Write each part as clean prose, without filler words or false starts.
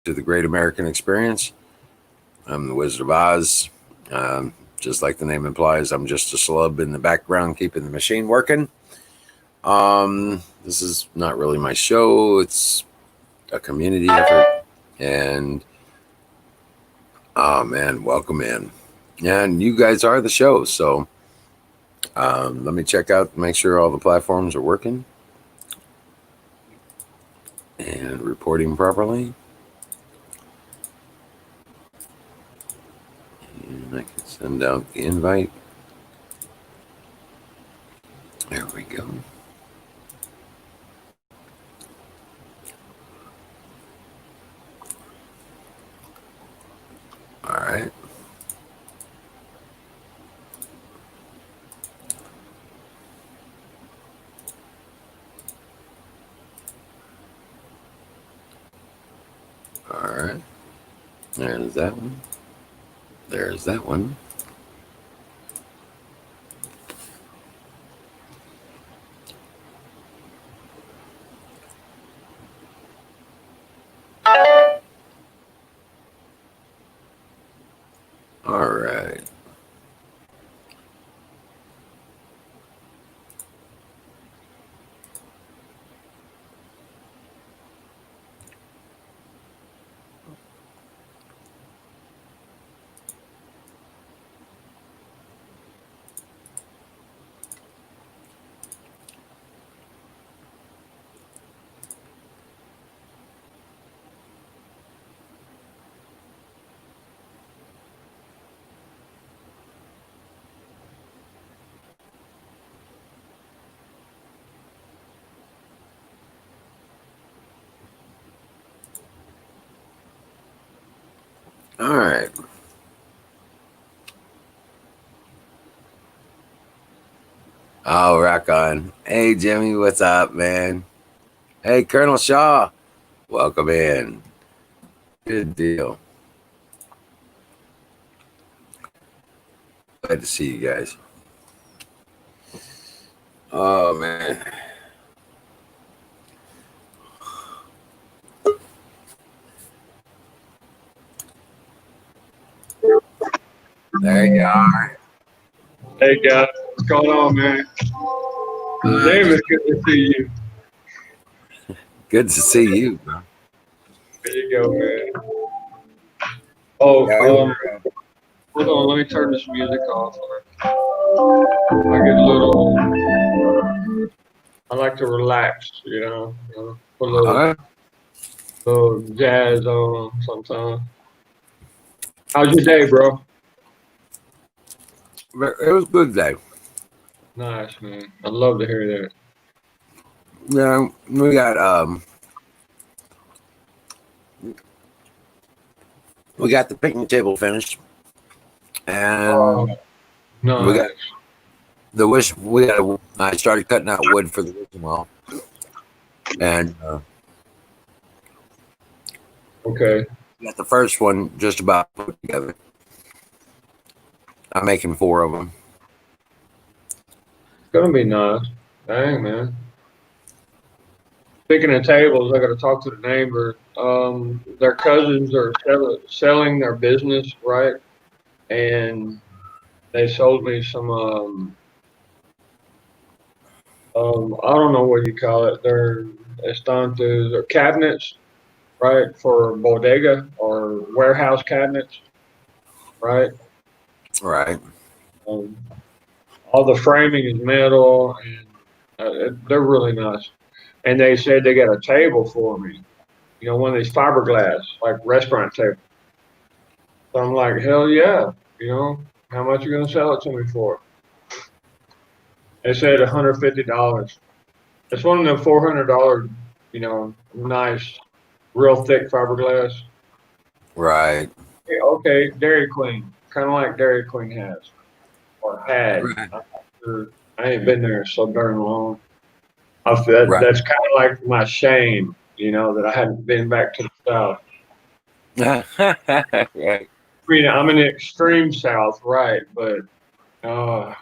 to the Great American Experience. I'm the Wizard of Oz. Just like the name implies, I'm just a celeb in the background keeping the machine working. This is not really my show. It's a community effort. And, oh man, welcome in. And you guys are the show. So let me check out, make sure all the platforms are working and reporting properly. And I can send out the invite. There we go. All right. All right. There's that one. There's that one. All right. All right. Oh, rock on. Hey, Jimmy, what's up, man? Hey, Colonel Shaw, welcome in. Good deal. Glad to see you guys. Oh, man. There you are. Hey guys, what's going on, man? David, good to see you. Good to see you, bro. There you go, man. Oh, hold on, let me turn this music off. I get a little. I like to relax, put a little jazz on sometimes. How's your day, bro? It was a good day. Nice, man. I'd love to hear that. Yeah, we got the picnic table finished, and Nice. we got the wish. I started cutting out wood for the wishing well, and Okay. got the first one just about put together. I'm making 4 of them. It's gonna be nice. Dang, man. Speaking of tables, I got to talk to the neighbor. Their cousins are selling their business, right? And they sold me some, I don't know what you call it. They're estantes or cabinets, right? For bodega or warehouse cabinets, right? Right. Um, all the framing is metal, and they're really nice. And they said they got a table for me, one of these fiberglass, like restaurant tables. So I'm like, hell yeah, how much you gonna sell it to me for? They said $150. It's one of the $400, nice, real thick fiberglass. Right. Okay, Dairy Queen, kind of like Dairy Queen has or had. Right. I'm not sure. I ain't been there so darn long. I feel Right. that's kind of like my shame, that I hadn't been back to the South. Right. I mean, I'm in the extreme South, right? But uh,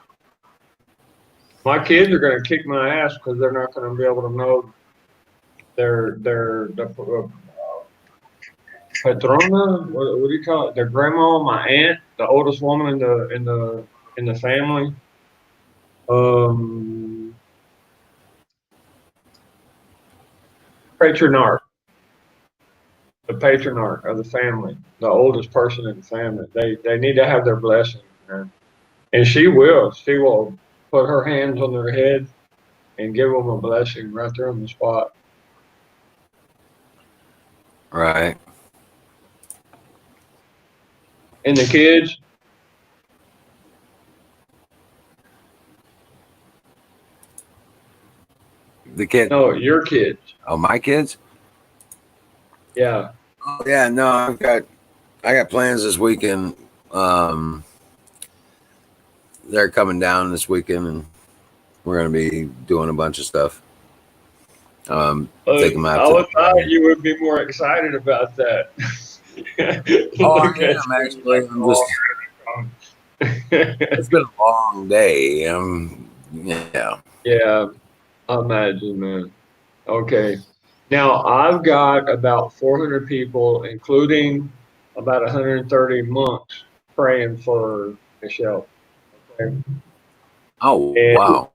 my kids are going to kick my ass because they're not going to be able to know their patrona. What do you call it? Their grandma, my aunt, the oldest woman in the family. Um, patriarch, the patriarch of the family, the oldest person in the family. They need to have their blessing, man. And she will. She will put her hands on their head and give them a blessing right there on the spot. Right. And the kids, The kid. no, your kids. Oh, my kids. Yeah. Oh, yeah. No, I got plans this weekend. Um, they're coming down this weekend, and we're gonna be doing a bunch of stuff. Take them out I to. would thought you would be more excited about that. Oh, I Look at am you actually. like, I'm oh, just. here they come. It's been a long day. Yeah. Yeah, I imagine, man. Okay. Now I've got about 400 people, including about 130 monks, praying for Michelle. Okay. Oh And wow.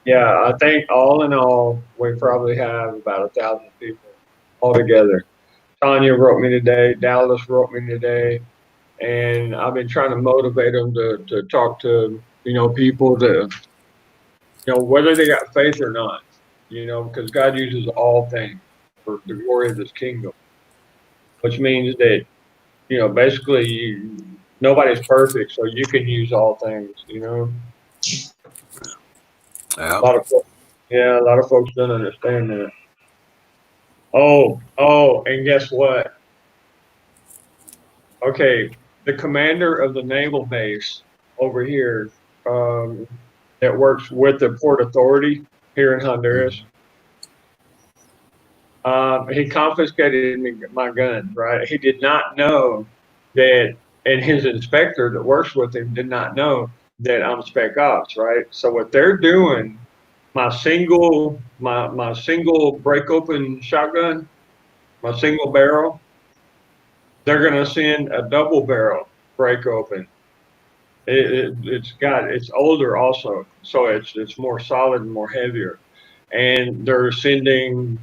yeah, I think all in all, we probably have about 1,000 people altogether. Tanya wrote me today. Dallas wrote me today, and I've been trying to motivate them to talk to people to whether they got faith or not. Because God uses all things for the glory of His kingdom, which means that basically nobody's perfect, so you can use all things. Yeah. A lot of folks, yeah, a lot of folks don't understand that. Oh, and guess what? Okay, the commander of the naval base over here um, that works with the Port Authority here in Honduras, he confiscated my guns, right? He did not know that, and his inspector that works with him did not know that I'm spec ops, right? So what they're doing, my single break open shotgun, my single barrel, they're going to send a double barrel break open. It's older also, so it's more solid and more heavier. And they're sending,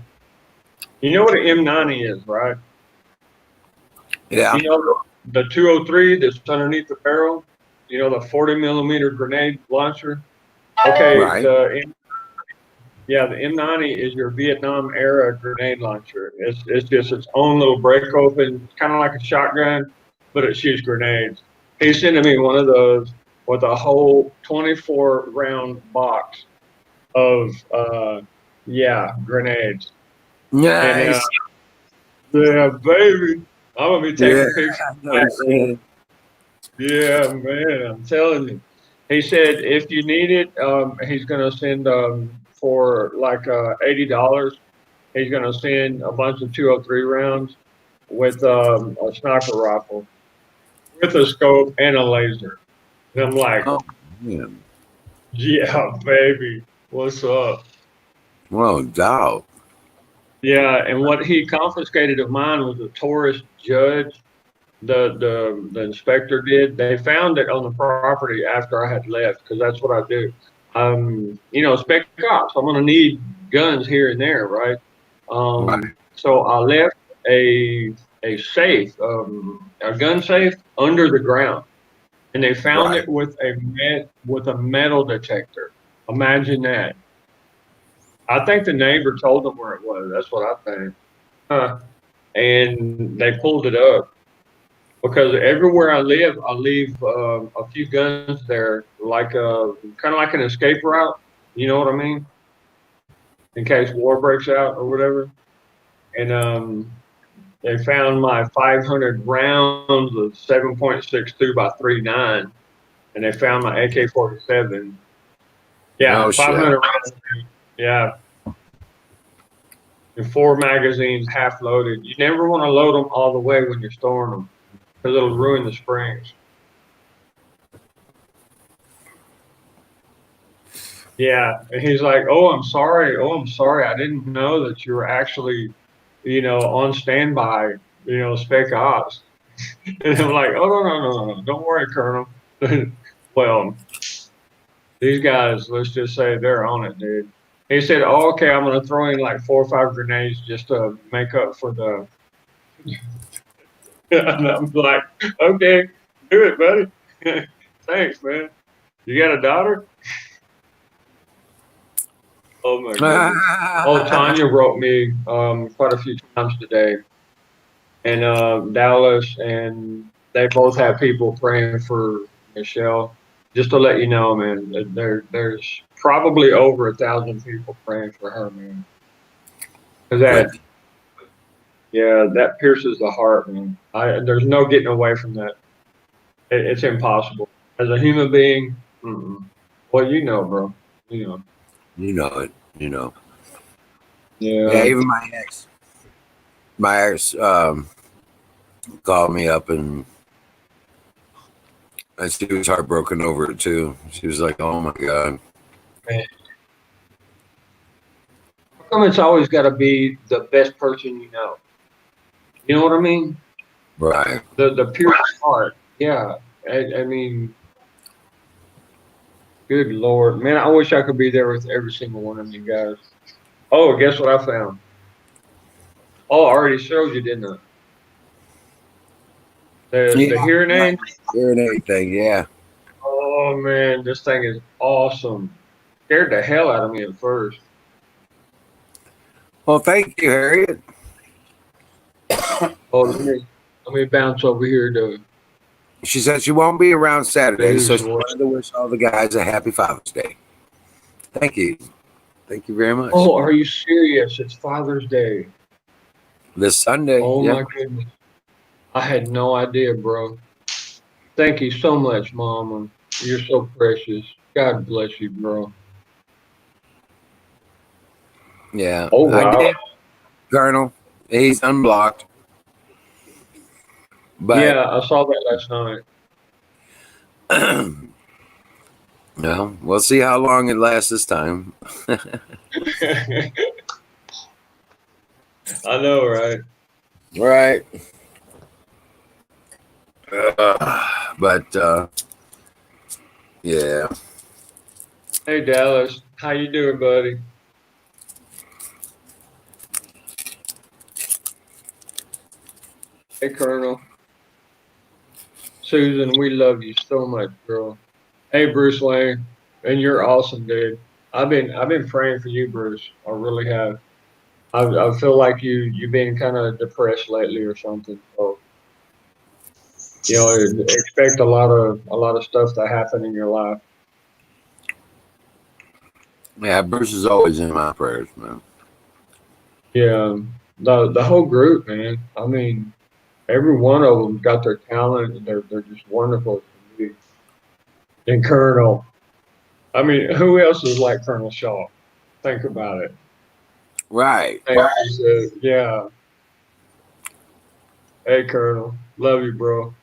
you know what an M90 is, right? Yeah. You know the 203 that's underneath the barrel. The 40 millimeter grenade launcher. Okay, Right. the M90 is your Vietnam era grenade launcher. It's just its own little break open. It's kind of like a shotgun, but it shoots grenades. He's sending me one of those with a whole 24 round box of grenades. And Nice. yeah, baby, I'm gonna be Yeah. taking pictures. I know what you're saying. Yeah, man, I'm telling you. He said if you need it, he's gonna send for like $80. He's gonna send a bunch of 203 rounds with a sniper rifle, with a scope and a laser. And I'm like, Oh man. yeah, baby, what's up? Well, doubt. Yeah, and what he confiscated of mine was a tourist judge. The inspector did. They found it on the property after I had left because that's what I do. Spec ops. I'm gonna need guns here and there, right? Right. So I left a a safe, a gun safe under the ground, and they found Right. it with a metal detector. Imagine that. I think the neighbor told them where it was. That's what I think. And they pulled it up because everywhere I live, I leave a few guns there, like kind of like an escape route. You know what I mean? In case war breaks out or whatever. And they found my 500 rounds of 7.62 by 39, and they found my AK-47. No Yeah, shit. 500 rounds. Yeah, and 4 magazines half loaded. You never want to load them all the way when you're storing them because it'll ruin the springs. Yeah, and he's like, "Oh, I'm sorry. Oh, I'm sorry. I didn't know that you were actually, on standby. spec ops. And I'm like, oh, no. Don't worry, Colonel. Well, these guys, let's just say they're on it, dude. He said, oh, okay, I'm going to throw in like 4 or 5 grenades just to make up for the. And I'm like, okay, do it, buddy. Thanks, man. You got a daughter? Oh, my goodness. Oh, Tanya wrote me quite a few times today, and Dallas, and they both have people praying for Michelle. Just to let you know, man, there's probably over 1,000 people praying for her, man. Because Good. that pierces the heart, man. There's no getting away from that. It's impossible. As a human being, well, bro. You know. You know it. You know. Yeah, Yeah. even my ex called me up and she was heartbroken over it too. She was like, "Oh my god." Man. How come it's always got to be the best person you know? You know what I mean? Right. The purest heart. Yeah. I mean, good Lord, man! I wish I could be there with every single one of you guys. Oh, guess what I found? Oh, I already showed you, didn't I? The Yeah. hearing aid. Hearing anything. Yeah. Oh man, this thing is awesome. Scared the hell out of me at first. Well, thank you, Harriet. Oh, let me bounce over here to She said she won't be around Saturday, so who's she what. wanted to wish all the guys a happy Father's Day. Thank you. Thank you very much. Oh, are you serious? It's Father's Day. This Sunday. Oh Yeah. my goodness. I had no idea, bro. Thank you so much, Mama. You're so precious. God bless you, bro. Yeah. Oh I wow. did, Colonel. He's unblocked. But Yeah, I saw that last night. no, we'll see how long it lasts this time. I know, right? Right. But yeah. Hey Dallas, how you doing, buddy? Hey Colonel. Susan, we love you so much, girl. Hey Bruce Wayne, and you're awesome, dude. I've been praying for you, Bruce. I really have. I feel like you've been kind of depressed lately or something. So expect a lot of stuff to happen in your life. Yeah, Bruce is always in my prayers, man. Yeah, the whole group, man. I mean, every one of them got their talent, and they're just wonderful to me. And Colonel, I mean, who else is like Colonel Shaw? Think about it. Right. Hey, yeah. Hey, Colonel, love you, bro.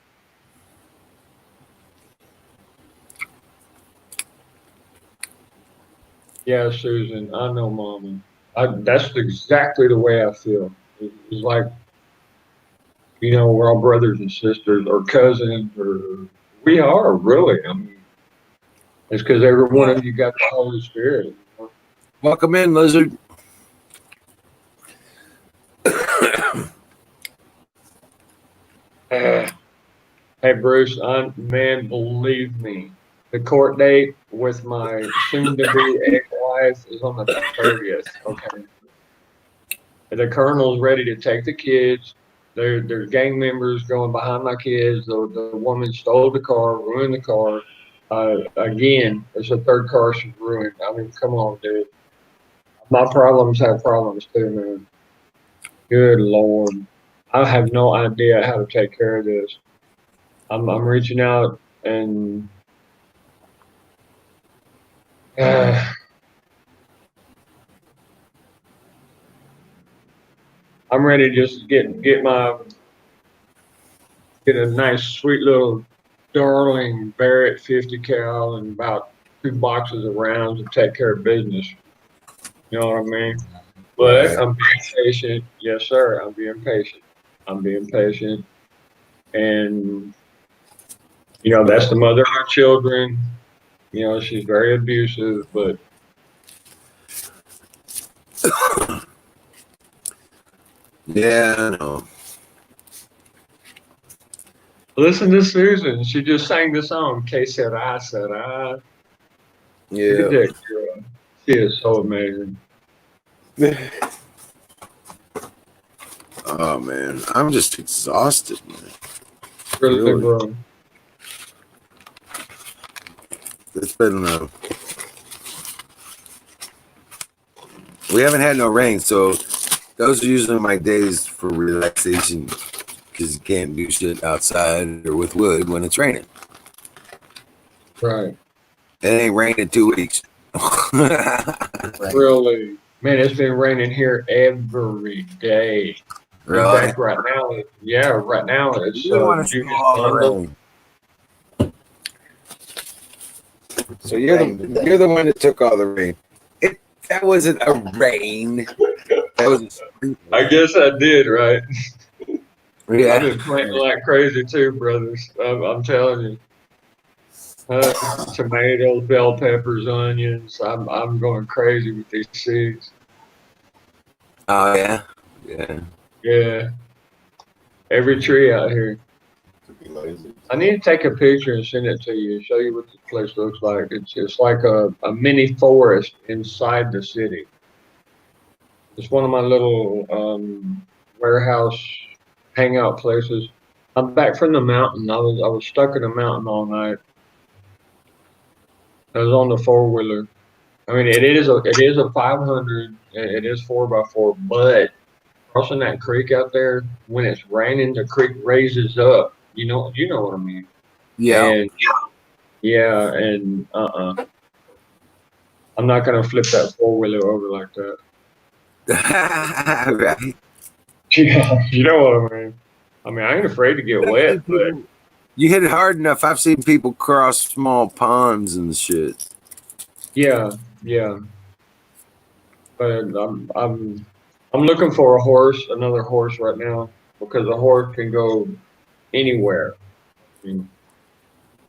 Yeah, Susan, I know, Mama. That's exactly the way I feel. It's like we're all brothers and sisters, or cousins, or we are really. I mean, it's because every one of you got the Holy Spirit. Welcome in, Lizard. Hey, Bruce, man, believe me, the court date with my soon-to-be ex-wife is on the 30th. Okay, and the colonel's ready to take the kids. There's gang members going behind my kids. The woman stole the car, ruined the car. Again, it's a third car she's ruined. I mean, come on, dude. My problems have problems too, man. Good Lord. I have no idea how to take care of this. I'm reaching out and uh, I'm ready to just get a nice sweet little darling Barrett 50 cal and about 2 boxes of rounds to take care of business. You know what I mean? But Right. I'm being patient. Yes, sir. I'm being patient. I'm being patient. And, that's the mother of our children. She's very abusive, but Yeah, I know. listen to Susan. She just sang the song, Que Sera, Sera. Look at Yeah. that girl. She is so amazing. Oh man, I'm just exhausted, man. Really, Really, bro. it's been. We haven't had no rain, so those are usually my days for relaxation because you can't do shit outside or with wood when it's raining. Right. It ain't rained in 2 weeks. Really. Man, it's been raining here every day. In Really? fact, right now, right now it's You want to see Julius all the Bundle. rain. So you're the one that took all the rain. That wasn't a rain. That was a sprinkle. I guess I did, right? I've Yeah. been planting like crazy too, brothers. I'm telling you. Tomatoes, bell peppers, onions. I'm going crazy with these seeds. Oh yeah. Yeah. Yeah, every tree out here. I need to take a picture and send it to you, show you what the place looks like. It's like a mini forest inside the city. It's one of my little warehouse hangout places. I'm back from the mountain. I was stuck in the mountain all night. I was on the four wheeler. I mean, it is a 500. It is 4x4, but crossing that creek out there when it's raining, the creek raises up. You know what I mean. Yeah. And yeah, and I'm not gonna flip that four wheeler over like that. Right. Yeah, you know what I mean. I ain't afraid to get I've wet, seen but people. You hit it hard enough. I've seen people cross small ponds and shit. yeah, yeah. But I'm looking for a horse, another horse right now, because a horse can go anywhere. I mean,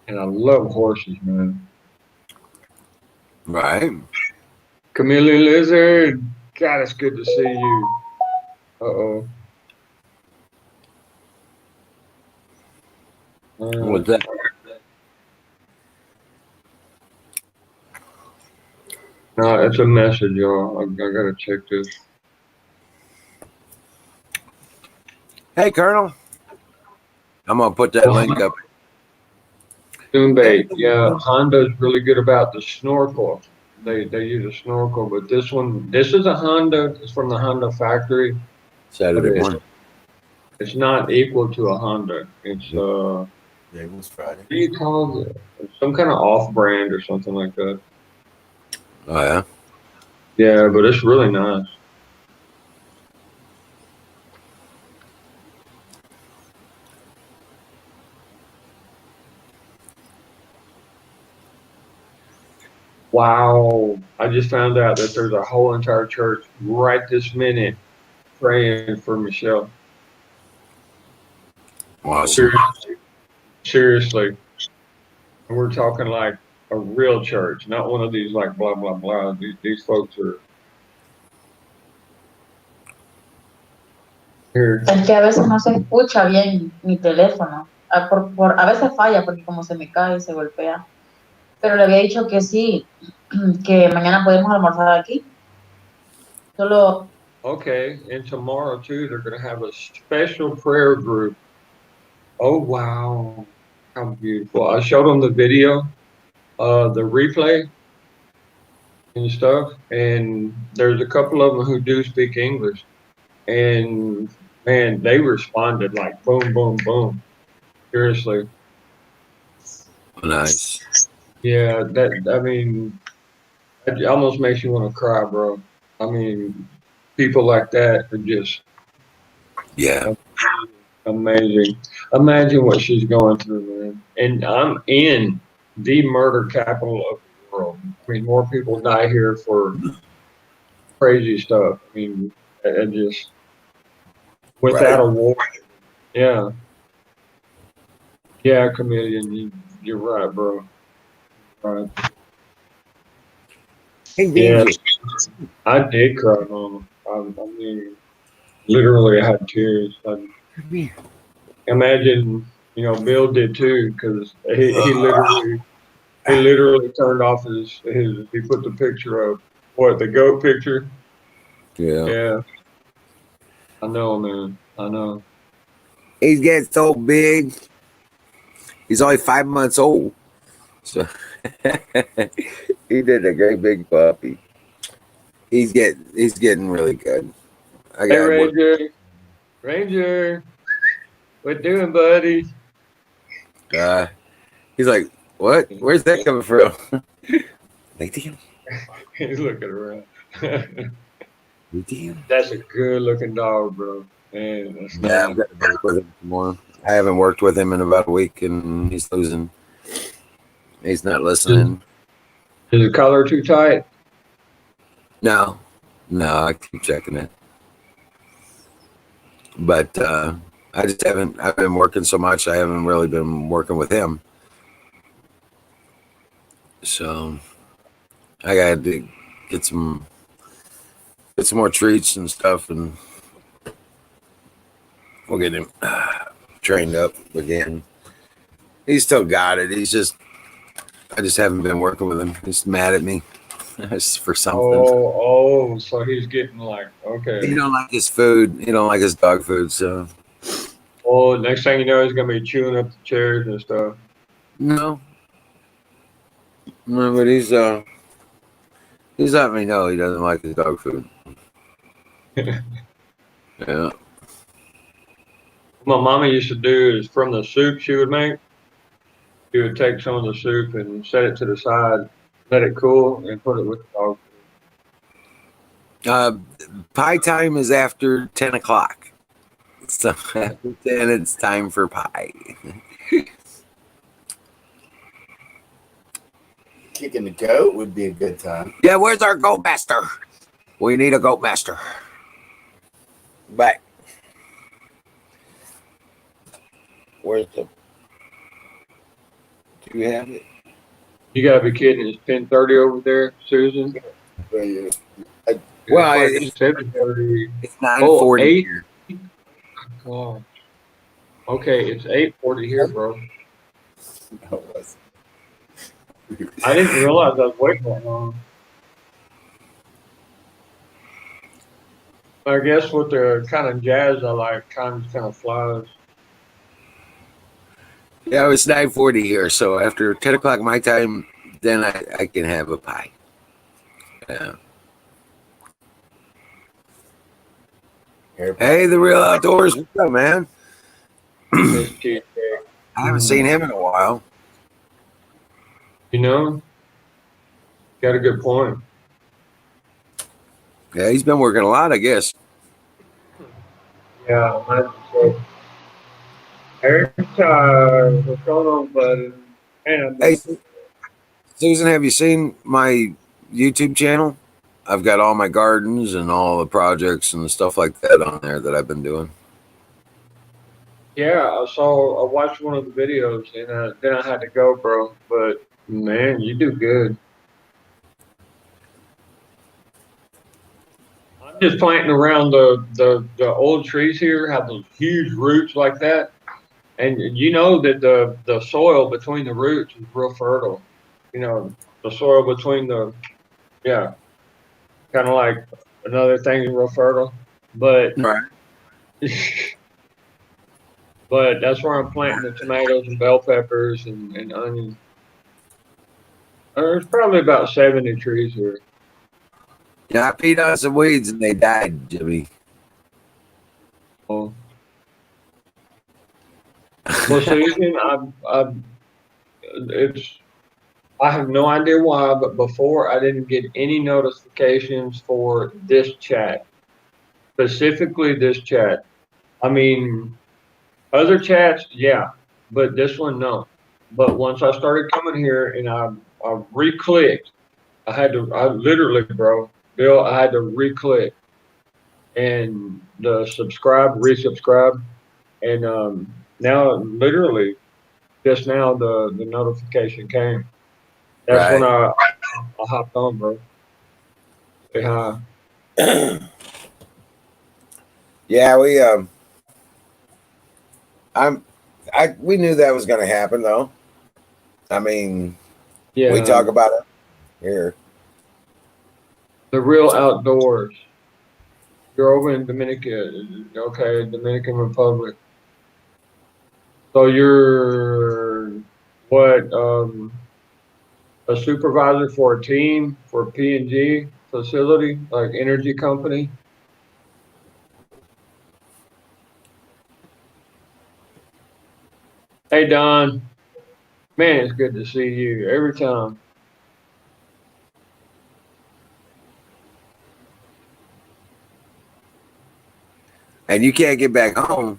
and I love horses, man. Right. Chameleon lizard, God, it's good to see you. Uh-oh. What's that? No, it's a message, y'all. I gotta check this. Hey, Colonel. I'm gonna put that link up. Bait. Yeah, Honda's really good about the snorkel. They use a snorkel, but this is a Honda. It's from the Honda factory, but Saturday morning. it's not equal to a Honda. It's It was Friday. what do you call it? Some kind of off brand or something like that. Oh yeah. Yeah, but it's really nice. Wow. I just found out that there's a whole entire church right this minute praying for Michelle. Awesome. Seriously. And we're talking like a real church, not one of these like blah blah blah. These folks are here. Es que a veces no se escucha bien mi teléfono. A veces falla porque como se me cae, se golpea. Pero le había dicho que sí, que mañana podemos almorzar aquí. Solo, Okay, and tomorrow too, they're going to have a special prayer group. Oh wow, how beautiful! I showed them the video, the replay and stuff, and there's a couple of them who do speak English, and man, they responded like boom, boom, boom. Seriously, Nice. yeah. It almost makes you want to cry, bro. I mean, people like that are just Yeah. amazing. Imagine what she's going through, man. And I'm in the murder capital of the world. I mean, more people die here for crazy stuff. I mean, it just without Right. a war. Yeah. Yeah, comedian. You're right, bro. Right. Hey, Yeah, Danger. I did cry, Mama. I mean, literally, I had tears. Come here. Imagine, Bill did too, because he literally turned off he put the picture of the goat picture. Yeah. Yeah, I know, man. I know. He's getting so big. He's only 5 months old. So he did a great big puppy. He's getting really good. I Hey, got work. Ranger, what doing, buddy? Uh, he's like, what? Where's that coming from? Like, damn, He's looking around. damn. That's a good looking dog, bro. Man, that's Yeah, nice. I've got to work with him more. I haven't worked with him in about a week, and he's losing. He's not Is, listening. is the collar too tight? No, no, I keep checking it, but I just haven't. I've been working so much. I haven't really been working with him. So I got to get some get some more treats and stuff, and we'll get him trained up again. He's still got it. I just haven't been working with him. He's mad at me for something. So he's getting like, He okay. don't like his food. He don't like his dog food. So Oh, next thing you know, he's gonna be chewing up the chairs and stuff. no, no, but he's letting me know he doesn't like his dog food. Yeah. My mama used to do is from the soup she would make, she would take some of the soup and set it to the side, let it cool, and put it with the dog Uh, Pie time is after 10 o'clock. So after 10, it's time for pie. Kicking the goat would be a good time. Yeah, where's our goat master? We need a goat master. Back. Where's the? Do you have it? You gotta be kidding! It's 10:30 over there, Susan. Well, It's like 7:30. it's Oh, 9:40 8. here. God. Okay, it's 8:40 here, bro. I didn't realize I was waiting that long. I guess with the kind of jazz I like, time just kind of flies. Yeah, it's 9:40 here. So after 10 o'clock my time, then I can have a pie. Yeah. Hey, the real outdoors. What's up, man? Miss TJ. I haven't seen him in a while. You know, got a good point. Yeah, he's been working a lot, I guess. Yeah, 100%. Every time, what's going on, buddy? And Hey, Susan, have you seen my YouTube channel? I've got all my gardens and all the projects and stuff like that on there that I've been doing. yeah, I watched one of the videos, and then I had to go, bro. But man, you do good. I'm just planting around the old trees here, have those huge roots like that. And you know that the soil between the roots is real fertile. The soil between yeah, kind of like another thing is real fertile. But Right. but that's where I'm planting the tomatoes and bell peppers and onions. There's probably about 70 trees here. Yeah, I peed on some weeds and they died, Jimmy. Oh. Well, Susan, I have no idea why, but before I didn't get any notifications for this chat, specifically this chat. I mean, other chats, yeah, but this one, no. But once I started coming here and I re-clicked, I literally, bro, Bill, I had to re-click and the subscribe, resubscribe, And now, literally, just now, the notification came. That's when I hopped on, bro. Say hi. Yeah, we knew that was going to happen, though. I mean, Yeah, we talk about it here. the real outdoors. You're over in Dominican Republic. So you're what? A supervisor for a team for P&G facility, like energy company. Hey Don, man, it's good to see you every time. And you can't get back home.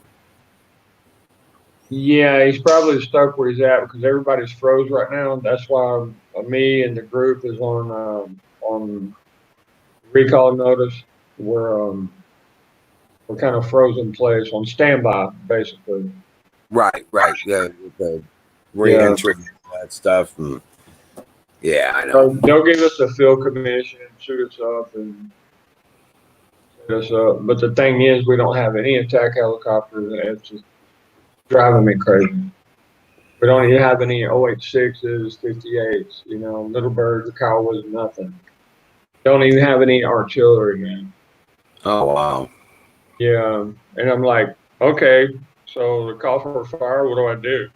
Yeah, he's probably stuck where he's at because everybody's froze right now. That's why me and the group is on recall notice. We're kind of frozen place on standby, basically. Right. The Yeah. re-entry, that stuff. And yeah, I know. They'll give us a field commission, shoot us up, and set us up. But the thing is, we don't have any attack helicopters. It's just driving me crazy. We don't even have any OH-6s, 58s, Little Birds, Kiowas, nothing. Don't even have any artillery, man. Oh, wow. Yeah, and I'm like, okay, so the call for fire, what do I do?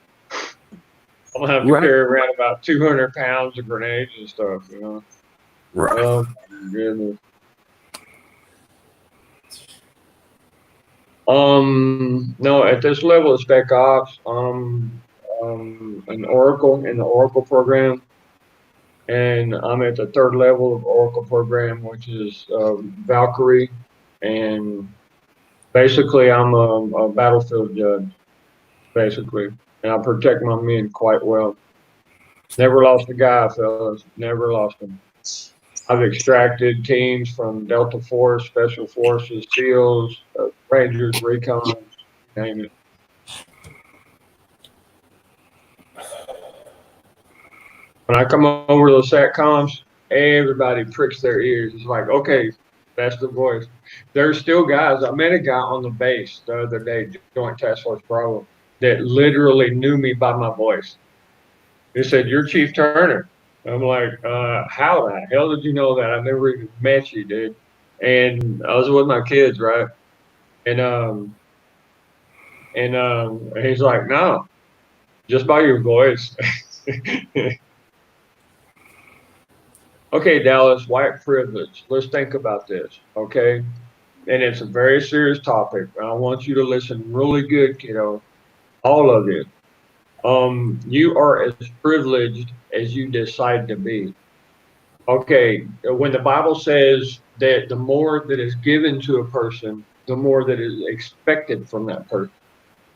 I'm gonna have to carry around about 200 pounds of grenades and stuff, Right. Oh, goodness. No, at this level of Spec Ops, an Oracle in the Oracle program, and I'm at the third level of Oracle program, which is Valkyrie, and basically I'm a battlefield judge, basically, and I protect my men quite well. Never lost a guy, fellas. Never lost them. I've extracted teams from Delta Force, Special Forces, SEALs, Rangers, Recon, name it. When I come over to the SATCOMs, everybody pricks their ears. It's like, okay, that's the voice. There's still guys. I met a guy on the base the other day, Joint Task Force Bravo, that literally knew me by my voice. He said, "You're Chief Turner." I'm like, how the hell did you know that? I've never even met you, dude. And I was with my kids, right? And he's like, no, just by your voice. Okay, Dallas, white privilege. Let's think about this, okay? And it's a very serious topic. I want you to listen really good, kiddo. All of you. You are as privileged as you decide to be. Okay, when the Bible says that the more that is given to a person, the more that is expected from that person.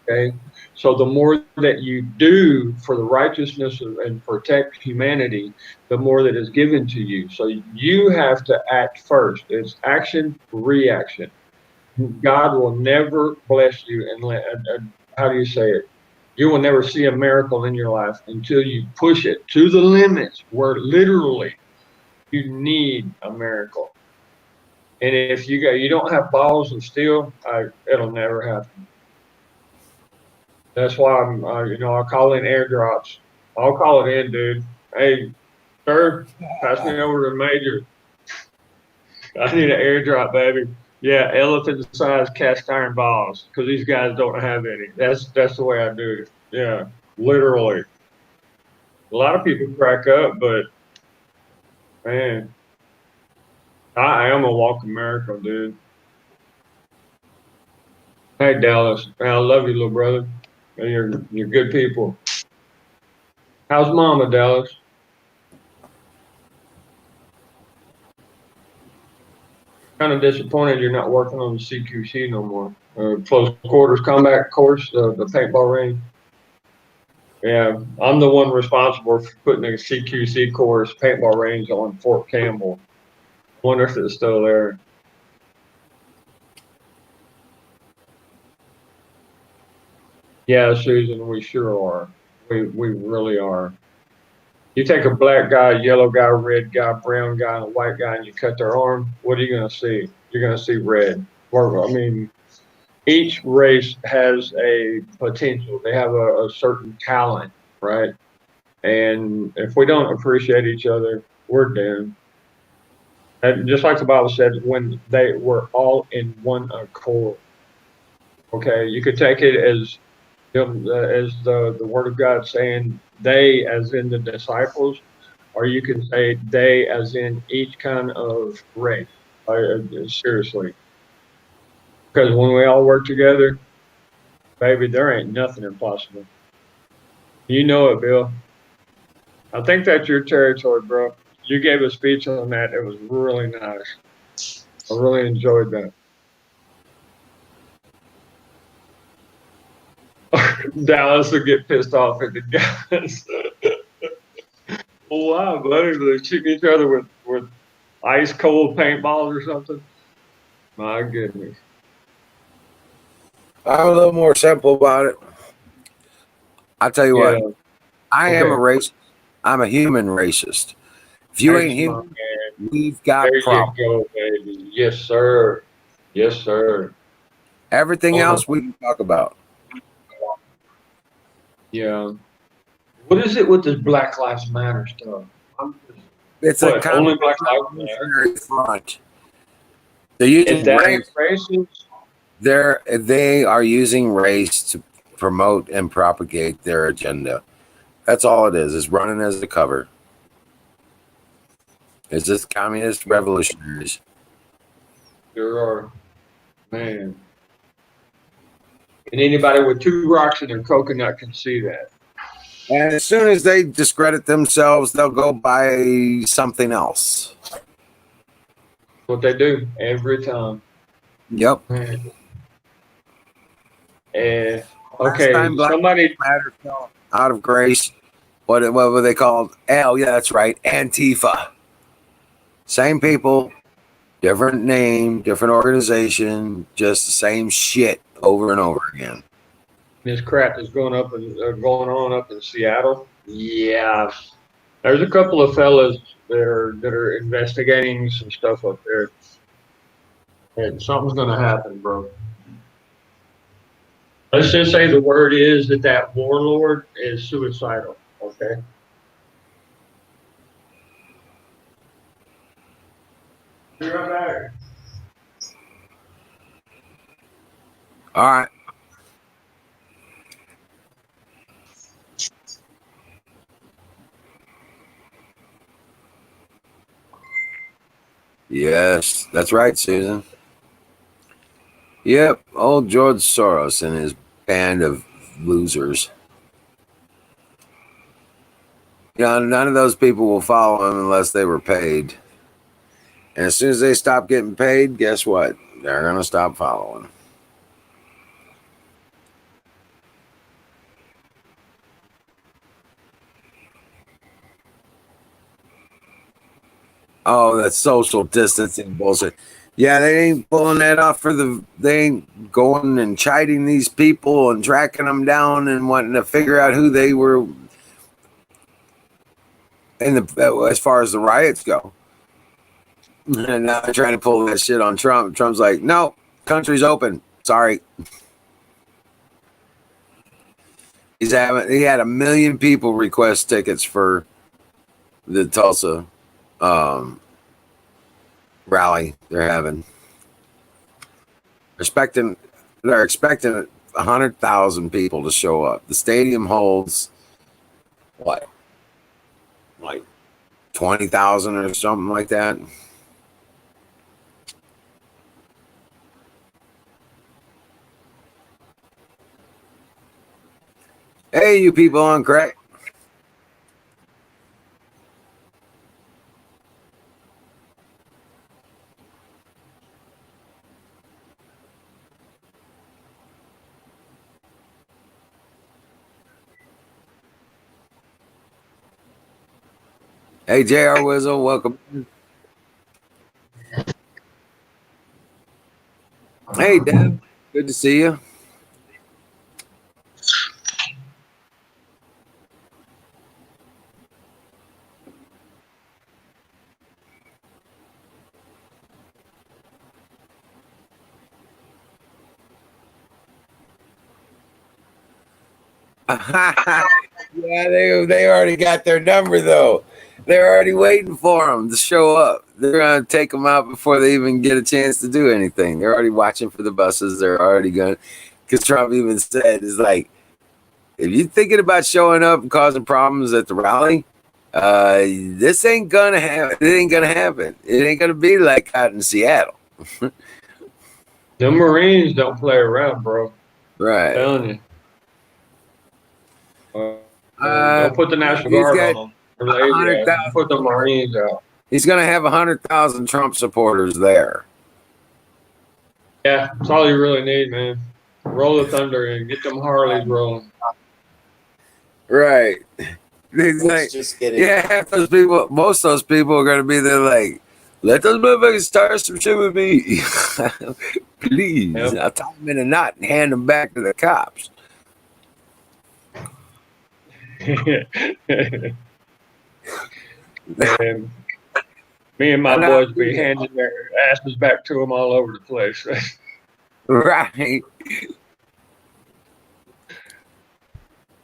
Okay, so the more that you do for the righteousness and protect humanity, the more that is given to you. So you have to act first. It's action, reaction. God will never bless you and how do you say it? You will never see a miracle in your life until you push it to the limits where literally you need a miracle. And if you don't have balls of steel, it'll never happen. That's why I call in airdrops. I'll call it in, dude. Hey, sir, pass me over to the major. I need an airdrop, baby. Yeah, elephant-sized cast iron balls, because these guys don't have any. That's the way I do it. Yeah, literally. A lot of people crack up, but man, I am a walking miracle, dude. Hey, Dallas, man, I love you, little brother. You're good people. How's Mama, Dallas? Kind of disappointed you're not working on the CQC no more. Close quarters combat course, the paintball range. Yeah, I'm the one responsible for putting the CQC course paintball range on Fort Campbell. I wonder if it's still there. Yeah, Susan, we sure are. We really are. You take a black guy, yellow guy, red guy, brown guy, and a white guy, and you cut their arm. What are you going to see? You're going to see red. Or I mean, each race has a potential. They have a certain talent, right? And if we don't appreciate each other, we're doomed. And just like the Bible said, when they were all in one accord. Okay, you could take it as the word of God saying they, as in the disciples, or you can say they, as in each kind of race. Seriously, because when we all work together, baby, there ain't nothing impossible. You know it, Bill. I think that's your territory, bro. You gave a speech on that. It was really nice. I really enjoyed that. Dallas will get pissed off at the guys. Why, buddy? They're shooting each other with ice cold paintballs or something. My goodness. I'm a little more simple about it. I'll tell you Yeah. what. I am a Okay. racist. I'm a human racist. If you ain't Thanks, my human, man. we've got There you problems. go, baby. Yes, sir. Yes, sir. Everything Oh, else we can talk about. yeah. What is it with this Black Lives Matter stuff? It's a What? Only common Black Lives Matter? revolutionary front. They're using If that ain't race. racist, They are using race to promote and propagate their agenda. That's all it is. It's running as a cover. It's just communist revolutionaries. there are, man. And anybody with two rocks in their coconut can see that. And as soon as they discredit themselves, they'll go buy something else. What they do every time. Yep. Man. And Last okay, time Black somebody. Matter fell out of grace, what were they called? Oh, yeah, that's right. Antifa. Same people, different name, different organization, just the same shit over and over again. This crap is going going on up in Seattle. Yeah, there's a couple of fellas that are investigating some stuff up there, and something's going to happen, bro. Let's just say the word is that warlord is suicidal. Okay. Be right back. All right. Yes, that's right, Susan. Yep, old George Soros and his band of losers. None of those people will follow him unless they were paid. And as soon as they stop getting paid, guess what? They're going to stop following. Oh, that's social distancing bullshit. Yeah, they ain't pulling that off they ain't going and chiding these people and tracking them down and wanting to figure out who they were as far as the riots go. And now they're trying to pull that shit on Trump. Trump's like, no, country's open. Sorry. He had 1 million people request tickets for the Tulsa rally they're having. They're expecting 100,000 people to show up. The stadium holds what, like 20,000 or something like that. Hey, you people on crack. Hey, JR Wizzle, welcome. Hey, Deb, good to see you. Yeah, they already got their number though. They're already waiting for them to show up. They're gonna take them out before they even get a chance to do anything. They're already watching for the buses. They're already gonna. Because Trump even said, "Is like if you're thinking about showing up and causing problems at the rally, this ain't gonna happen. It ain't gonna happen. It ain't gonna be like out in Seattle." The Marines don't play around, bro. I'm Right. telling you. Don't put the National He's Guard got on them. They're lazy 100,000. ass. Put the Marines out. He's gonna have 100,000 Trump supporters there. Yeah, that's all you really need, man. Roll the thunder and get them Harleys rolling. Right. He's like, Let's just get it. yeah, half those people, most of those people are gonna be there like, let those motherfuckers start some shit with me. Please. Yep. I'll tie them in a knot and hand them back to the cops. And me and my boys be handing their asses back to them all over the place. Right.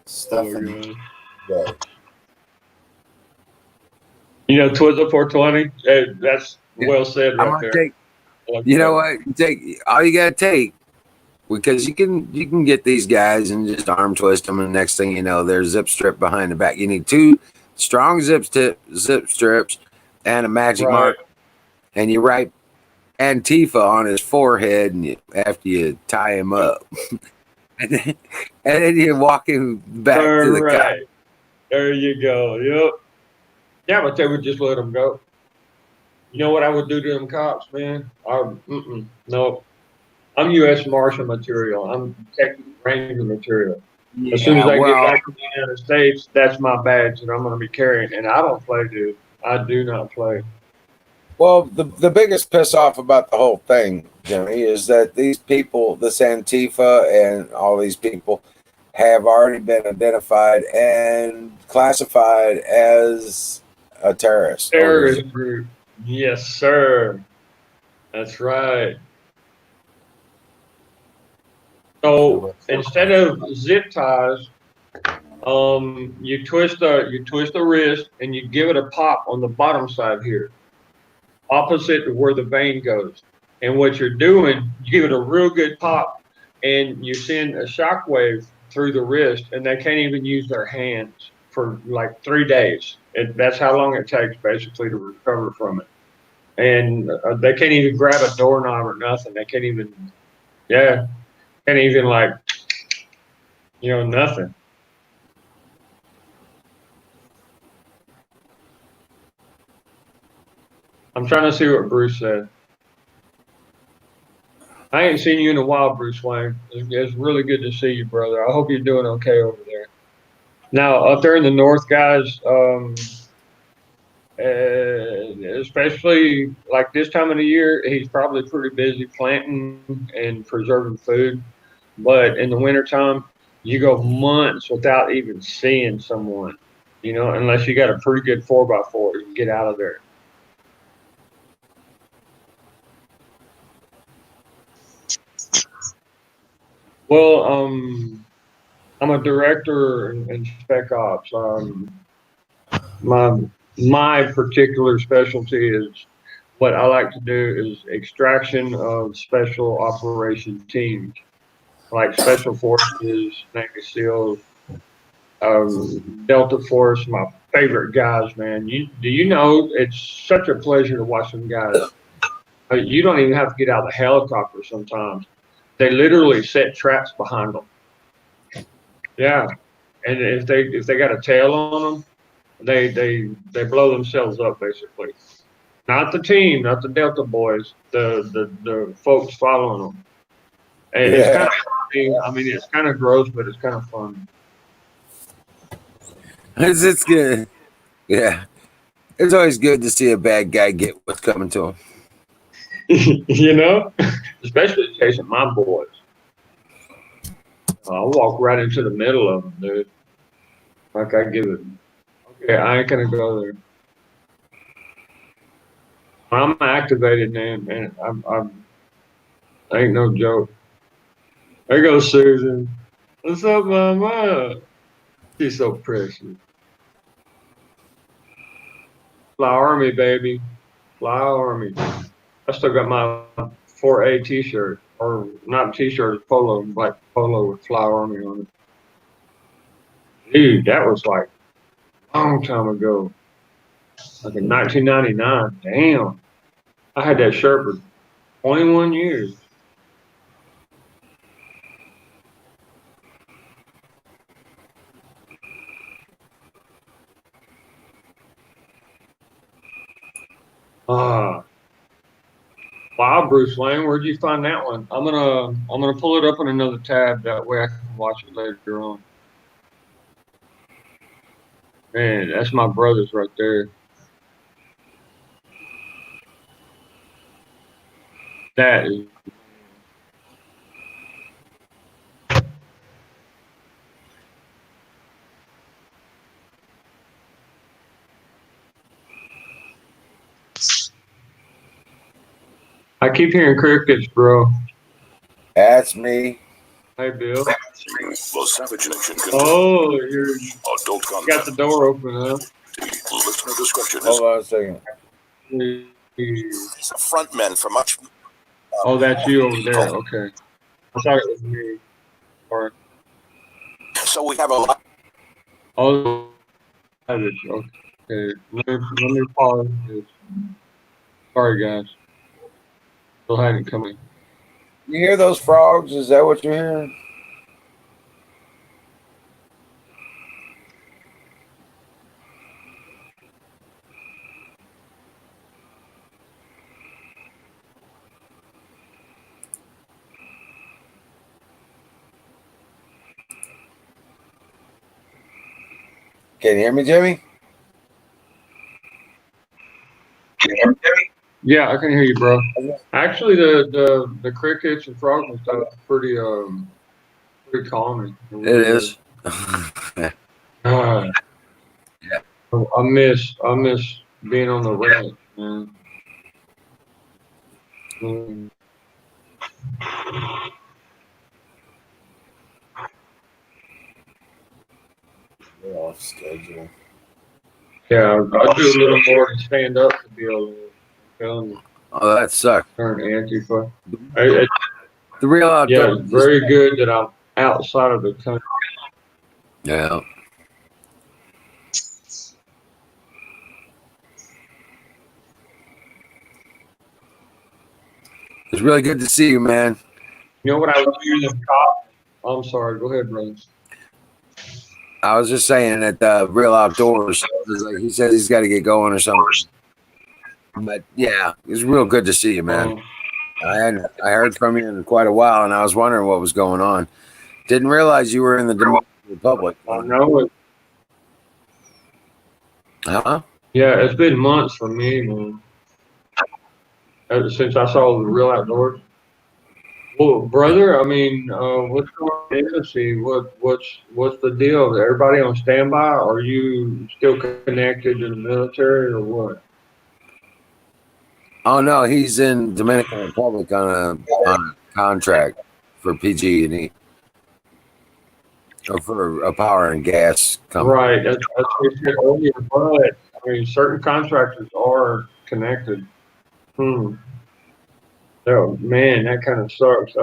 Stuff in the bed. You know, Twizzle 420. That's well said I'm right gonna there. take, you know what? Take all you gotta take, because you can get these guys and just arm twist them, and the next thing you know, they're zip strip behind the back. You need 2 strong zip strips and a magic Right. mark, and you write Antifa on his forehead, and after you tie him up, and then you walk him back to the cop. Right. There you go. Yep. Yeah, but they would just let them go. You know what I would do to them cops, man? No. I'm U.S. Marshal material. I'm Texas Ranger material. As soon as I get back to the United States, that's my badge that I'm going to be carrying. And I don't play, dude. I do not play. Well, the biggest piss off about the whole thing, Jimmy, is that these people, this Antifa and all these people, have already been identified and classified as a terrorist. Terrorist group. Yes, sir. That's right. So instead of zip ties, you twist the wrist and you give it a pop on the bottom side here, opposite to where the vein goes. And what you're doing, you give it a real good pop, and you send a shock wave through the wrist, and they can't even use their hands for like 3 days. That's how long it takes basically to recover from it. And they can't even grab a doorknob or nothing. They can't even, can't even like, nothing. I'm trying to see what Bruce said. I ain't seen you in a while, Bruce Wayne. It's really good to see you, brother. I hope you're doing okay over there. Now, up there in the north, guys, especially like this time of the year, he's probably pretty busy planting and preserving food. But in the wintertime, you go months without even seeing someone, unless you got a pretty good 4x4, you can get out of there. Well, I'm a director in Spec Ops. My particular specialty is what I like to do is extraction of special operation teams, like Special Forces, Navy SEALs, Delta Force. My favorite guys, man. Do you know it's such a pleasure to watch them guys. You don't even have to get out of the helicopter sometimes. They literally set traps behind them. Yeah, and if they got a tail on them, they blow themselves up basically. Not the team, not the Delta boys, the folks following them. And it's kind of funny. I mean, it's kind of gross, but it's kind of fun. It's good. Yeah, it's always good to see a bad guy get what's coming to him. Especially chasing my boys. I'll walk right into the middle of them, dude. Like I give it. Okay, I ain't gonna go there. I'm activated, man. I ain't no joke. There goes Susan. What's up, mama? She's so precious. Fly Army, baby. Fly Army. I still got my 4A t-shirt, or not t-shirt, polo, black polo with Fly Army on it. Dude, that was like a long time ago. Like in 1999. Damn. I had that shirt for 21 years. Ah. Wow, Bruce Lane, where'd you find that one? I'm gonna pull it up in another tab, that way I can watch it later on. Man, that's my brothers right there. That is I keep hearing crickets, bro. That's me. Hey, Bill. The Savage Nation Oh, you adult got content. the door open, huh? Listener discretion is. Hold on a second. He's a frontman for much. Oh, that's you over there. Okay. I thought it was me. Sorry. So we have a lot. Oh, savage. Okay. Let me pause this. Sorry, guys. Still hadn't come in. You hear those frogs? Is that what you're hearing? Can you hear me, Jimmy? Yeah, I can hear you, bro. Actually, the crickets and frogs and stuff are pretty calming. It is. I miss being on the ranch, man. We're off schedule. Yeah, I do a little more than stand up to be able to. I'm telling you, Oh, that sucks. turn Antifa. The real Yeah, outdoors. it's very good that I'm outside of the country. Yeah. It's really good to see you, man. You know what I was doing in college? I'm sorry. Go ahead, brother. I was just saying that the real outdoors. Like he says he's got to get going or something. But yeah, it's real good to see you, man. I heard from you in quite a while, and I was wondering what was going on. Didn't realize you were in the Dominican Republic. I know it. Huh? Yeah, it's been months for me, man. Ever since I saw the real outdoors. Well, brother, I mean, what's going on in the agency? What's the deal? Is everybody on standby? Are you still connected to the military or what? Oh no, he's in Dominican Republic on a contract for PG&E or for a power and gas company. Right, that's what you said earlier, but I mean, certain contractors are connected. Oh man, that kind of sucks.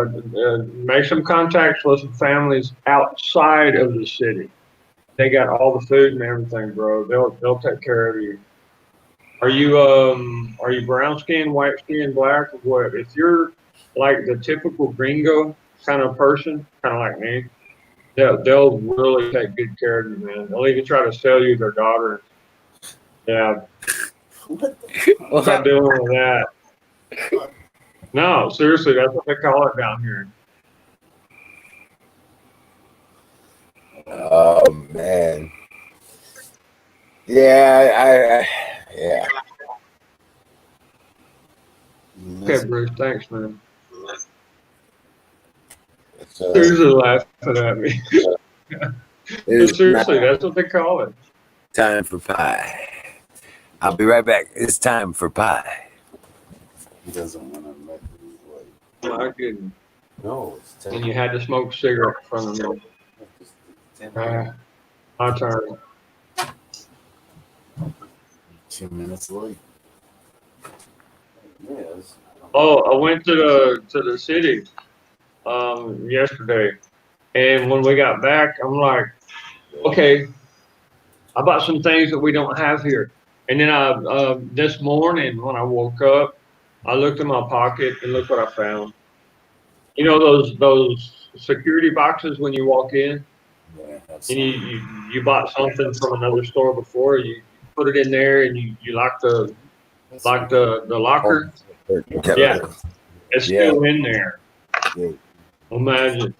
Make some contacts with some families outside of the city. They got all the food and everything, bro. They'll take care of you. Are you brown skin, white skin, black, or what? If you're like the typical gringo kind of person, kind of like me, they'll really take good care of you, man. They'll even try to sell you their daughter. Yeah. Stop dealing with that. No, seriously, that's what they call it down here. Oh man. Yeah, yeah. Okay, Bruce, thanks, man. So, Seriously laughing at me. it's Seriously, that's what they call it. time for pie. I'll be right back. It's time for pie. He doesn't want to let me wait. My goodness. No, it's 10. And you had to smoke a cigarette in front of me. My turn. 2 minutes late. Yes. Oh, I went to the city yesterday, and when we got back, I'm like, okay, I bought some things that we don't have here. And then this morning when I woke up, I looked in my pocket and look what I found. You know those security boxes when you walk in Yeah, and you bought something from another store before, you put it in there and you lock the locker. Yeah, it's Yeah. still in there. Yeah. Imagine.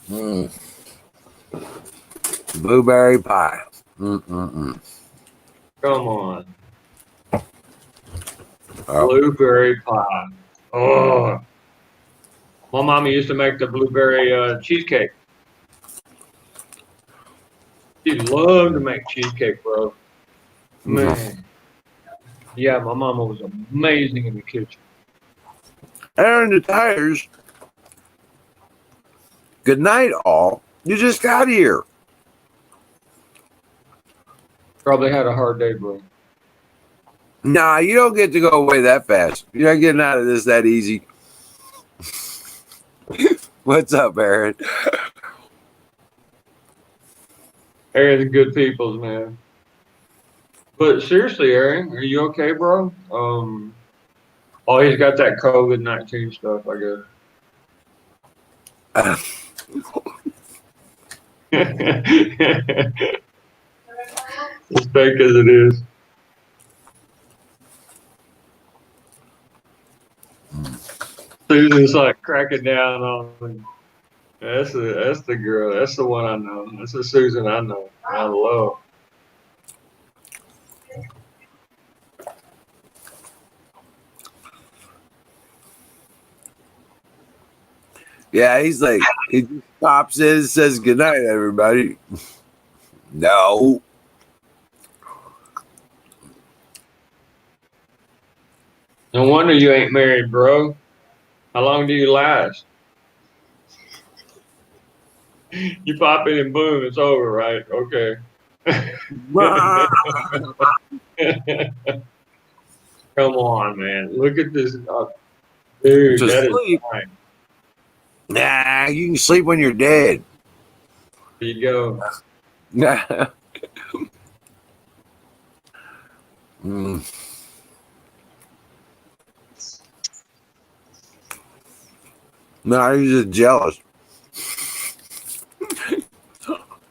Mm. Blueberry pie. Mm-mm-mm. Come on. Oh, Blueberry pie. Oh, my mama used to make the blueberry cheesecake. She loved to make cheesecake, bro. Man, yeah, my mama was amazing in the kitchen. Aaron the tires. Good night, all. You just got here. Probably had a hard day, bro. Nah, you don't get to go away that fast. You're not getting out of this that easy. What's up, Aaron? Aaron's good peoples, man. But seriously, Aaron, are you okay, bro? Oh, he's got that COVID-19 stuff, I guess. As fake as it is. Susan's like cracking down on me. That's the girl. That's the one I know. That's the Susan I know. I love. Yeah, he's like, he just pops in and says, good night, everybody. No. No wonder you ain't married, bro. How long do you last? You pop in and boom, it's over, right? Okay. Come on, man. Look at this. Dude, To that is sleep. fine. Nah, you can sleep when you're dead. There you go. Mm. No, you're just jealous.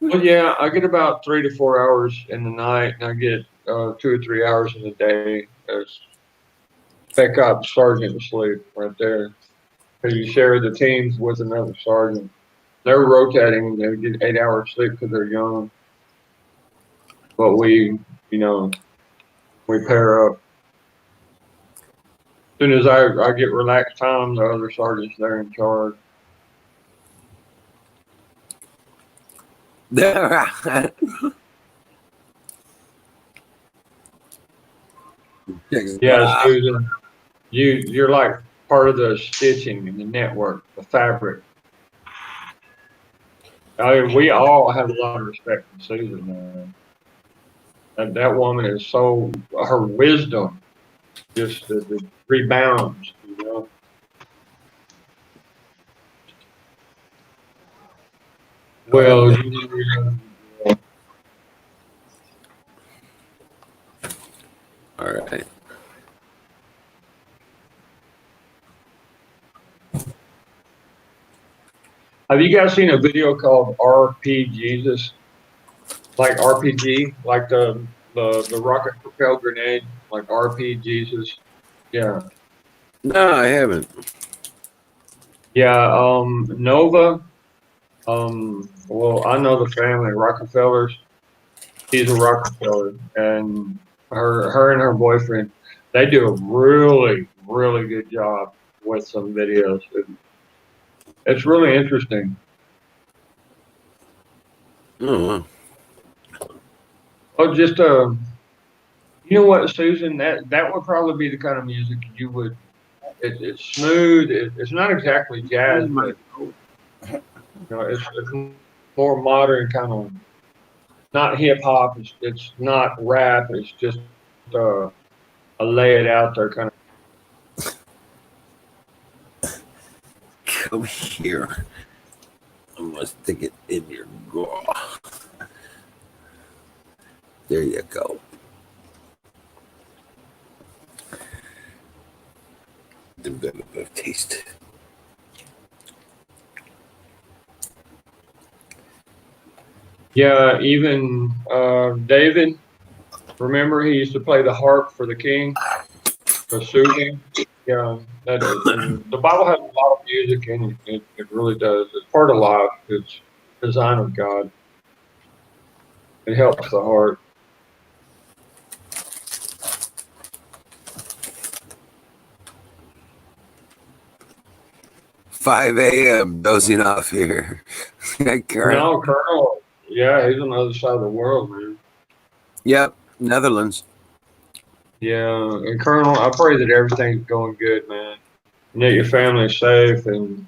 Well, yeah, I get about 3 to 4 hours in the night, and I get 2 or 3 hours in the day. As backup sergeant sleep right there. Because you share the teams with another sergeant. They're rotating. They get 8 hours sleep because they're young. But we pair up. As soon as I get relaxed time, the other sergeant's there in charge. Yeah, Susan, you're like part of the stitching in the network, the fabric. I mean, we all have a lot of respect for Susan, man. That woman is so, her wisdom just rebounds, you know. Well, All right. have you guys seen a video called RP Jesus? Like RPG, like the rocket propelled grenade, like RP Jesus. Yeah. No, I haven't. Yeah, Nova. Well, I know the family Rockefellers. He's a Rockefeller, and her and her boyfriend, they do a really, really good job with some videos. It's really interesting. Oh, Oh, just you know what, Susan? That would probably be the kind of music you would it's smooth. It's not exactly jazz, but it's more modern kind of, not hip hop. It's not rap. It's just uh, a lay it out there kind of. Come here. I'm gonna stick it in your jaw. There you go. Develop taste. Yeah, even David. Remember, he used to play the harp for the king, for soothing. Yeah, and the Bible has a lot of music in it. It really does. It's part of life. It's design of God. It helps the heart. 5 a.m. dozing off here. No, Colonel. Yeah, he's on the other side of the world, man. Yep, Netherlands. Yeah, and Colonel, I pray that everything's going good, man, and that your family's safe. And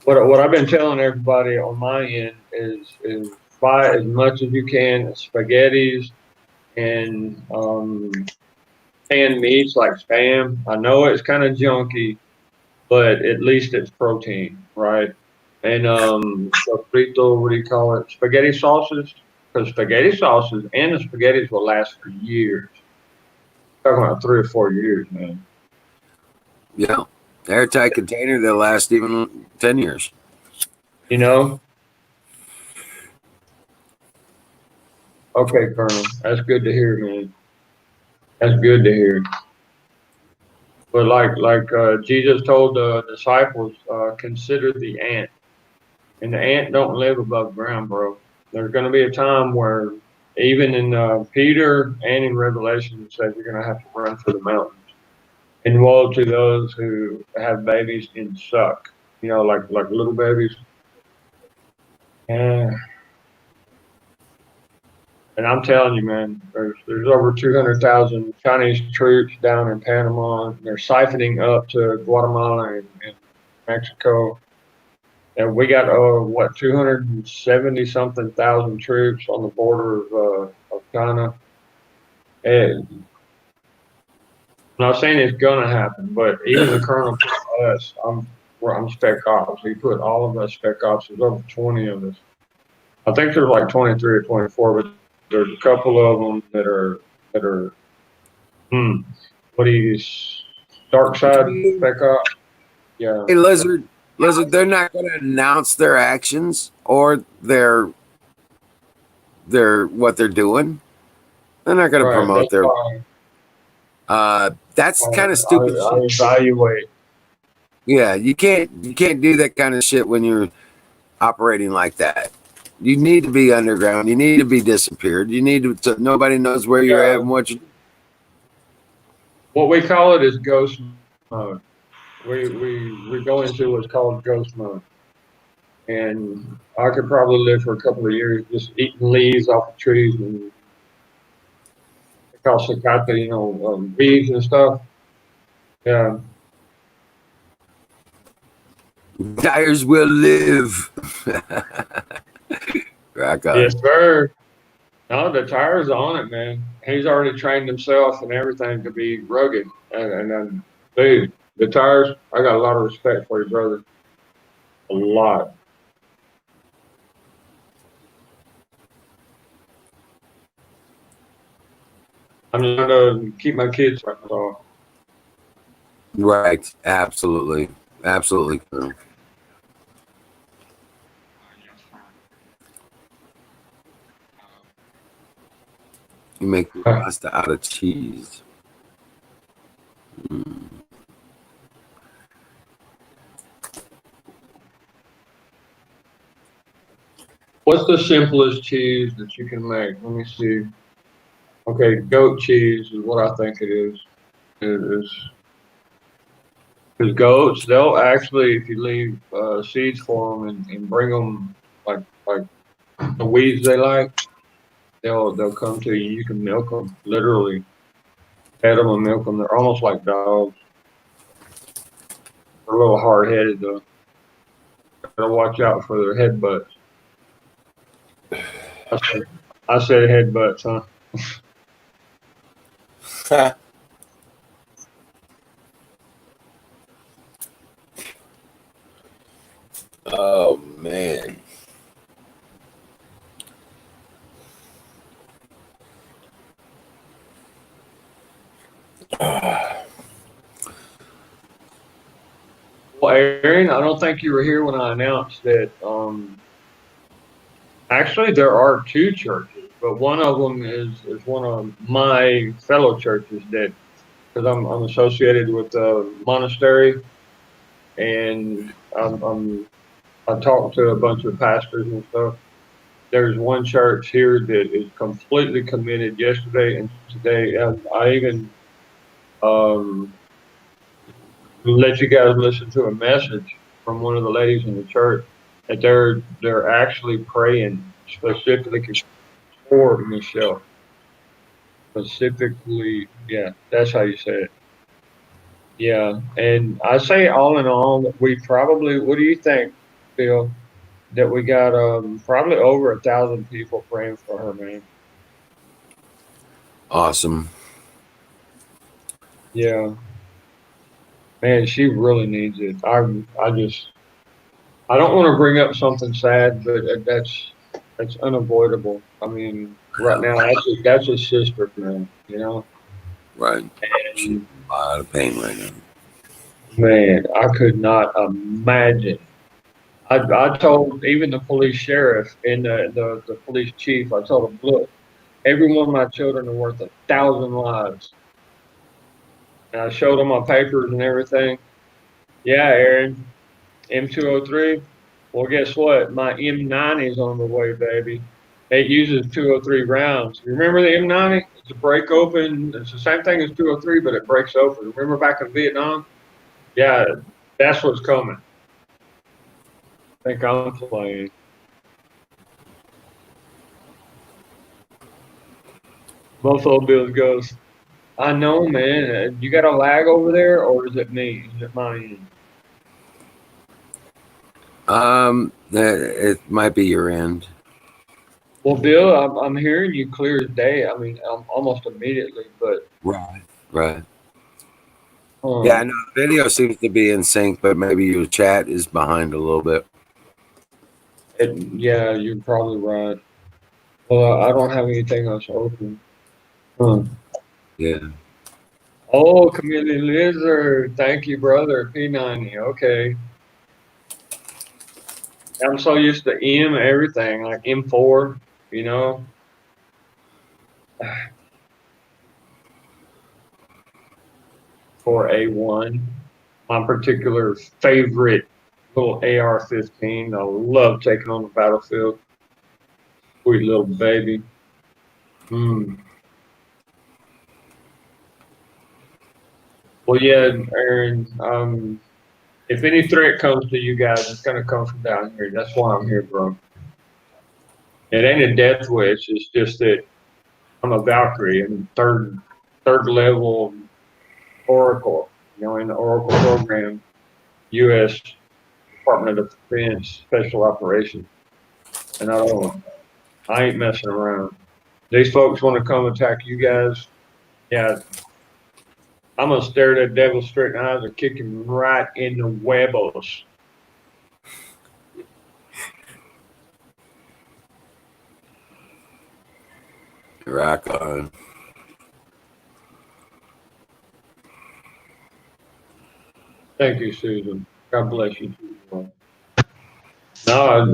what I've been telling everybody on my end is buy as much as you can spaghettis and canned meats like Spam. I know it's kind of junky, but at least it's protein, right? And sofrito, what do you call it? Spaghetti sauces, because spaghetti sauces and the spaghettis will last for years. Talking about 3 or 4 years, man. Yeah. Airtight container, they'll last even 10 years. You know? Okay, Colonel. That's good to hear, man. That's good to hear. But like Jesus told the disciples, consider the ant. And the ant don't live above ground, bro. There's going to be a time where even in Peter and in Revelation it says you're going to have to run for the mountains. And woe to those who have babies and suck. Like little babies. Yeah. And I'm telling you, man, there's over 200,000 Chinese troops down in Panama. They're siphoning up to Guatemala and Mexico. And we got 270 something thousand troops on the border of China. And I'm not saying it's gonna happen, but even the colonel put us. I'm spec ops. He put all of us spec ops. There's over 20 of us. I think there's like 23 or 24, but there's a couple of them that are what do you dark side spec ops? Yeah. Hey, Lizard, they're not going to announce their actions or their what they're doing. They're not going to promote their. That's kind of stupid I evaluate. Yeah, you can't do that kind of shit when you're operating like that. You need to be underground. You need to be disappeared. You need to so nobody knows where you're at and what you. What we call it is ghost mode. We go into what's called ghost mode, and I could probably live for a couple of years just eating leaves off of trees and call cicada, weeds and stuff. Yeah. Tires will live. Rock on. Yes, sir. No, the tire's on it, man. He's already trained himself and everything to be rugged. And dude, the tires, I got a lot of respect for you, brother. A lot. I'm just trying to keep my kids off. Right. Absolutely. Absolutely. You make pasta out of cheese. What's the simplest cheese that you can make? Let me see. Okay, goat cheese is what I think it is. It is. Because goats, they'll actually, if you leave seeds for them and bring them like the weeds they like, they'll come to you. You can milk them, literally, pet them and milk them. They're almost like dogs. They're a little hard headed though. Gotta watch out for their headbutts. I said headbutts, huh? Oh man. Well, Aaron, I don't think you were here when I announced that. Actually, there are two churches, but one of them is one of my fellow churches that, because I'm associated with the monastery, and I talked to a bunch of pastors and stuff. There's one church here that is completely committed yesterday and today. I even um, let you guys listen to a message from one of the ladies in the church that they're actually praying specifically for Michelle. Specifically, yeah, that's how you say it. Yeah, and I say all in all, we probably. What do you think, Bill? That we got probably over 1,000 people praying for her, man. Awesome. Yeah, man, she really needs it. I don't want to bring up something sad, but that's unavoidable. I mean, right now that's a sister, man. You know, Right. She's in and a lot of pain right now. man, I could not imagine. I told even the police sheriff and the police chief. I told them, look, every one of my children are worth 1,000 lives. And I showed them my papers and everything. Yeah, Aaron, M203. Well, guess what? My M90 is on the way, baby. It uses 203 rounds. You remember the M90? It's a break open. It's the same thing as 203, but it breaks open. Remember back in Vietnam? Yeah, that's what's coming. I think I'm playing. Buffalo Bills goes, I know, man. You got a lag over there, or is it me? Is it mine? It might be your end. Well, Bill, I'm hearing you clear as day. I mean, almost immediately, but Right. Right. um, Yeah, no, the video seems to be in sync, but maybe your chat is behind a little bit. yeah, you're probably right. Well, I don't have anything else open. Huh. Yeah. Oh, Community Lizard. Thank you, brother. P90. Okay. I'm so used to M everything, like M4, you know. For A1. My particular favorite little AR-15. I love taking on the battlefield. Sweet little baby. Mm. Well, yeah, Aaron. If any threat comes to you guys, it's gonna come from down here. That's why I'm here, bro. It ain't a death wish. It's just that I'm a Valkyrie and third level Oracle. You know, in the Oracle program, U.S. Department of Defense Special Operations, and I ain't messing around. These folks want to come attack you guys. Yeah, I'm gonna stare that devil straight in the eyes and kick him right in the huevos. Rock on. Thank you, Susan. God bless you. No,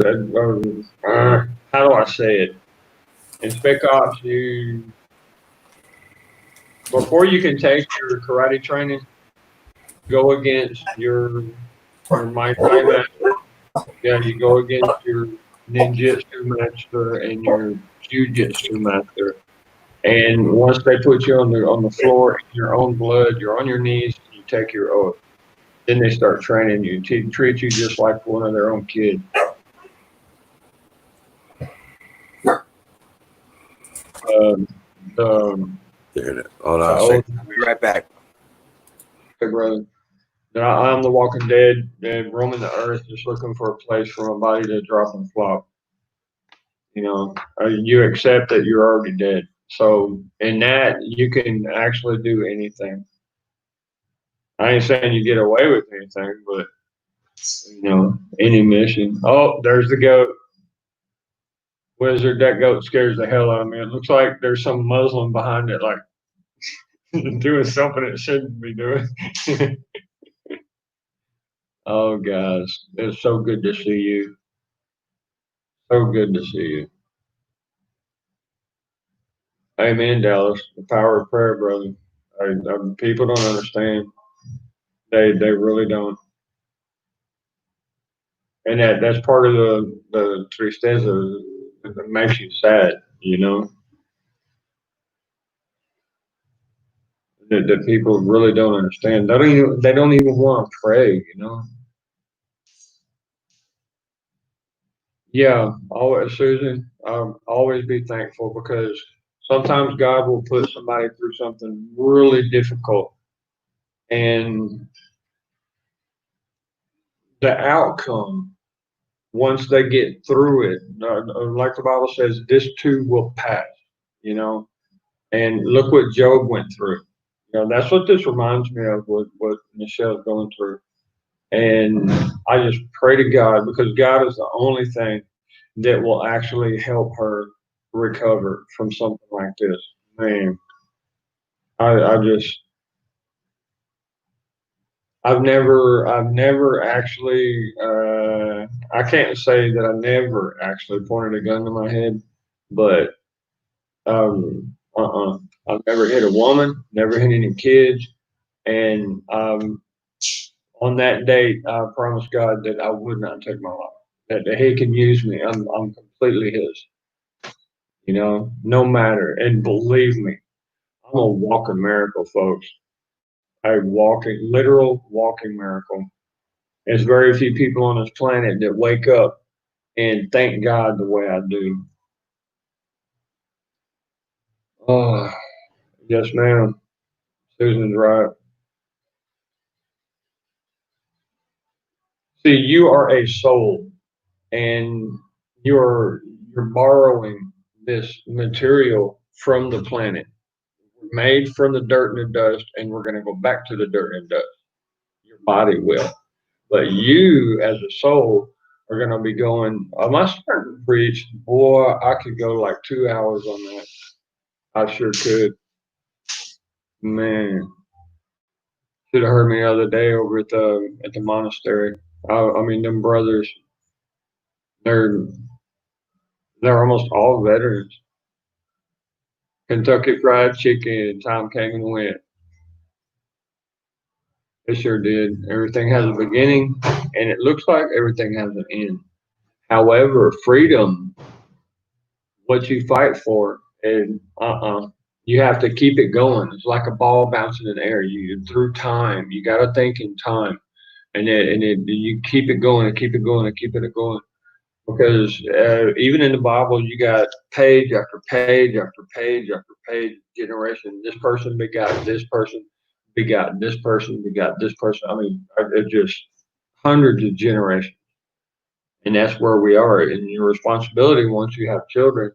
how do I say it? In Spec Ops, before you can take your karate training, go against your Muay Thai master. Yeah, you go against your ninjutsu master and your jujitsu master. And once they put you on the floor in your own blood, you're on your knees, you take your oath. Then they start training you, treat you just like one of their own kids. Um, the Hold on a oath, second. I'll be right back. brother. that I'm the walking dead and roaming the earth, just looking for a place for my body to drop and flop. You accept that you're already dead. So in that, you can actually do anything. I ain't saying you get away with anything, but any mission. Oh, there's the goat. Wizard, that goat scares the hell out of me. It looks like there's some Muslim behind it, like doing something it shouldn't be doing. Oh, guys, it's so good to see you. So good to see you. Amen, Dallas. The power of prayer, brother. People don't understand. They really don't. And that's part of the tristeza that makes you sad, that people really don't understand. They don't even want to pray. Yeah, always, Susan. Always be thankful, because sometimes God will put somebody through something really difficult, and the outcome, once they get through it, like the Bible says, this too will pass. You know, and look what Job went through. That's what this reminds me of. What Michelle's going through. And I just pray to God, because God is the only thing that will actually help her recover from something like this. Man, I just, I've never actually, I can't say that I never actually pointed a gun to my head, but, I've never hit a woman, never hit any kids. And, on that date, I promised God that I would not take my life, that He can use me. I'm completely His, no matter. And believe me, I'm a walking miracle, folks. A literal walking miracle. There's very few people on this planet that wake up and thank God the way I do. Oh, yes, ma'am. Susan's right. See, you are a soul, and you're borrowing this material from the planet. We're made from the dirt and the dust, and we're going to go back to the dirt and dust. Your body will. But you, as a soul, are going to be going, am I starting to preach? Boy, I could go like 2 hours on that. I sure could. Man, should have heard me the other day over at the monastery. I mean, them brothers, they're they're almost all veterans. Kentucky Fried Chicken, time came and went. It sure did. Everything has a beginning, and it looks like everything has an end. However, freedom, what you fight for, and you have to keep it going. It's like a ball bouncing in the air. You through time, you got to think in time, and you keep it going and keep it going and keep it going. Because even in the Bible, you got page after page after page after page, generation. This person begot this person, begot this person, begot this person. I mean, it just hundreds of generations. And that's where we are. And your responsibility, once you have children,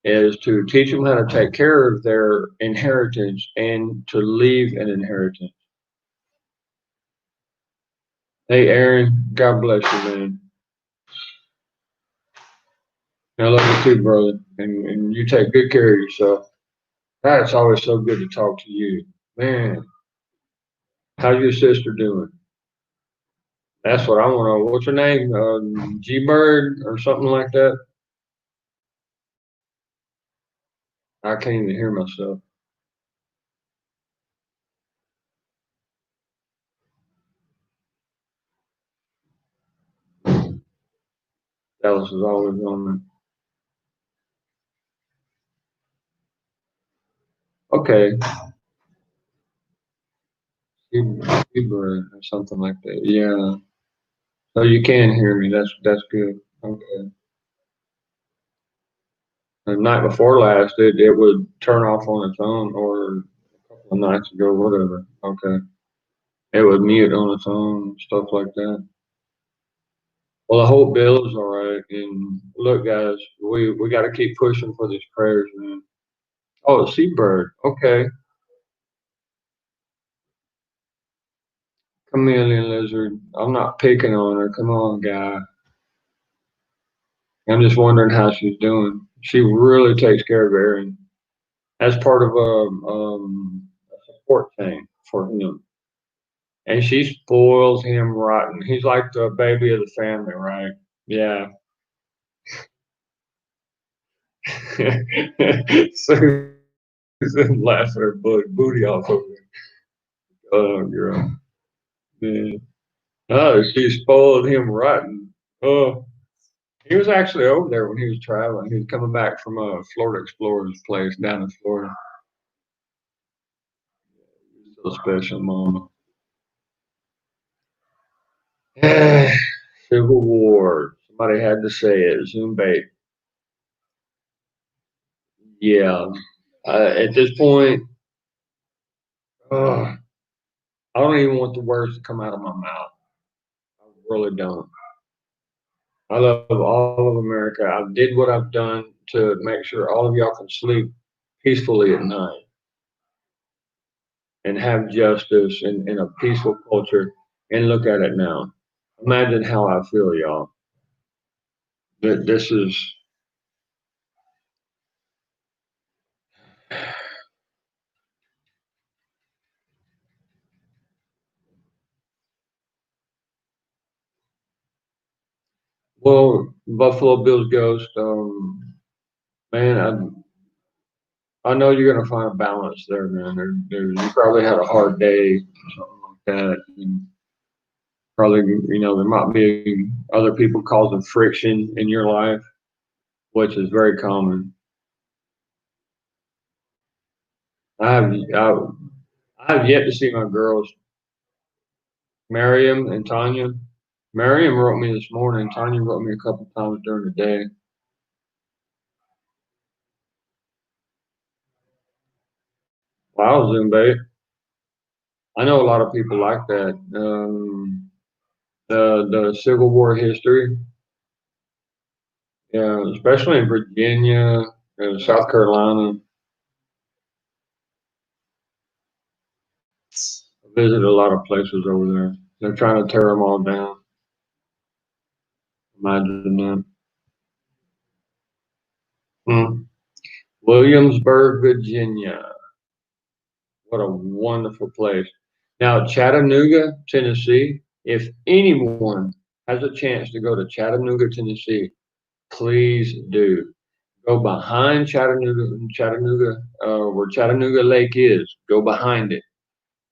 is to teach them how to take care of their inheritance and to leave an inheritance. Hey, Aaron, God bless you, man. I love you too, brother. And you take good care of yourself. It's always so good to talk to you. Man, how's your sister doing? That's what I want to know. What's her name? G Bird or something like that? I can't even hear myself. Dallas is always on there. Okay. G Bird or something like that. Yeah. So you can hear me. That's good. Okay. The night before last, it would turn off on its own, or a couple of nights ago, whatever. Okay. It would mute on its own, stuff like that. Well, I hope Bill is all right. And look, guys, we got to keep pushing for these prayers, man. Oh, seabird. Okay. Chameleon lizard. I'm not picking on her. Come on, guy. I'm just wondering how she's doing. She really takes care of Aaron as part of a support thing for him. And she spoils him rotten. He's like the baby of the family, right? Yeah. Susan laughing her booty off over there. Oh, girl. Man. Oh, she spoiled him rotten. Oh, he was actually over there when he was traveling. He was coming back from a Florida Explorer's place down in Florida. So special, mama. Civil War. Somebody had to say it. Zoom bait. Yeah. At this point, I don't even want the words to come out of my mouth. I really don't. I love all of America. I did what I've done to make sure all of y'all can sleep peacefully at night and have justice in a peaceful culture. And look at it now. Imagine how I feel, y'all. That this is, well, Buffalo Bills Ghost. Man, I know you're gonna find a balance there, man. You probably had a hard day, something like that. And probably, there might be other people causing friction in your life, which is very common. I have I, I have yet to see my girls, Miriam and Tanya. Miriam wrote me this morning. Tanya wrote me a couple times during the day. Wow, Zumba. I know a lot of people like that. The Civil War history, yeah, especially in Virginia and South Carolina. I visited a lot of places over there. They're trying to tear them all down. Imagine that. Hmm. Williamsburg, Virginia. What a wonderful place. Now, Chattanooga, Tennessee. If anyone has a chance to go to Chattanooga, Tennessee, please do. Go behind Chattanooga, where Chattanooga Lake is. Go behind it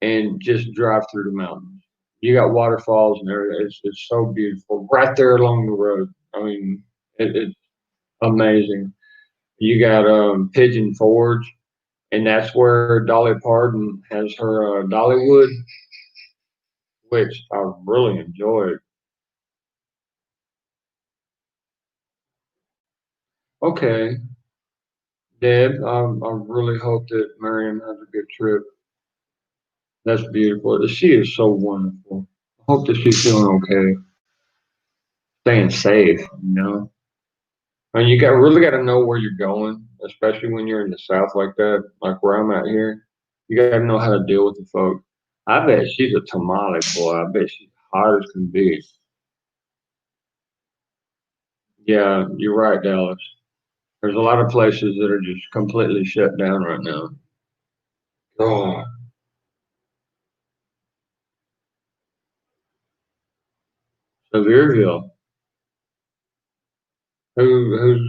and just drive through the mountains. You got waterfalls and everything. It's so beautiful right there along the road. I mean, it's amazing. You got Pigeon Forge, and that's where Dolly Parton has her Dollywood, which I really enjoyed. Okay, Deb, I really hope that Miriam has a good trip. That's beautiful. She is so wonderful. I hope that she's feeling okay, staying safe. And you got really got to know where you're going, especially when you're in the South like that, like where I'm at here. You got to know how to deal with the folk. I bet she's a tamale boy. I bet she's hot as can be. Yeah, you're right, Dallas. There's a lot of places that are just completely shut down right now. Oh, Sevierville. Who's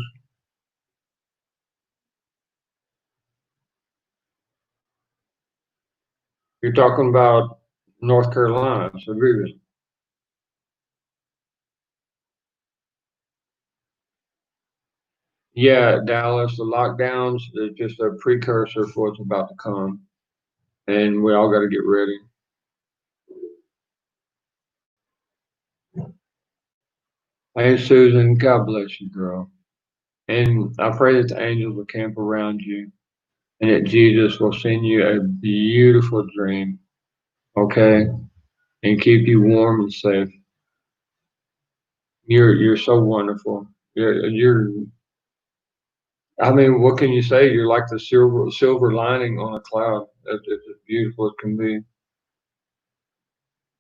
you're talking about? North Carolina, Sevierville. Yeah, Dallas. The lockdowns are just a precursor for what's about to come, and we all got to get ready. Hey, Susan, God bless you, girl. And I pray that the angels will camp around you and that Jesus will send you a beautiful dream. Okay? and keep you warm and safe. You're so wonderful. You're I mean, what can you say? You're like the silver lining on a cloud. It's as beautiful as can be.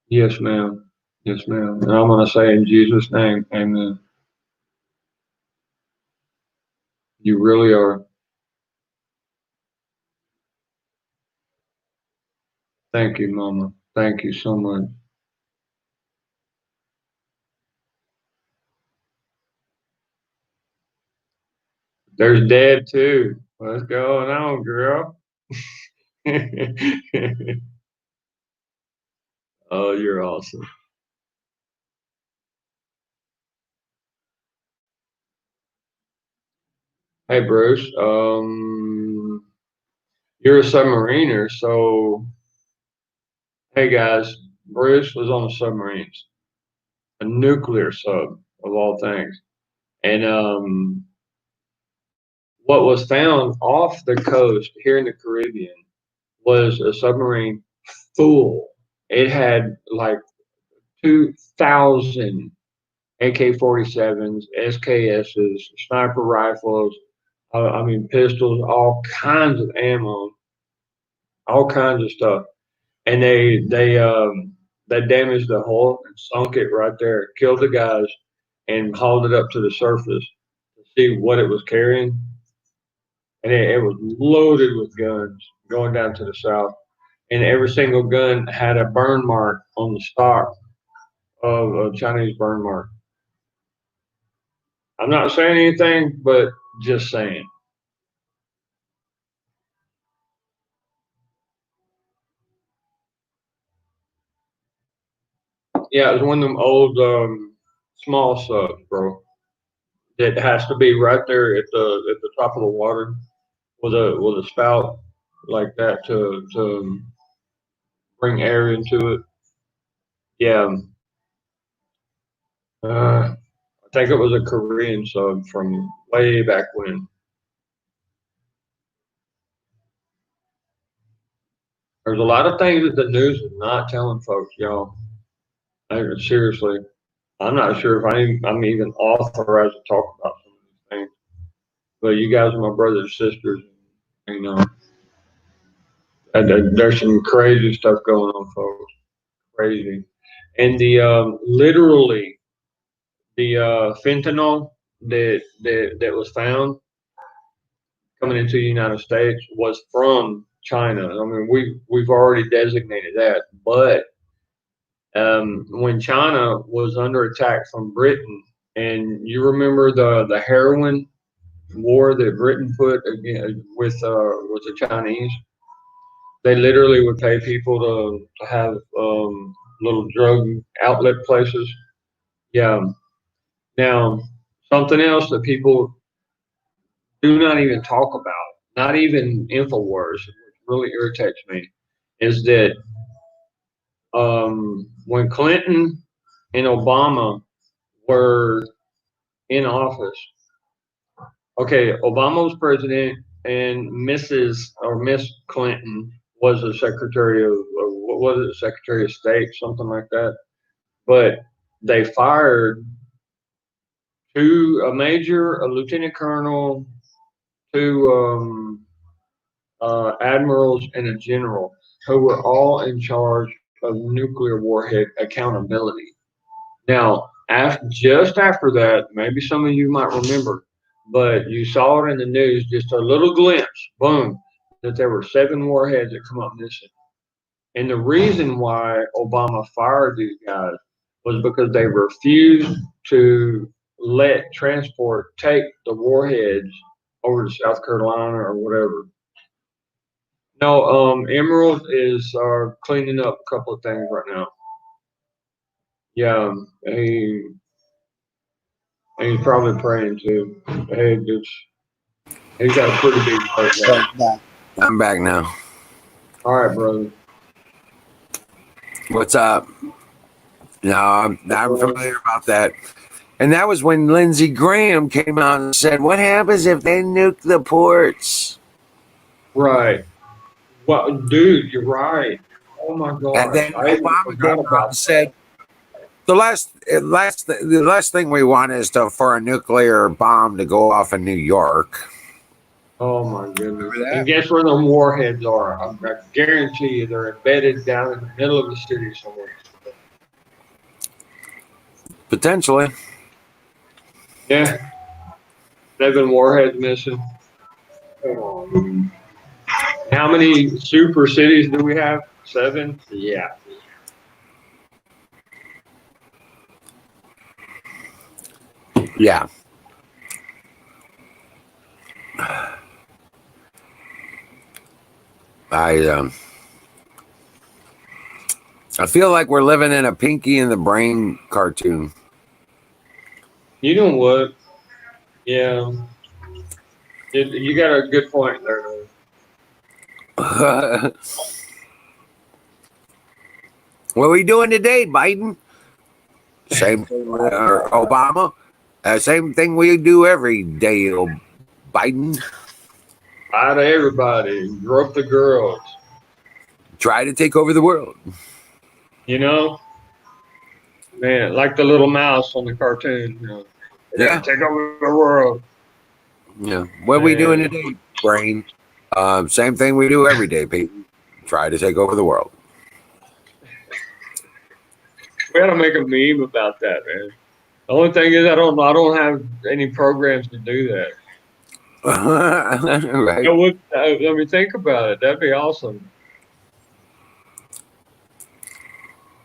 Yes, ma'am. Yes, ma'am. And I'm gonna say in Jesus' name, Amen. You really are. Thank you, Mama. Thank you so much. There's Dad too. What's going on, girl? Oh, you're awesome. Hey, Bruce. You're a submariner, so hey, guys. Bruce was on submarines, a nuclear sub of all things, and what was found off the coast here in the Caribbean was a submarine full. It had like 2,000 AK-47s, SKSs, sniper rifles, I mean pistols, all kinds of ammo, all kinds of stuff. And they damaged the hull and sunk it right there, killed the guys, and hauled it up to the surface to see what it was carrying. And it was loaded with guns going down to the south. And every single gun had a burn mark on the stock of a Chinese burn mark. I'm not saying anything, but just saying. Yeah, it was one of them old small subs, bro. That has to be right there at the top of the water with a spout like that to bring air into it. Yeah, I think it was a Korean sub from way back when. There's a lot of things that the news is not telling folks, y'all. Seriously, I'm not sure if I'm even authorized to talk about some of these things. But you guys are my brothers and sisters. You know, and there's some crazy stuff going on, folks. Crazy. And the literally the fentanyl that was found coming into the United States was from China. I mean, we've already designated that, but when China was under attack from Britain, and you remember the heroin war that Britain put again with the Chinese, they literally would pay people to have little drug outlet places. Yeah. Now, something else that people do not even talk about, not even InfoWars, which really irritates me, is that when Clinton and Obama were in office, okay, Obama was president and Mrs. or Miss Clinton was the Secretary of, what was it, Secretary of State, something like that. But they fired a major, a lieutenant colonel, two admirals, and a general who were all in charge of nuclear warhead accountability. Now, just after that, maybe some of you might remember, but you saw it in the news, just a little glimpse, boom, that there were 7 warheads that come up missing. And the reason why Obama fired these guys was because they refused to let transport take the warheads over to South Carolina or whatever. No, Emerald is cleaning up a couple of things right now. Yeah, he's probably praying too. He's got a pretty big heart. Nah. I'm back now. All right, brother. What's up? No, I'm familiar about that. And that was when Lindsey Graham came out and said, "What happens if they nuke the ports?" Right. Well, dude, you're right. Oh my And gosh, then I even Obama forgot came out about and said the last thing we want is for a nuclear bomb to go off in New York. Oh my goodness. Remember And that? guess where the warheads are? I guarantee you they're embedded down in the middle of the city somewhere. Potentially. Yeah, they've been warheads missing. How many super cities do we have? 7? Yeah. Yeah. I I feel like we're living in a Pinky and the Brain cartoon. You know what? Yeah. You got a good point there. What are we doing today, Biden? Same thing with Obama. Same thing we do every day, Biden. Hi to everybody. Grow up the girls. Try to take over the world. You know? Man, like the little mouse on the cartoon. You know, they Yeah. gotta take over the world. Yeah. What are we doing today, Brain? Same thing we do every day, people. Try to take over the world. We gotta make a meme about that, man. The only thing is I don't have any programs to do that. Right. You know what? I mean, think about it. That'd be awesome.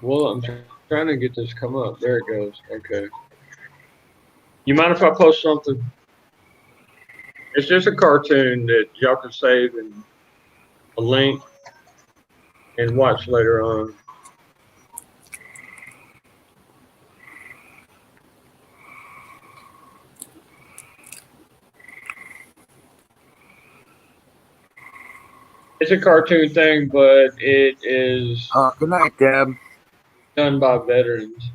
Well, I'm trying to get this to come up. There it goes. Okay. You mind if I post something? It's just a cartoon that y'all can save and a link and watch later on. It's a cartoon thing, but it is Good night, Deb. done by veterans.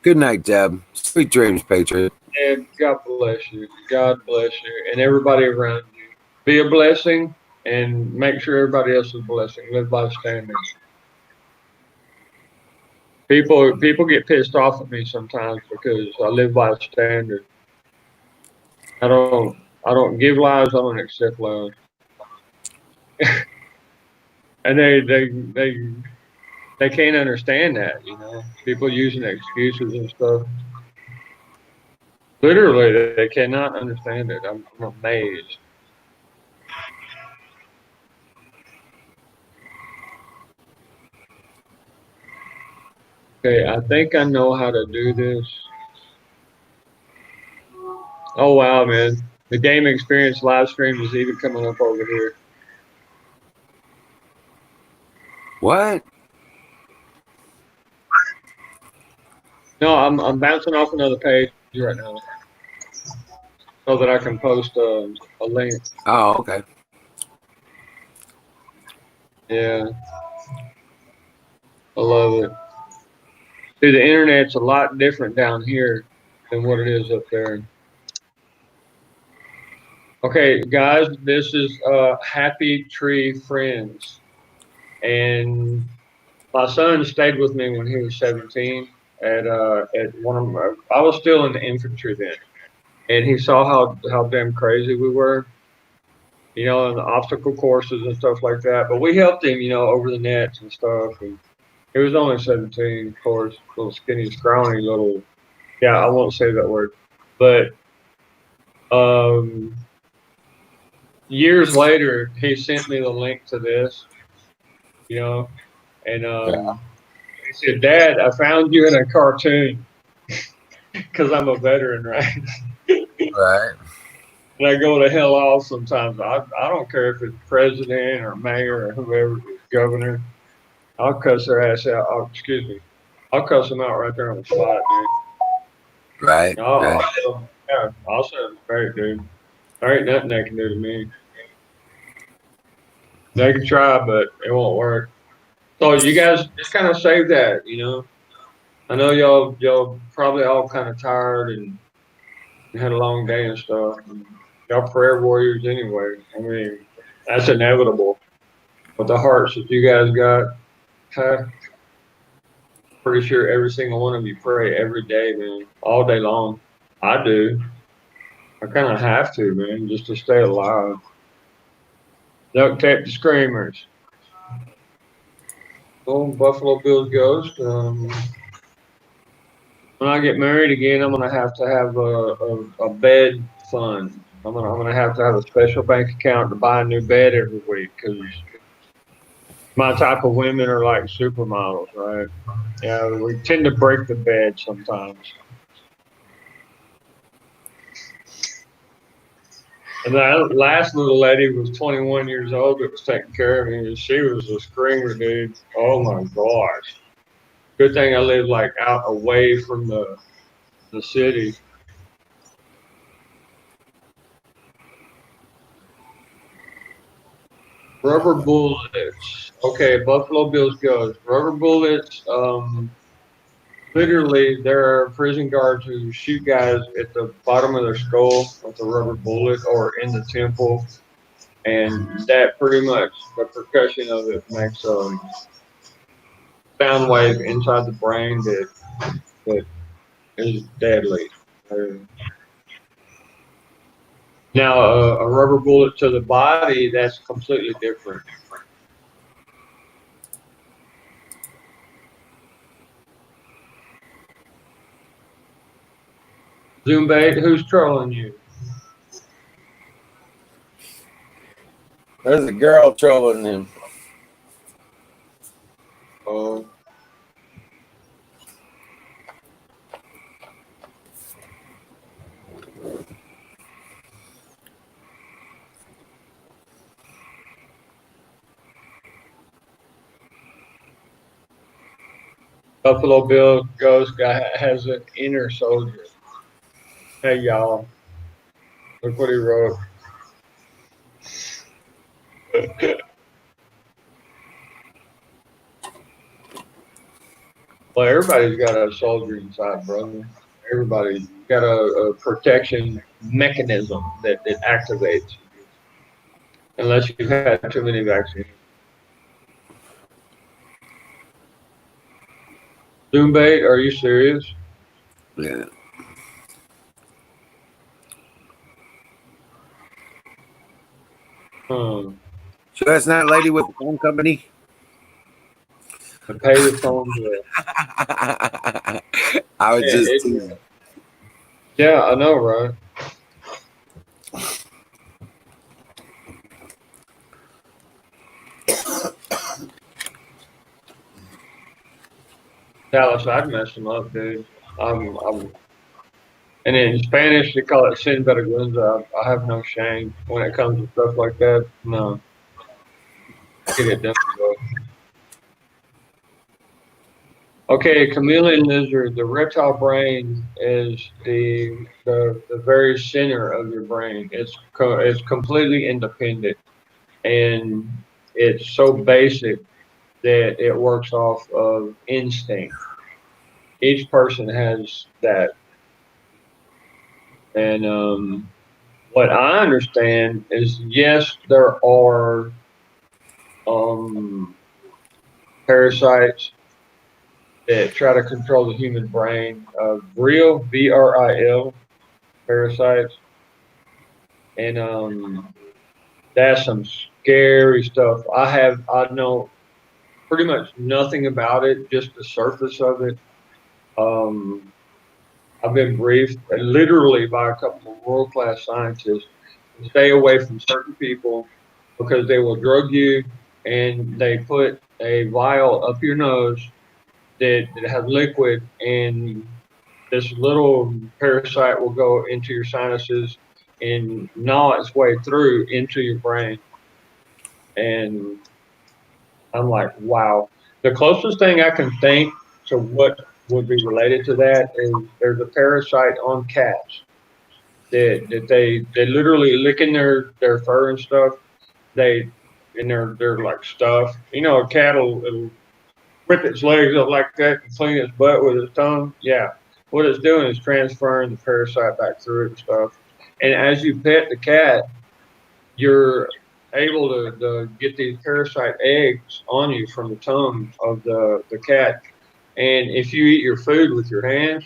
Good night, Deb. Sweet dreams, Patriot. And God bless you. God bless you and everybody around you. Be a blessing and make sure everybody else is a blessing. Live by standards. People get pissed off at me sometimes because I live by a standard. I don't give lies. I don't accept lies. And they can't understand that. People using excuses and stuff. Literally, they cannot understand it. I'm amazed. Okay, I think I know how to do this. Oh wow, man! The game experience live stream is even coming up over here. What? No, I'm bouncing off another page right now so that I can post a link. Oh, okay. Yeah, I love it. See, the internet's a lot different down here than what it is up there. Okay, guys, this is Happy Tree Friends, and my son stayed with me when he was 17 at one of my. I was still in the infantry then, and he saw how damn crazy we were, in the obstacle courses and stuff like that. But we helped him, over the nets and stuff. And he was only 17, of course, little skinny, scrawny little. Yeah, I won't say that word, but years later, he sent me the link to this, and he said, "Dad, I found you in a cartoon because I'm a veteran, right?" Right. And I go to hell off sometimes. I don't care if it's president or mayor or whoever, governor. I'll cuss their ass out. Oh, excuse me. I'll cuss them out right there on the spot, man. Right. Right. I'll say it's great, dude. There ain't nothing they can do to me. They can try, but it won't work. So you guys just kind of save that, I know y'all probably all kind of tired and had a long day and stuff. And y'all prayer warriors anyway. I mean, that's inevitable with the hearts that you guys got. Pretty sure every single one of you pray every day, man, all day long. I do. I kind of have to, man, just to stay alive. Duct tape the screamers. Oh, Buffalo Bills ghost. When I get married again, I'm gonna have to have a bed fund. I'm gonna have to have a special bank account to buy a new bed every week because my type of women are like supermodels, right? Yeah, we tend to break the bed sometimes. And that last little lady was 21 years old that was taking care of me, and she was a screamer, dude. Oh my gosh. Good thing I live like out away from the city. Rubber bullets. Okay, Buffalo Bills goes. Rubber bullets. Literally, there are prison guards who shoot guys at the bottom of their skull with a rubber bullet or in the temple, and that pretty much the percussion of it makes a sound wave inside the brain that is deadly. Now, a rubber bullet to the body, that's completely different. Zoom bait, who's trolling you? There's a girl trolling him. Oh, Buffalo Bill Ghost guy has an inner soldier. Hey, y'all. Look what he wrote. Well, everybody's got a soldier inside, brother. Everybody's got a protection mechanism that activates, unless you've had too many vaccines. Zoom bait, are you serious? Yeah. Hmm. So that's not a lady with the phone company? To pay the phone bill. I was just It- teasing. Yeah, I know, right? Dallas, I'd mess them up, dude. And in Spanish, they call it sin vergüenza. I have no shame when it comes to stuff like that. No, get it done, bro. Okay, chameleon lizard. The reptile brain is the very center of your brain. It's completely independent, and it's so basic that it works off of instinct. Each person has that, and what I understand is yes, there are parasites that try to control the human brain. Real VRIL parasites, and that's some scary stuff. I know pretty much nothing about it, just the surface of it. Um, I've been briefed literally by a couple of world class scientists to stay away from certain people because they will drug you and they put a vial up your nose that has liquid, and this little parasite will go into your sinuses and gnaw its way through into your brain. And I'm like, wow. The closest thing I can think to what would be related to that is there's a parasite on cats that they literally licking their fur and stuff. They and they're like stuff. You know, a cat will rip its legs up like that and clean its butt with its tongue. Yeah. What it's doing is transferring the parasite back through it and stuff. And as you pet the cat, your able to get these parasite eggs on you from the tongue of the cat. And if you eat your food with your hands,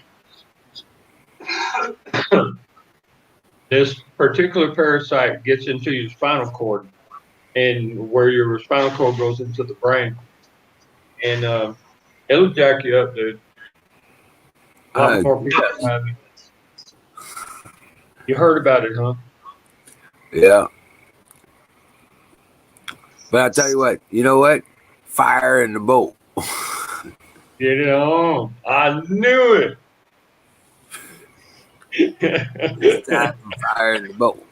this particular parasite gets into your spinal cord and where your spinal cord goes into the brain. And it'll jack you up, dude. A lot more people have it. You heard about it, huh? Yeah. But I'll tell you what, you know what? Fire in the boat. Get it on. I knew it. It's time for fire in the boat.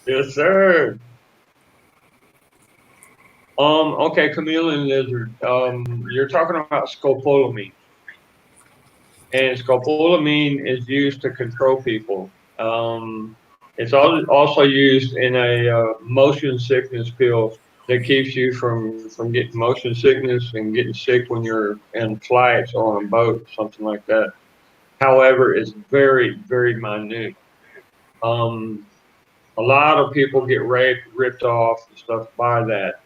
Yes, sir. Okay, chameleon lizard. You're talking about scopolamine. And scopolamine is used to control people. It's also used in a motion sickness pill that keeps you from getting motion sickness and getting sick when you're in flights or on a boat, something like that. However, it's very, very minute. Um, a lot of people get raped, ripped off, and stuff by that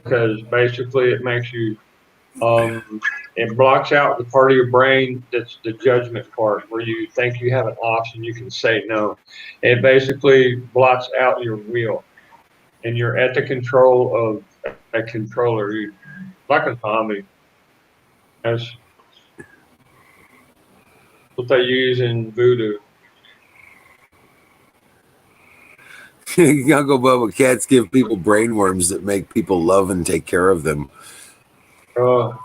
because basically it makes you it blocks out the part of your brain that's the judgment part where you think you have an option, you can say no. It basically blots out your will, and you're at the control of a controller, like a zombie. That's what they use in voodoo. Uncle Bubba, cats give people brainworms that make people love and take care of them. Oh,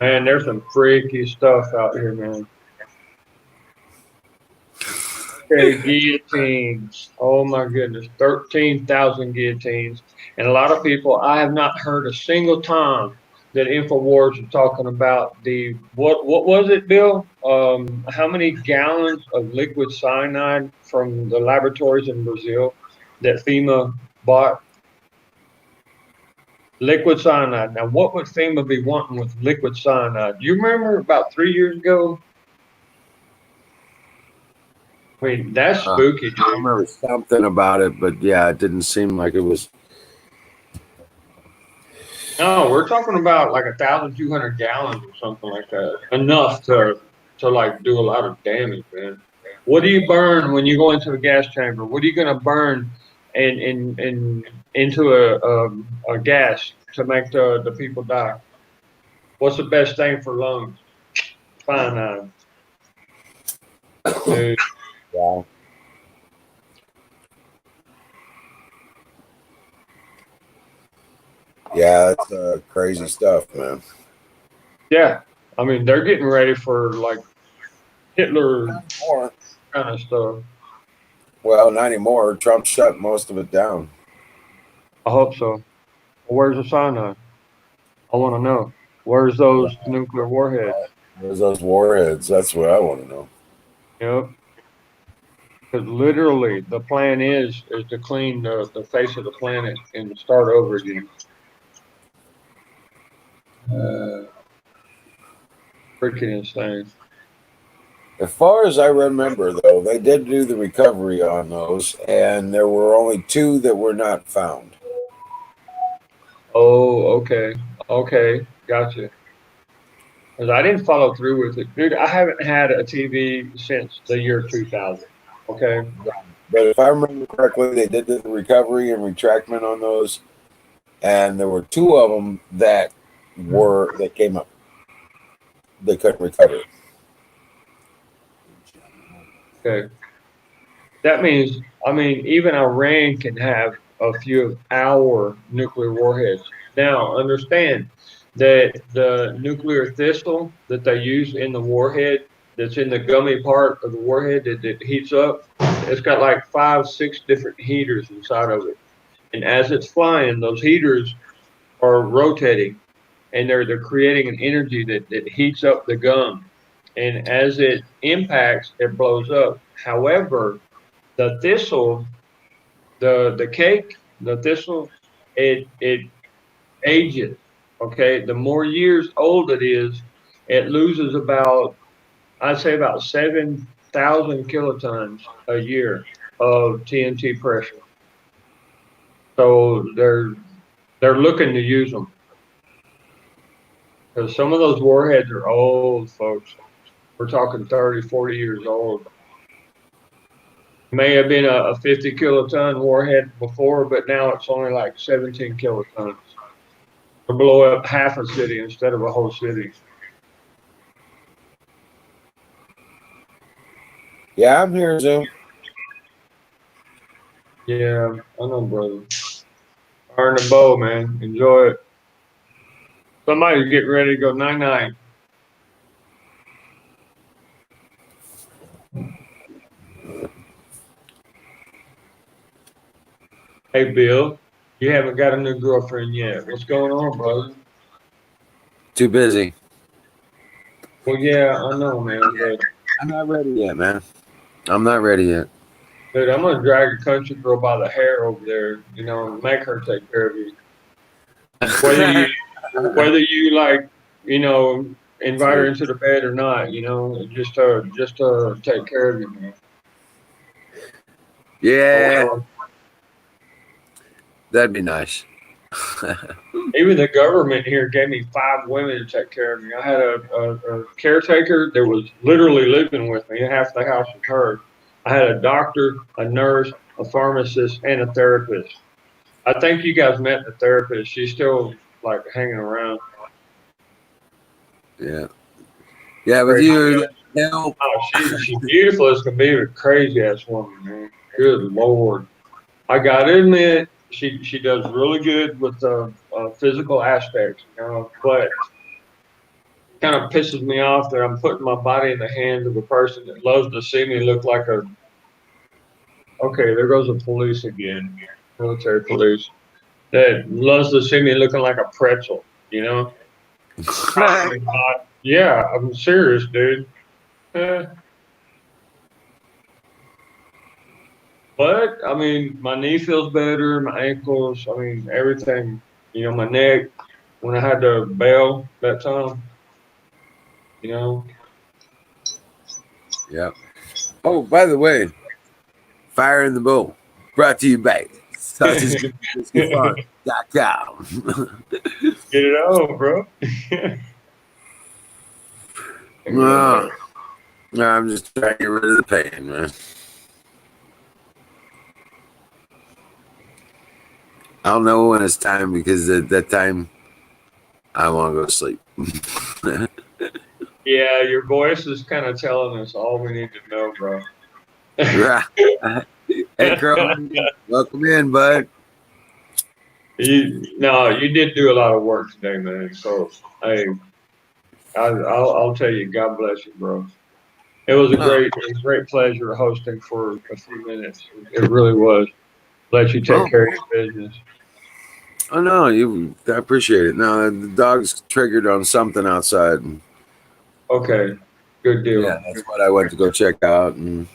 man, there's some freaky stuff out here, man. Okay, guillotines. Oh my goodness, 13,000 guillotines. And a lot of people, I have not heard a single time that InfoWars are talking about what was it, Bill? How many gallons of liquid cyanide from the laboratories in Brazil that FEMA bought? Liquid cyanide. Now, what would FEMA be wanting with liquid cyanide? You remember about 3 years ago? I mean, that's spooky, dude. I remember something about it, but yeah, it didn't seem like it was. No, we're talking about like 1,200 gallons or something like that. Enough to like do a lot of damage, man. What do you burn when you go into a gas chamber? What are you gonna burn in into a gas to make the people die? What's the best thing for lungs? Cyanide. Dude. Yeah. Yeah, that's crazy stuff, man. Yeah. I mean, they're getting ready for like Hitler kind of stuff. Well, not anymore. Trump shut most of it down. I hope so. Where's the cyanide? I want to know. Where's those nuclear warheads? There's those warheads. That's what I want to know. Yep. Because literally, the plan is to clean the face of the planet and start over again. Freaking insane. As far as I remember, though, they did do the recovery on those, and there were only 2 that were not found. Oh, okay. Okay. Gotcha. Because I didn't follow through with it. Dude, I haven't had a TV since the year 2000. Okay. But if I remember correctly, they did the recovery and retractment on those, and there were 2 of them that came up. They couldn't recover. Okay. That means, I mean, even Iran can have a few of our nuclear warheads. Now, understand that the nuclear thistle that they use in the warhead, that's in the gummy part of the warhead that heats up, it's got like 5, 6 different heaters inside of it. And as it's flying, those heaters are rotating and they're creating an energy that heats up the gum. And as it impacts, it blows up. However, the thistle, the cake, the thistle, it ages. Okay, the more years old it is, it loses about, I'd say about 7,000 kilotons a year of TNT pressure. So they're looking to use them because some of those warheads are old, folks. We're talking 30, 40 years old. May have been a 50 kiloton warhead before, but now it's only like 17 kilotons. To blow up half a city instead of a whole city. Yeah, I'm here, Zoom. Yeah, I know, brother. Fire in the bow, man. Enjoy it. Somebody's getting ready to go night-night. Hey, Bill, you haven't got a new girlfriend yet. What's going on, brother? Too busy. Well, yeah, I know, man, but I'm not ready yet, man. I'm not ready yet. dude, I'm gonna drag a country girl by the hair over there, and make her take care of you. Whether you like, invite her into the bed or not, just to take care of you, man. Yeah, that'd be nice. Even the government here gave me 5 women to take care of me. I had a caretaker that was literally living with me. Half the house was hers. I had a doctor, a nurse, a pharmacist, and a therapist. I think you guys met the therapist. She's still like hanging around. Yeah. Yeah, with Crazy. you, help. Oh, she's beautiful as can be, but crazy ass woman, man. Good Lord. I gotta admit, she does really good with the physical aspects, but kind of pisses me off that I'm putting my body in the hands of a person that loves to see me look like a. Okay, there goes the police again, military police that loves to see me looking like a pretzel. Probably not. Yeah, I'm serious, dude. Eh, but I mean, my knee feels better, my ankles, I mean, everything. My neck when I had to bail that time. You know. Yeah. Oh, by the way, Fire in the Bowl brought to you by SausageBiscuitFarm.com. Get it on, bro. No, I'm just trying to get rid of the pain, man. I don't know when it's time because at that time I want to go to sleep. Yeah, your voice is kind of telling us all we need to know, bro. Right. Hey, Carl, welcome in, bud. You did do a lot of work today, man. So, hey, I'll tell you, God bless you, bro. It was a great pleasure hosting for a few minutes. It really was. Let you take care of your business. Oh no, I appreciate it. No, the dog's triggered on something outside. Okay, good deal. Yeah, that's what I went to go check out and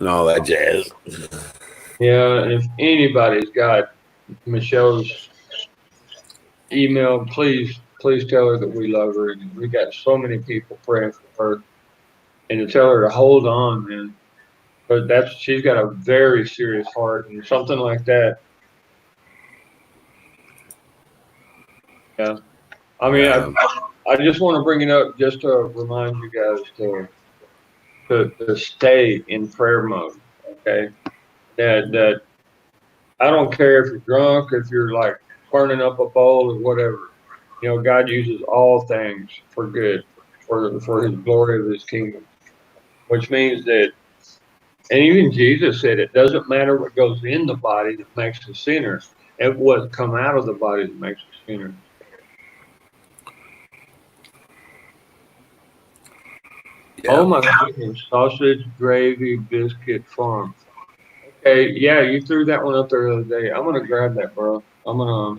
all that jazz. Yeah, and if anybody's got Michelle's email, please tell her that we love her. And we got so many people praying for her, and to tell her to hold on, man. But she's got a very serious heart, and something like that. Yeah, I mean, I just want to bring it up just to remind you guys to stay in prayer mode. Okay, that I don't care if you're drunk, if you're like burning up a bowl or whatever. God uses all things for good, for His glory of His kingdom, which means that. And even Jesus said it doesn't matter what goes in the body that makes a sinner, and what come out of the body that makes a sinner. Yeah. Oh my goodness, sausage, gravy, biscuit, farm. Okay, yeah, you threw that one up there the other day. I'm gonna grab that, bro. I'm gonna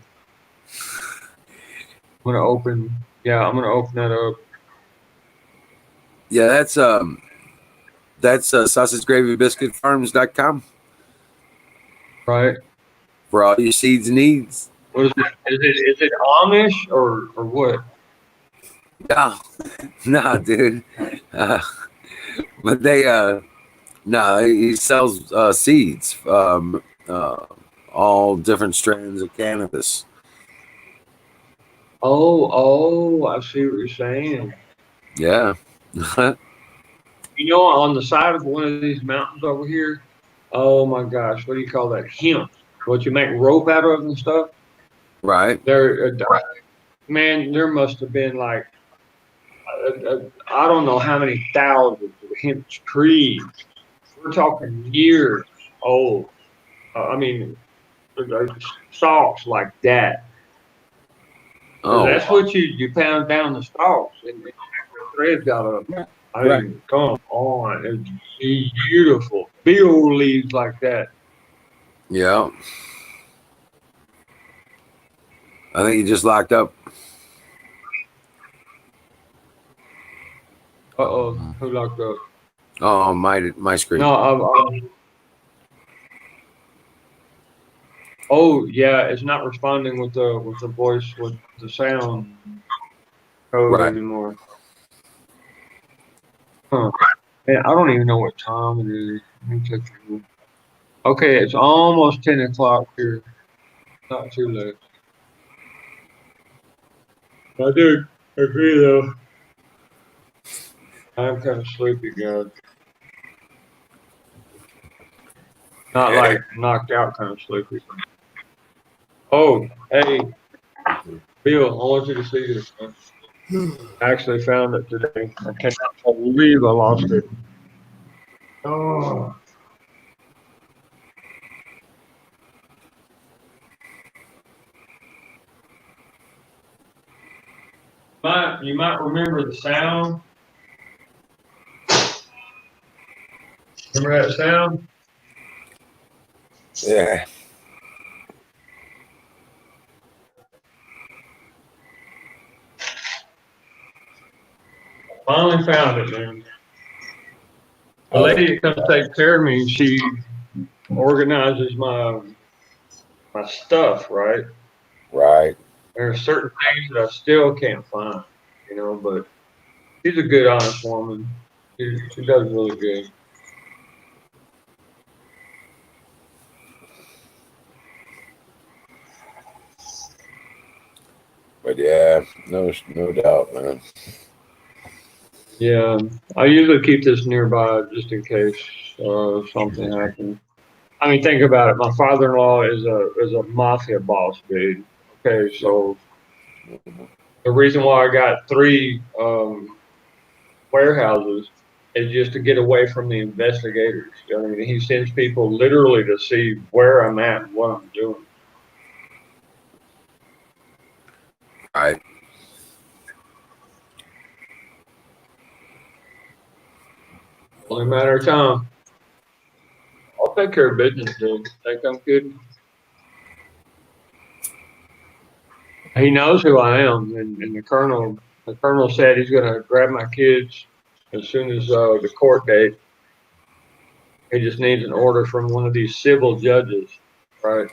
open. Yeah, I'm gonna open that up. Yeah, that's sausagegravybiscuitfarms.com Right. for all your seeds needs. What is it? Is it Amish or what? No, no, dude. But No, he sells seeds, all different strains of cannabis. Oh, I see what you're saying. Yeah. You know, on the side of one of these mountains over here, oh my gosh, what do you call that? Hemp. What you make rope out of and stuff. Right. There, man, there must have been like I don't know how many thousands of hemp trees. We're talking years old. I mean, stalks like that. 'Cause Oh, that's what you pound down the stalks and the threads out of. I right. mean, come on, it's beautiful. Big old leaves like that. Yeah. I think he just locked up. Who locked up? Oh, my screen. No, oh yeah, it's not responding with the voice with the sound code Right. anymore. Huh. Man, I don't even know what time it is. Let me check it. Okay, it's almost 10 o'clock here. Not too late. I do agree though. I'm kind of sleepy, guys. Not like knocked out kind of sleepy. Oh, hey, Bill, I want you to see this. I actually found it today. I cannot believe I lost it. Oh. You might remember the sound. Remember that sound? Yeah. Finally found it, man. The lady that comes take care of me, she organizes my stuff, right? Right. There are certain things that I still can't find, but she's a good, honest woman. She does really good. But yeah, no doubt, man. Yeah, I usually keep this nearby just in case something happens. I mean, think about it. My father-in-law is a mafia boss, dude. Okay, so the reason why I got three warehouses is just to get away from the investigators. I mean, he sends people literally to see where I'm at and what I'm doing. Right. Only a matter of time. I'll take care of business, dude. Think I'm kidding? He knows who I am, and the colonel said he's gonna grab my kids as soon as the court date. He just needs an order from one of these civil judges, right?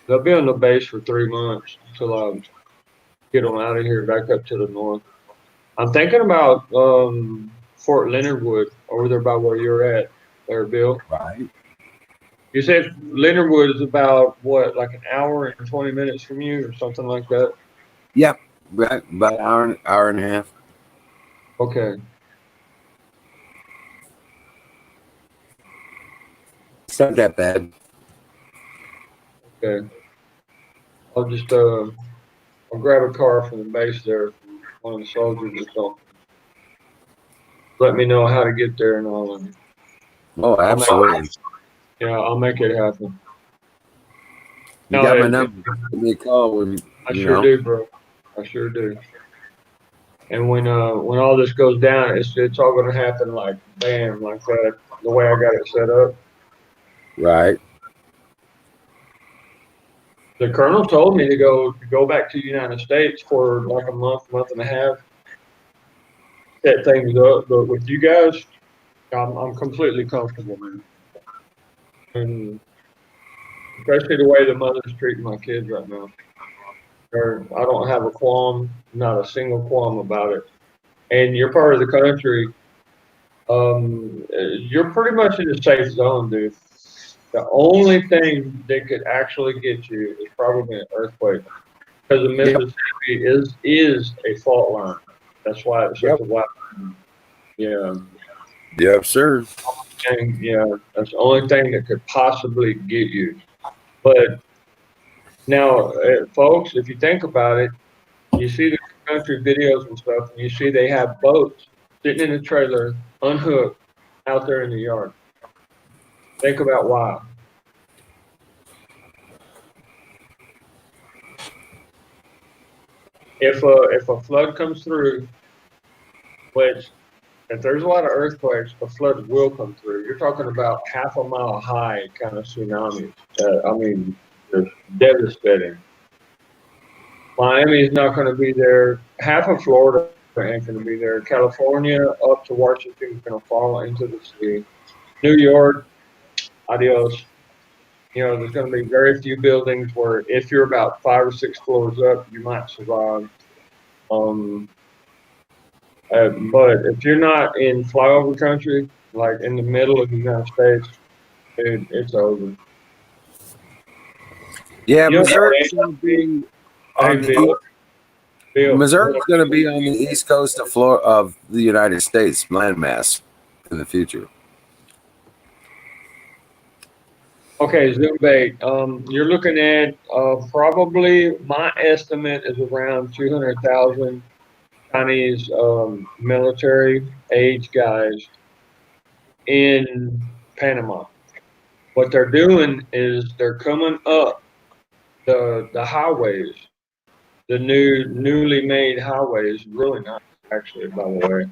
They'll be on the base for 3 months until I get them out of here back up to the north. I'm thinking about Fort Leonard Wood over there by where you're at, there, Bill. Right. You said Leonard Wood is about what, like an hour and 20 minutes from you, or something like that? Yep. Right. About an hour and a half. Okay. It's not that bad. Okay. I'll grab a car from the base there, from one of the soldiers or something. Let me know how to get there and all that. Oh, absolutely. Yeah, I'll make it happen. You got my number. Give me a call when I sure do, bro. I sure do. And when all this goes down, it's all gonna happen like bam, like that, the way I got it set up. Right. The colonel told me to go back to the United States for like a month and a half, set things up. But with you guys, I'm completely comfortable, man. And especially the way the mother's treating my kids right now. I don't have a qualm, not a single qualm about it. and you're part of the country, you're pretty much in a safe zone, dude. The only thing that could actually get you is probably an earthquake, because the Mississippi is a fault line. That's why it's such a wide. Yeah. Yep, sir. And yeah, that's the only thing that could possibly get you. But now, folks, if you think about it, you see the country videos and stuff, and you see they have boats sitting in a trailer, unhooked, out there in the yard. Think about why. If a flood comes through, which if there's a lot of earthquakes, a flood will come through. You're talking about half a mile high kind of tsunamis. I mean, they're devastating. Miami is not going to be there. Half of Florida ain't going to be there. California up to Washington is going to fall into the sea. New York, adios. You know, there's going to be very few buildings where if you're about 5 or 6 floors up, you might survive. But if you're not in flyover country, like in the middle of the United States, it's over. Yeah, You know, Missouri's going to be on the Missouri's going to be on the east coast of the United States landmass in the future. Okay, Zoom bait. You're looking at probably, my estimate is around 200,000 Chinese military age guys in Panama. What they're doing is they're coming up the highways, the newly made highways, really nice actually, by the way.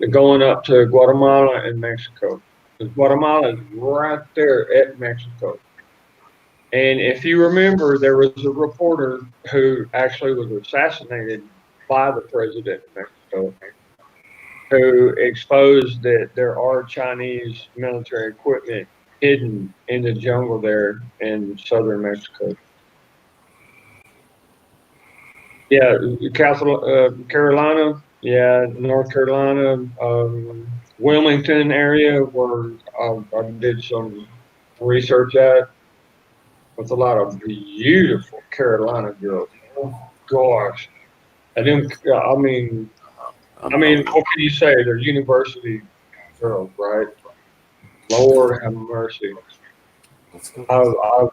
Going up to Guatemala and Mexico. Because Guatemala is right there at Mexico. And if you remember, there was a reporter who actually was assassinated by the president of Mexico, who exposed that there are Chinese military equipment hidden in the jungle there in southern Mexico. Yeah, Carolina, yeah, North Carolina, Wilmington area where I did some research at, with a lot of beautiful Carolina girls. Oh gosh, I mean, what can you say? They're university girls, right? Lord have mercy. I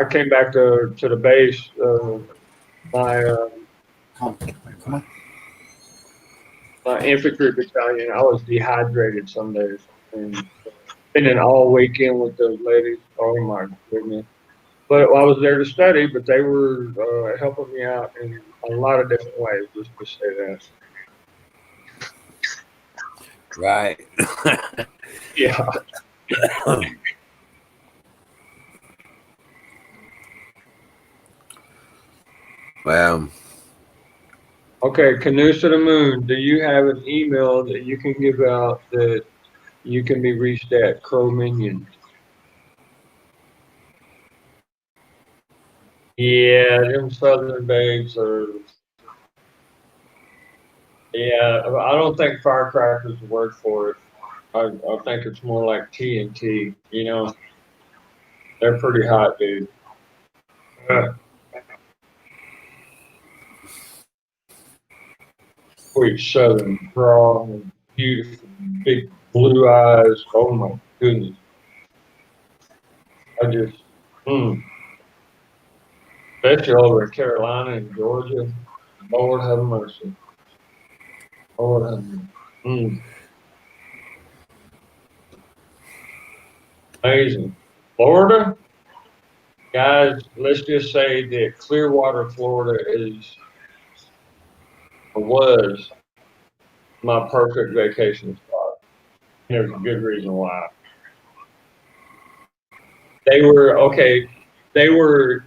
came back to the base. Come on. My infantry battalion. I was dehydrated some days, and spending all weekend with those ladies. Oh my goodness! But I was there to study, but they were helping me out in a lot of different ways. Let's just say that. Right. Yeah. Well. Okay, Canoes to the Moon. Do you have an email that you can give out that you can be reached at Crow Minions? Yeah, them Southern babes are. Yeah, I don't think firecrackers is the word for it. I think it's more like TNT. You know, they're pretty hot, dude. Sweet Southern draw, beautiful, big blue eyes. Oh my goodness! I just, especially over in Carolina and Georgia. Lord have mercy. Lord have mercy. Amazing. Florida, guys. Let's just say that Clearwater, Florida, is or was my perfect vacation spot. There's a good reason why. They were okay. They were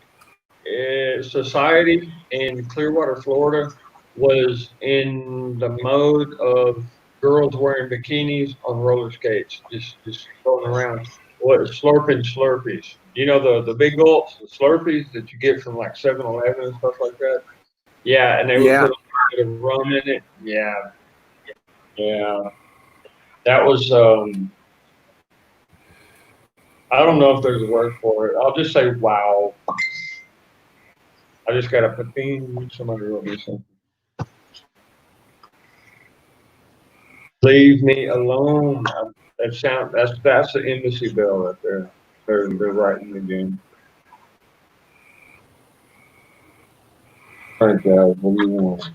society in Clearwater, Florida, was in the mode of girls wearing bikinis on roller skates, just going around. What slurping Slurpees? You know the big gulps, the Slurpees that you get from like 7-Eleven and stuff like that. Yeah, and they would put them bit of rum in it. Yeah, yeah. That was I don't know if there's a word for it. I'll just say wow. I just got a ping. Somebody wrote me something. Leave me alone. That's the embassy bell right there. They're writing me again. All right, guys, what do you want?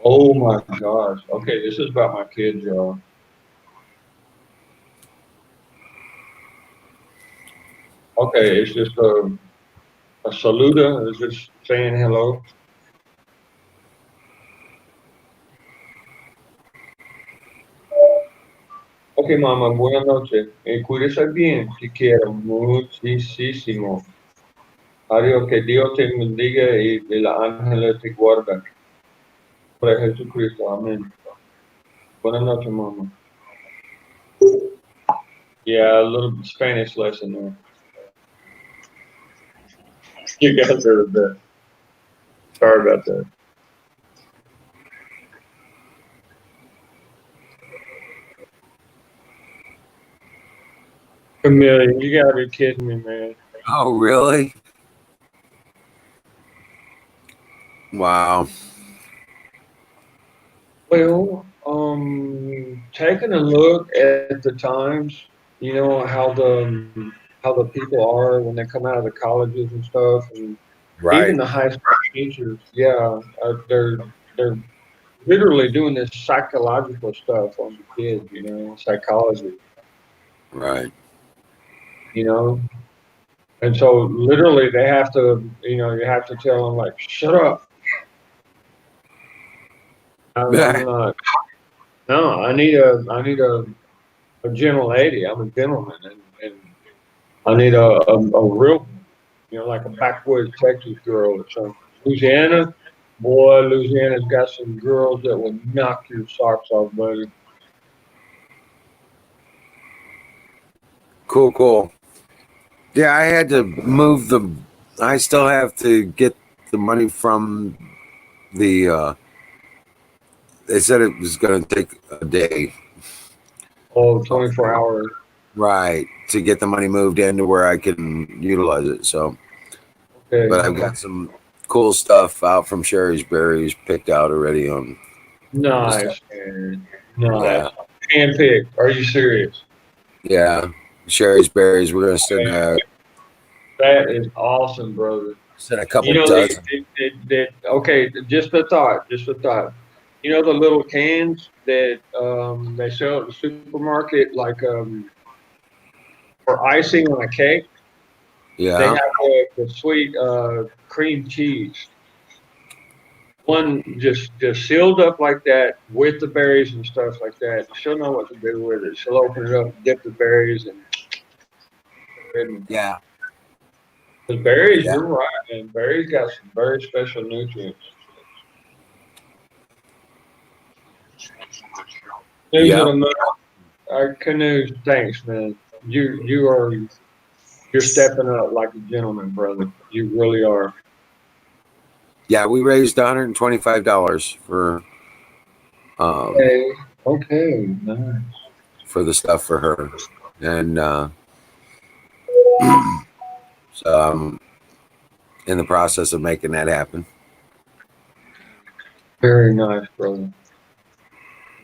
Oh my gosh. Okay, this is about my kids, y'all. Okay, it's just a saluda. It's just saying hello. Ok, mamá, buenas noches. Cuídese bien. Te quiero muchísimo. Adiós, que Dios te bendiga y el ángel te guarda. Por Jesucristo, amén. Buenas noches, mamá. Yeah, a little Spanish lesson there. You guys are the best. Sorry about that. Chameleon, you gotta be kidding me, man. Oh, really? Wow. Well, taking a look at the times, you know how the people are when they come out of the colleges and stuff, and Right. even the high school teachers. Yeah, they're literally doing this psychological stuff on the kids. You know, psychology. Right. You know, and so literally they have to. You know, you have to tell them like, shut up. I'm not. No, I need a gentle lady. I'm a gentleman, and I need a real, you know, like a backwoods Texas girl or something. Louisiana, boy, Louisiana's got some girls that will knock your socks off, buddy. Cool, cool. Yeah, I had to move the. I still have to get the money from the. They said it was going to take a day. Oh, 24 hours. Right, to get the money moved into where I can utilize it. So, Okay. but I've got some cool stuff out from Sherry's Berries picked out already on. Nice, man. Nice. Yeah, Handpicked. Are you serious? yeah. Sherry's Berries. We're going to That is awesome, brother. send a couple You know, dozen. okay, just a thought, just a thought. You know the little cans that they sell at the supermarket, like for icing on a cake. They Yeah, have the sweet cream cheese. One just sealed up like that with the berries and stuff like that. She'll know what to do with it. She'll open it up, dip the berries, and yeah, the berries. yeah, You're right, and berries got some very special nutrients. Canoes yeah. in a mountain. Canoes, thanks, man. You're stepping up like a gentleman, brother. You really are. Yeah, we raised $125 Okay, okay, nice. for the stuff for her, and so I'm in the process of making that happen. Very nice, brother.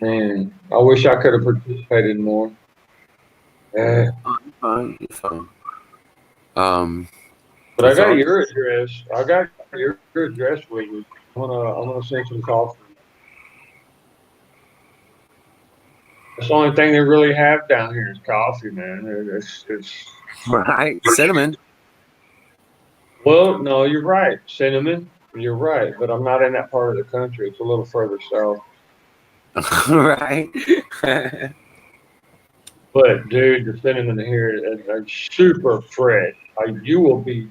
Man, I wish I could have participated more. Yeah. Fine, it's fine. But I It's got all your address. I got your address with me. I'm gonna send some coffee. That's the only thing they really have down here is coffee, man. It's right. Cinnamon, well, no, you're right. Cinnamon, you're right. But I'm not in that part of the country. It's a little further south. right? But dude, the cinnamon here is super fresh. You will be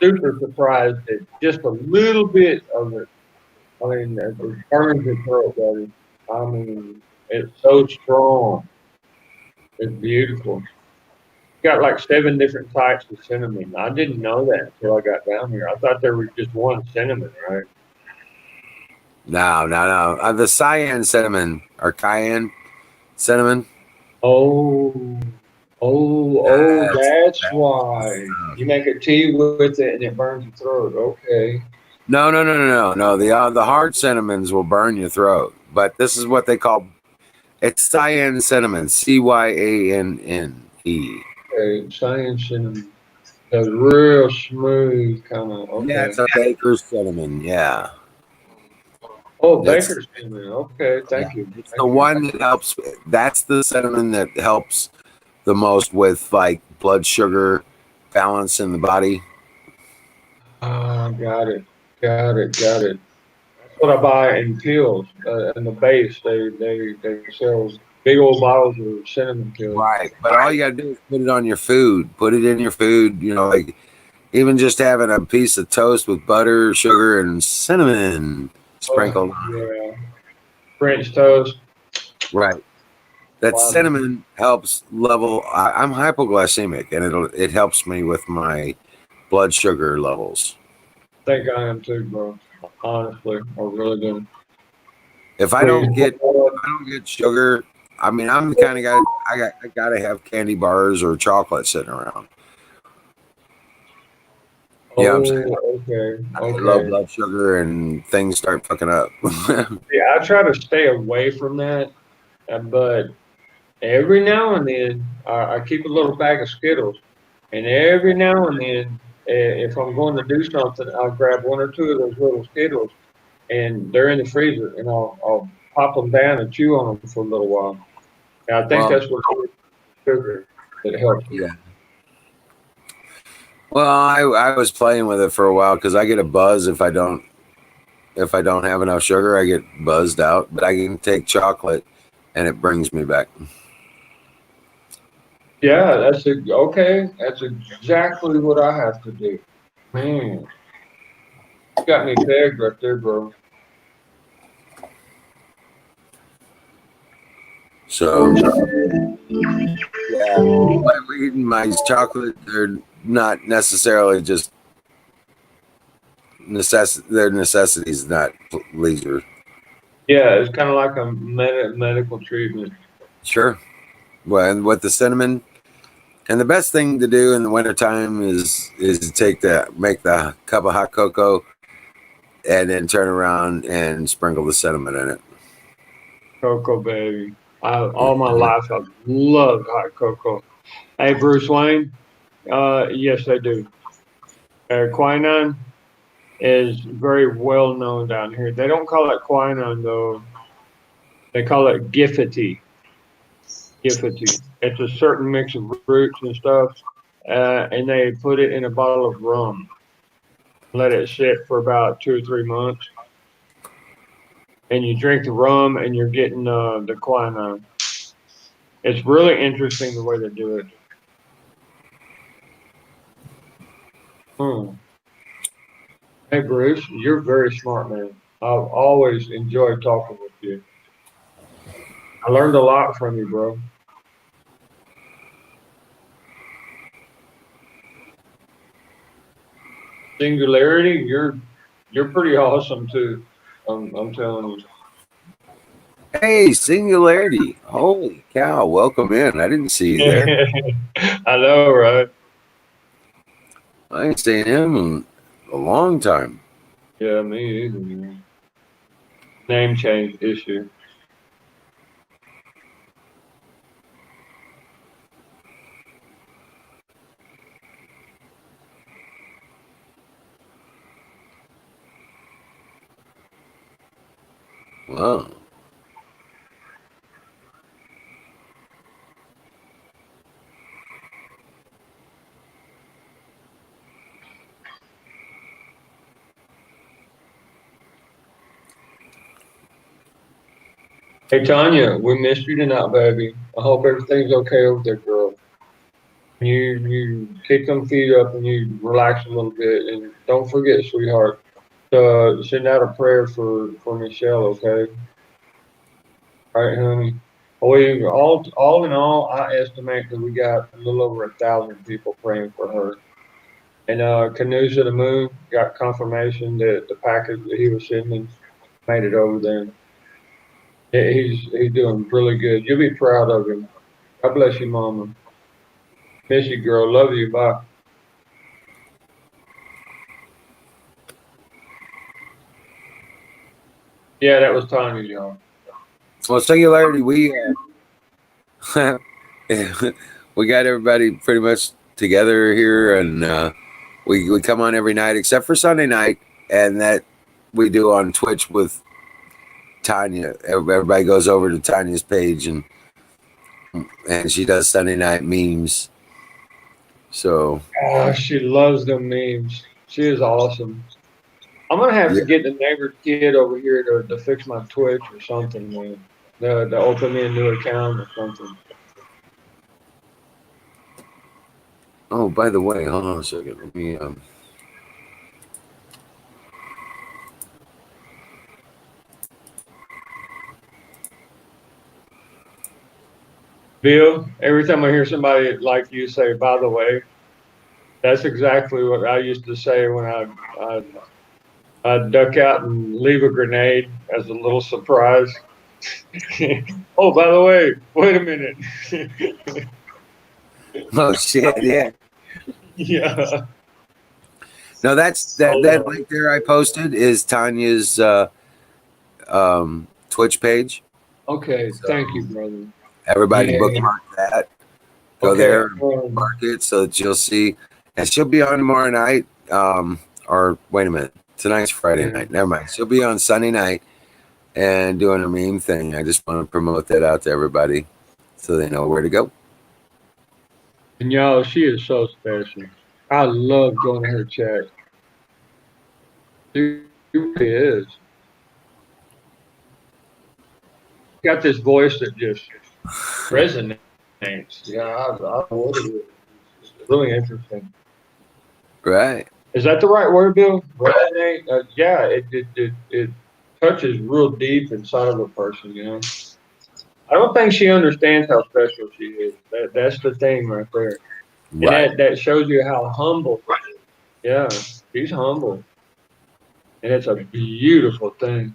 super surprised at just a little bit of it. I mean, it burns your throat, buddy. I mean, it's so strong. It's beautiful. got like 7 different types of cinnamon. I didn't know that until I got down here. I thought there was just one cinnamon, right? No. The cayenne cinnamon or cayenne cinnamon. Oh, That's, that's that's why. You make a tea with it and it burns your throat. Okay. no. The hard cinnamons will burn your throat, but this is what they call it's cayenne cinnamon. CYANNE. Okay. Cyan cinnamon. That's real smooth kind of. Yeah, Okay. it's a baker's cinnamon. Yeah, Oh, it's baker's cinnamon. Okay. yeah, Thank you. it's the Thank you. one that helps. That's the cinnamon that helps the most with like blood sugar balance in the body. Ah, got it. Got it. That's what I buy in pills. In the base, they sell big old bottles of cinnamon pills. Right, but all you gotta do is put it on your food. Put it in your food. You know, like even just having a piece of toast with butter, sugar, and cinnamon Oh, sprinkled on it. yeah. French toast. Right. That Wow. cinnamon helps level. I'm hypoglycemic, and it helps me with my blood sugar levels. I think I am too, bro. Honestly, I really do. If I don't get sugar, I mean, I'm the kind of guy I gotta have candy bars or chocolate sitting around. You know what I'm saying? Oh, okay, I get low okay. blood sugar and things start fucking up. Yeah, I try to stay away from that, but every now and then I keep a little bag of Skittles, and every now and then, if I'm going to do something, I'll grab 1 or 2 of those little Skittles, and they're in the freezer, and I'll pop them down and chew on them for a little while. And I think Well, that's what sugar that helps. yeah. Well, I was playing with it for a while because I get a buzz if I don't have enough sugar, I get buzzed out. But I can take chocolate, and it brings me back. Yeah, okay. That's exactly what I have to do. Man, you got me pegged right there, bro. So yeah, my weed and my chocolate, they're not necessarily just they're necessities, not leisure. Yeah, it's kind of like a medical treatment. Sure. Well, and with the cinnamon, and the best thing to do in the wintertime is to make the cup of hot cocoa and then turn around and sprinkle the cinnamon in it. Cocoa, baby. All my life I've loved hot cocoa. Hey, Bruce Wayne. Yes, they do. Quinine is very well known down here. They don't call it quinine though. They call it giffity. Giffity. It's a certain mix of roots and stuff, and they put it in a bottle of rum. Let it sit for about 2 or 3 months, and you drink the rum, and you're getting the quinine. It's really interesting the way they do it. Hmm. Hey, Bruce, you're very smart, man. I've always enjoyed talking with you. I learned a lot from you, bro. Singularity, you're pretty awesome too. I'm telling you. Hey, Singularity! Holy cow! Welcome in. I didn't see you there. I know, right? I ain't seen him in a long time. Yeah, me either, man. Name change issue. Wow. Hey, Tanya, we missed you tonight, baby. I hope everything's okay over there, girl. You kick them feet up and you relax a little bit, and don't forget, sweetheart, send out a prayer for Michelle, okay? All right, honey. We all in all, I estimate that we got a little over 1,000 people praying for her. And Canoes of the Moon got confirmation that the package that he was sending made it over there. He's doing really good. You'll be proud of him. God bless you, Mama. Miss you, girl. Love you. Bye. Yeah, that was Tanya, y'all. Well, Singularity, we we got everybody pretty much together here, and we come on every night except for Sunday night, and that we do on Twitch with Tanya. Everybody goes over to Tanya's page, and she does Sunday night memes. So Oh, she loves them memes. She is awesome. I'm gonna have yeah. to get the neighbor's kid over here to fix my Twitch or something, man. To open me a new account or something. Oh, by the way, hold on a second. Let me Bill, every time I hear somebody like you say, by the way, that's exactly what I used to say when I'd duck out and leave a grenade as a little surprise. Oh, by the way, wait a minute. oh shit, yeah. Yeah. No, that's that link there I posted is Tanya's Twitch page. Okay, So thank you, brother. everybody Yeah. bookmark that. Go Okay. there, mark it so that you'll see. And she'll be on tomorrow night. Or wait a minute, tonight's Friday night. Never mind. She'll be on Sunday night and doing a meme thing. I just want to promote that out to everybody so they know where to go. And y'all, she is so special. I love going to her chat. She really is. Got this voice that just resonates. Yeah, I love it. It's really interesting. Right. Is that the right word, Bill? Resonate? Yeah, it touches real deep inside of a person, you know? I don't think she understands how special she is. That's the thing right there. And Right. that shows you how humble. Yeah, she's humble. And it's a beautiful thing.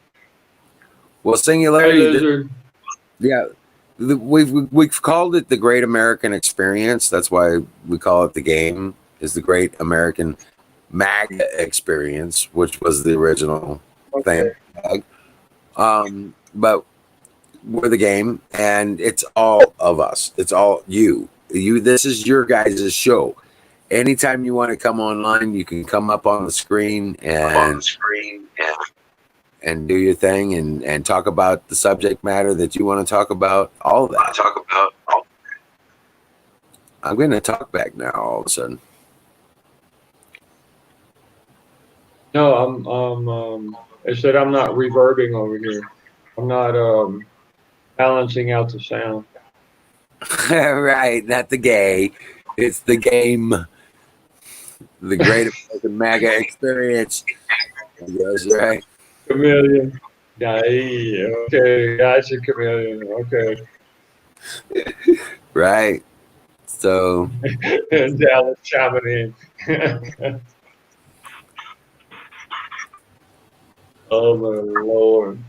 Well, Hey, Singularity, Lizard. yeah, we've called it the Great American Experience. That's why we call it the game. Is the Great American MAGA Experience, which was the original Okay. thing. But we're the game, and it's all of us. It's all you. You. This is your guys' show. Anytime you want to come online, you can come up on the screen and do your thing and talk about the subject matter that you want to talk about. All of that. I'm going to talk back now. All of a sudden. No, I said I'm not reverbing over here. I'm not balancing out the sound. Right, not the gay. It's the game. The Great American MAGA Experience. That's right. Chameleon. Yeah, okay, gotcha, Chameleon. Okay. Right. So And Dallas chiming in. Oh my Lord.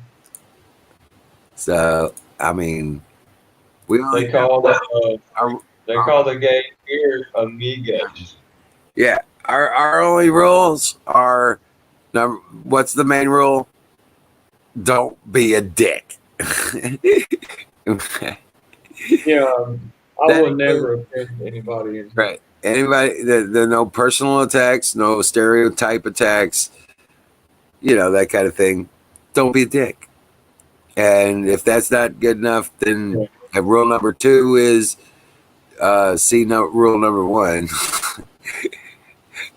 I mean, we only They call the our, call the gay ears amigas. yeah. Our only rules are number. What's the main rule? Don't be a dick. Yeah, I That would never offend anybody. Right. Anybody, there no personal attacks, no stereotype attacks, that kind of thing. Don't be a dick. And if that's not good enough, then rule number 2 is rule number 1.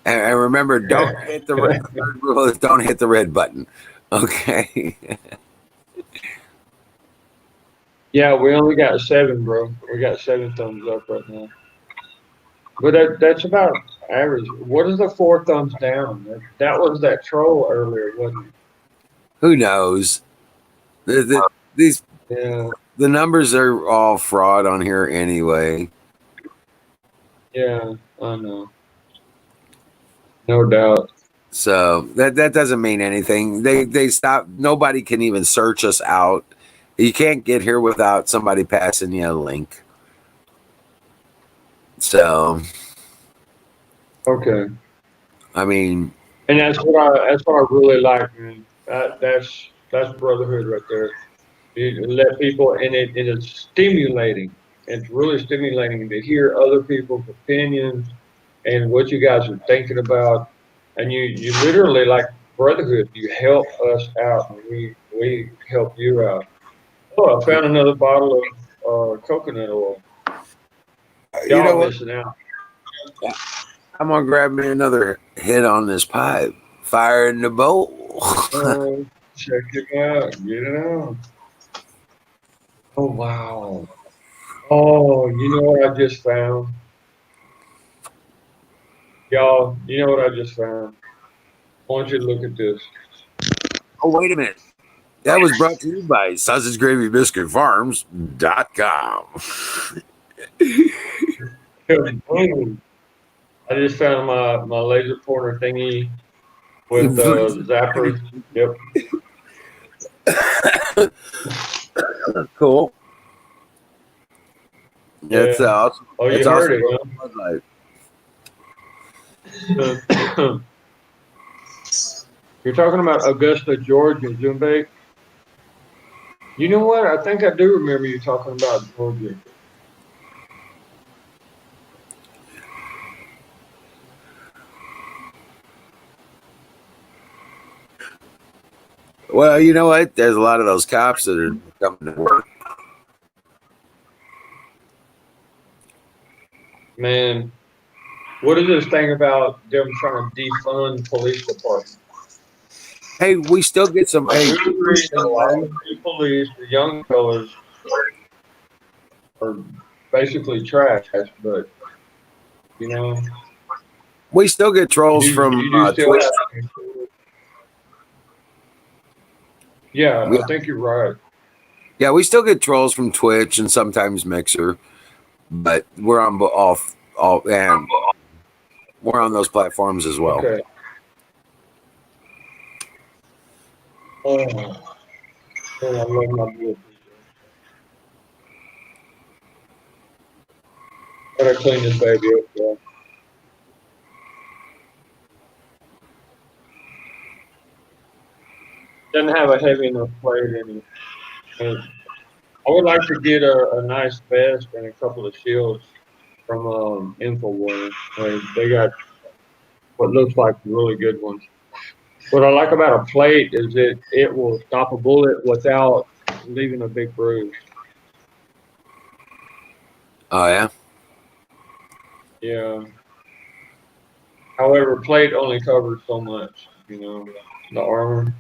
and remember, don't hit the third rule is don't hit the red button. Okay. Yeah, we only got 7, bro. We got 7 thumbs up right now. But that's about average. What is the 4 thumbs down? That was that troll earlier, wasn't it? Who knows? These Yeah. the numbers are all fraud on here anyway. Yeah, I know. No doubt. So that doesn't mean anything. They stop. Nobody can even search us out. You can't get here without somebody passing you a link. So Okay. I mean, And that's what I really like, man. That's brotherhood right there. You let people, and it's stimulating. It's really stimulating to hear other people's opinions and what you guys are thinking about. And you literally like brotherhood. You help us out, and we help you out. Oh, I found another bottle of coconut oil. you know Y'all what? missing out. I'm gonna grab me another hit on this pipe. Fire in the bowl. Check it out. Get it out. Oh wow. Oh, you know what I just found? Y'all, you know what I just found? I want you to look at this. Oh, wait a minute. That was brought to you by sausagegravybiscuitfarms.com. Boom. I just found my laser pointer thingy with zappers. Yep. Cool. That's Yeah. awesome. Oh, It's you heard awesome. it, huh? You're talking about Augusta, Georgia, Zumbe. You know what? I think I do remember you talking about Georgia. Well, you know what? There's a lot of those cops that are coming to work. Man, what is this thing about them trying to defund police departments? Hey, we still get some. For Hey, good reason, a lot of the police, the young fellas, are basically trash. But you know, we still get trolls from you do still Twitch. have. Yeah, We, I think you're right. yeah, we still get trolls from Twitch and sometimes Mixer, but we're on all and we're on those platforms as well. Okay. Oh, man, I love my book. Gotta clean this baby up, bro. Doesn't have a heavy enough plate in it. And I would like to get a nice vest and a couple of shields from InfoWars. They got what looks like really good ones. What I like about a plate is it will stop a bullet without leaving a big bruise. Oh yeah. Yeah. However, plate only covers so much, the armor.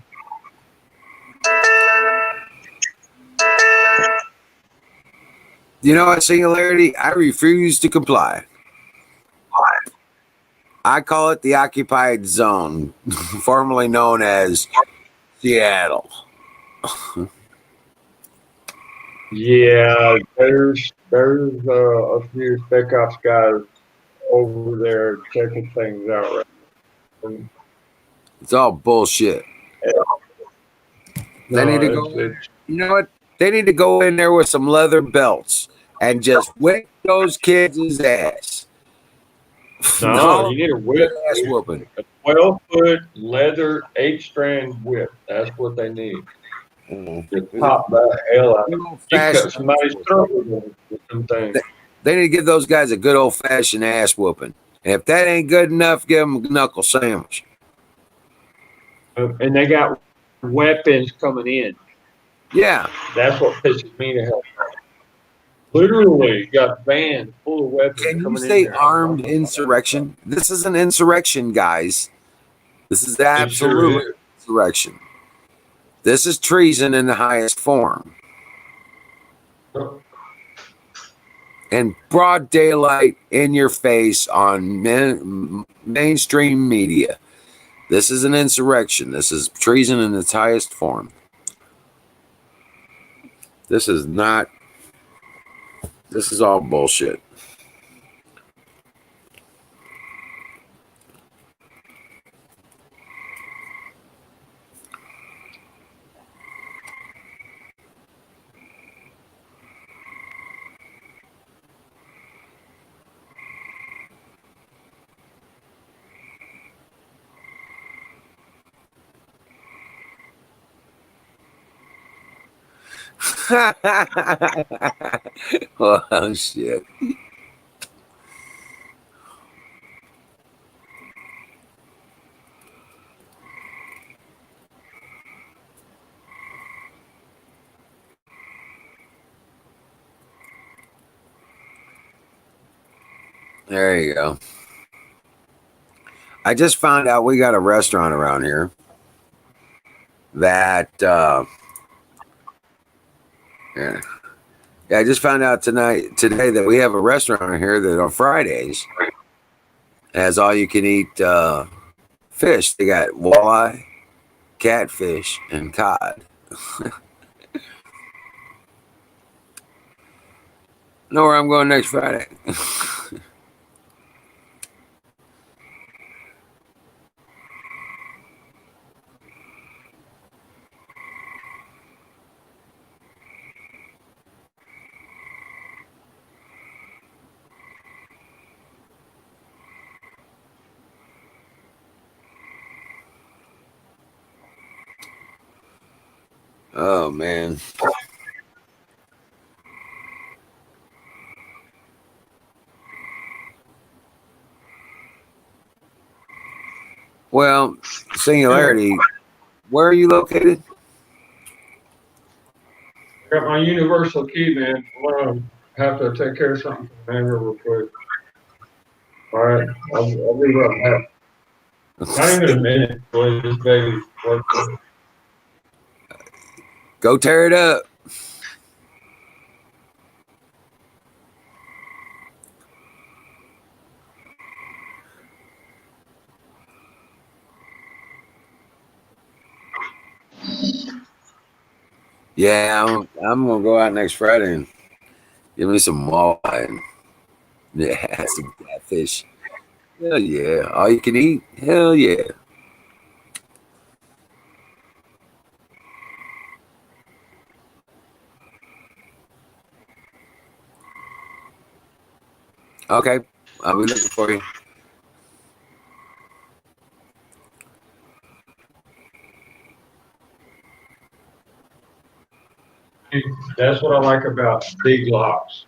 You know what, Singularity? I refuse to comply. I call it the occupied zone, formerly known as Seattle. Yeah, there's a few spec ops guys over there checking things out right now. It's all bullshit. They need to No, go. You know what? They need to go in there with some leather belts and just whip those kids' ass. no, you need a whip. Ass whooping. A 12-foot leather 8-strand whip. That's what they need. Just pop the hell out of them. You cut somebody's throat with them things. They need to give those guys a good old fashioned ass whooping. And if that ain't good enough, give them a knuckle sandwich. And they got weapons coming in. Yeah. That's what pisses me to hell. Literally got vans full of weapons Can you coming say in there. armed insurrection? This is an insurrection, guys. This is It sure absolute is. insurrection. This is treason in the highest form. And broad daylight in your face on mainstream media. This is an insurrection. This is treason in its highest form. This is not. This is all bullshit. Oh shit. There you go. I just found out we got a restaurant around here that yeah. Yeah, I just found out today that we have a restaurant here that on Fridays has all you can eat fish. They got walleye, catfish, and cod. Know where I'm going next Friday. Oh man. Well, Singularity, where are you located? I got my universal key, man. I'm gonna have to take care of something for the neighbor real quick. All right, I'll be right back. Not even a minute, boy. This baby. Go tear it up. Yeah, I'm gonna go out next Friday and give me some walleye and yeah, some catfish. Hell yeah. All you can eat? Hell yeah. Okay. I'll be looking for you. That's what I like about big locks.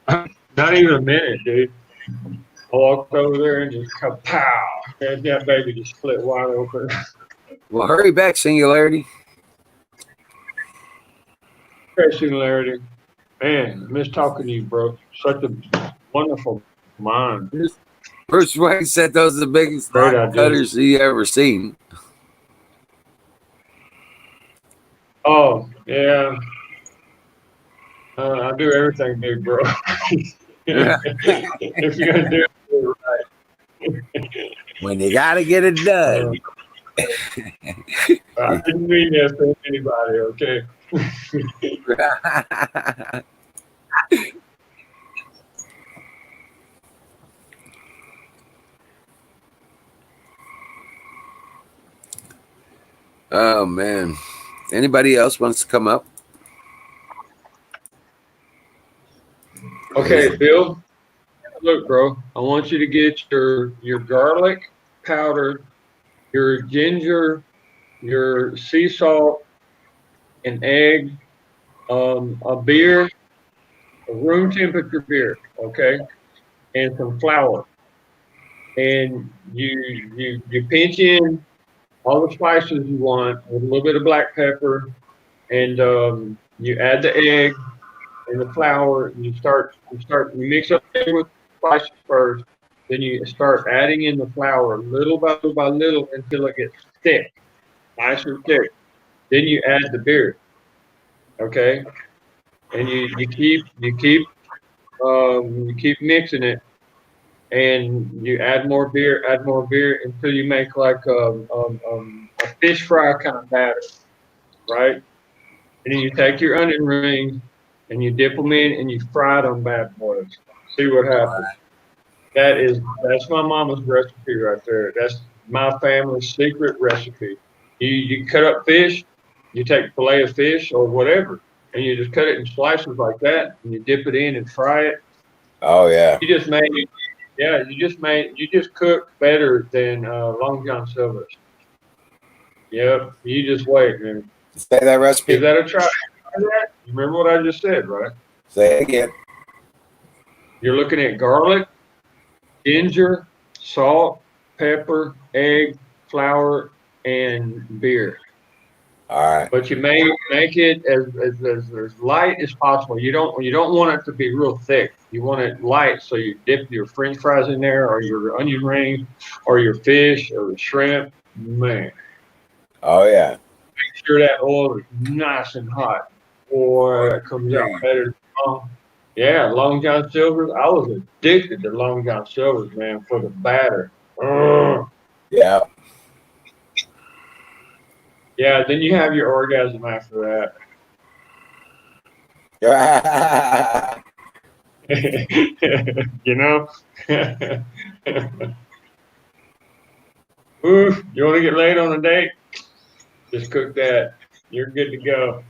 Not even a minute, dude. I walked over there and just kapow. And that baby just split wide open. Well, hurry back, Singularity. Great similarity. Man, I miss talking to you, bro. Such a wonderful mind. Bruce Wayne said those are the biggest Great line idea. cutters he ever seen. Oh, yeah. I do everything big, bro. If you're going to do it right. When you gotta get it done. I didn't mean that to anybody, okay? Oh man. Anybody else wants to come up? Okay, Bill. Look, bro. I want you to get your garlic powder, your ginger, your sea salt, an egg, a beer, a room temperature beer, okay, and some flour. And you pinch in all the spices you want with a little bit of black pepper, and you add the egg and the flour, and you mix up with spices first. Then you start adding in the flour little by little until it gets thick, nice and thick. Then you add the beer, okay, and you keep mixing it, and you add more beer until you make like a fish fry kind of batter, right? and then you take your onion rings and you dip them in and you fry them bad boys. See what happens. That's my mama's recipe right there. That's my family's secret recipe. You cut up fish, you take a fillet of fish or whatever, and you just cut it in slices like that, and you dip it in and fry it. Oh yeah. You just made, yeah, you just cook better than Long John Silver's. Yep, you just wait, man. Say that Give recipe. that a try. You remember what I just said, right? Say it again. You're looking at garlic, ginger, salt, pepper, egg, flour, and beer. All right. But you make it as light as possible. You don't want it to be real thick. You want it light, so you dip your French fries in there, or your onion rings, or your fish, or shrimp. Man, Oh yeah. make sure that oil is nice and hot. Boy, that comes out better. Yeah, Long John Silver's. I was addicted to Long John Silver's, man, for the batter. Yeah. Yeah, then you have your orgasm after Yeah. that. You know? Oof, you want to get laid on a date? Just cook that. You're good to go.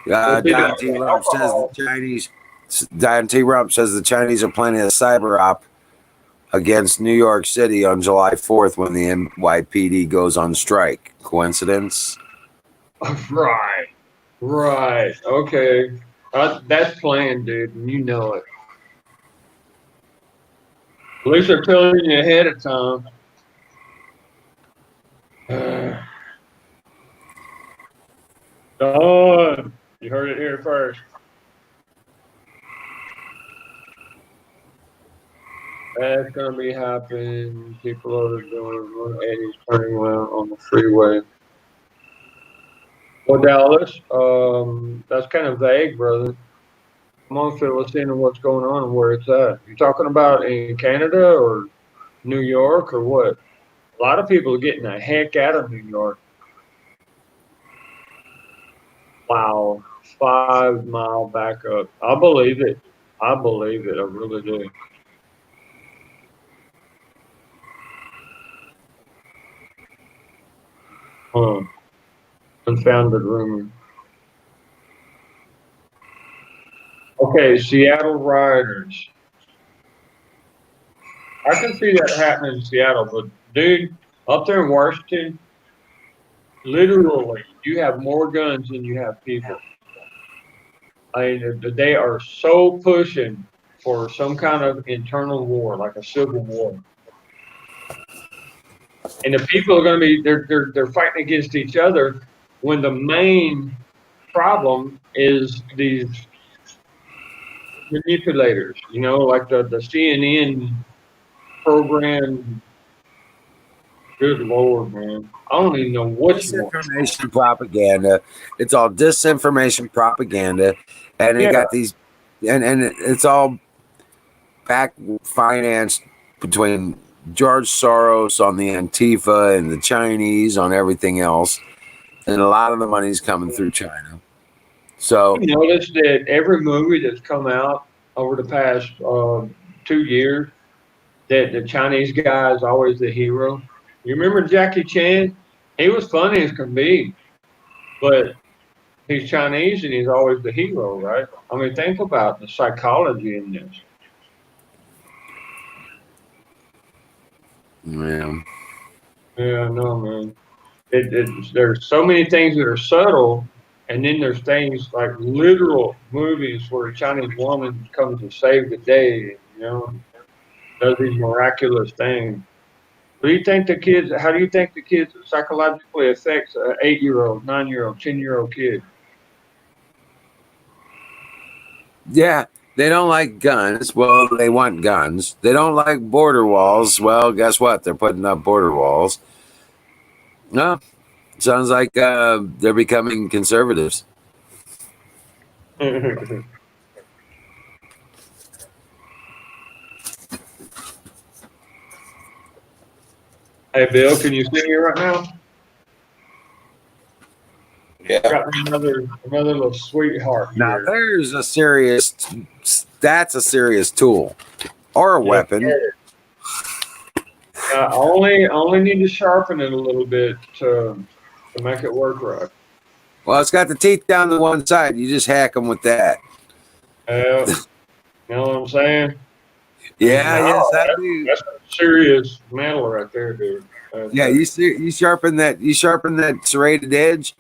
Well, see, Don T. Rump says the Chinese. Don T. Rump says the Chinese are planning a cyber op against New York City on July 4th when the NYPD goes on strike. Coincidence? Right. Okay. That's planned, dude, and you know it. At least they're telling you ahead of time. Done. You heard it here first. That's gonna be happening. People are doing 180 turning around on the freeway. Well, Dallas, that's kind of vague, brother. Come on, fill us in on what's going on and where it's at. You talking about in Canada or New York or what? A lot of people are getting the heck out of New York. Wow, 5 mile backup. I believe it. I believe it. I really do. Huh. Confounded rumor. Okay, Seattle rioters. I can see that happening in Seattle, but dude, up there in Washington, literally, you have more guns than you have people. I mean, they are so pushing for some kind of internal war, like a civil war. And the people are going to be they're fighting against each other when the main problem is these manipulators. You know, like the CNN program. Good Lord, man. I don't even know what you want. Disinformation propaganda. It's all disinformation propaganda, and they Yeah. got these, and it's all back financed between George Soros on the Antifa and the Chinese on everything else, and a lot of the money's coming through China. So You notice that every movie that's come out over the past 2 years, that the Chinese guy is always the hero. You remember Jackie Chan? He was funny as can be, but he's Chinese and he's always the hero, right? I mean, think about the psychology in this. yeah. Yeah, no, man. There's so many things that are subtle, and then there's things like literal movies where a Chinese woman comes to save the day, does these miraculous things. What do you think the kids? How do you think the kids psychologically affects an 8-year-old, 9-year-old, 10-year-old kid? Yeah, they don't like guns. Well, they want guns. They don't like border walls. Well, guess what? They're putting up border walls. No, sounds like they're becoming conservatives. Hey, Bill, can you see me right now? Yeah. Got me another little sweetheart Now here. there's a serious. That's a serious tool or a Yes, weapon. sir. I only need to sharpen it a little bit to make it work right. Well, it's got the teeth down to one side. You just hack them with that. You know what I'm saying? Yeah, yes, No, I do. that's a serious metal right there, dude. Yeah, you sharpen that. You sharpen that serrated edge.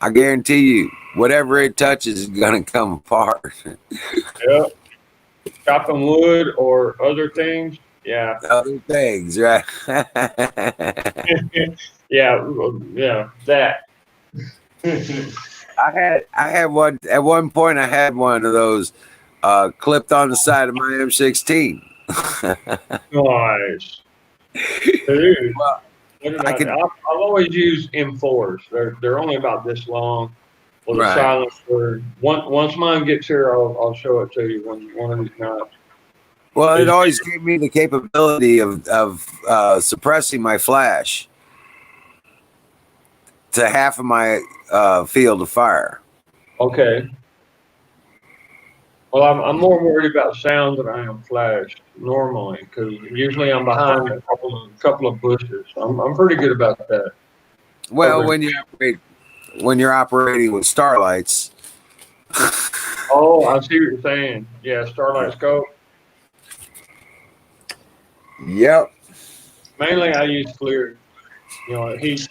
I guarantee you, whatever it touches is gonna come apart. Yeah, chopping wood or other things. Yeah, Other things, right? yeah, that. I had one at one point. I had one of those clipped on the side of my M16. Nice, dude. Well, What did I I do? could I've always used M4s. They're only about this long with a right. silencer. Once mine gets here, I'll show it to you one of these nights. Well, it It's- always gave me the capability of suppressing my flash to half of my field of fire. Okay. Well, I'm more worried about sound than I am flash normally because usually I'm behind a couple of bushes. I'm pretty good about that. Well, Okay. when you're operating with starlights, Oh, I see what you're saying. Yeah, starlight scope. yep, Mainly, I use FLIR. Heat.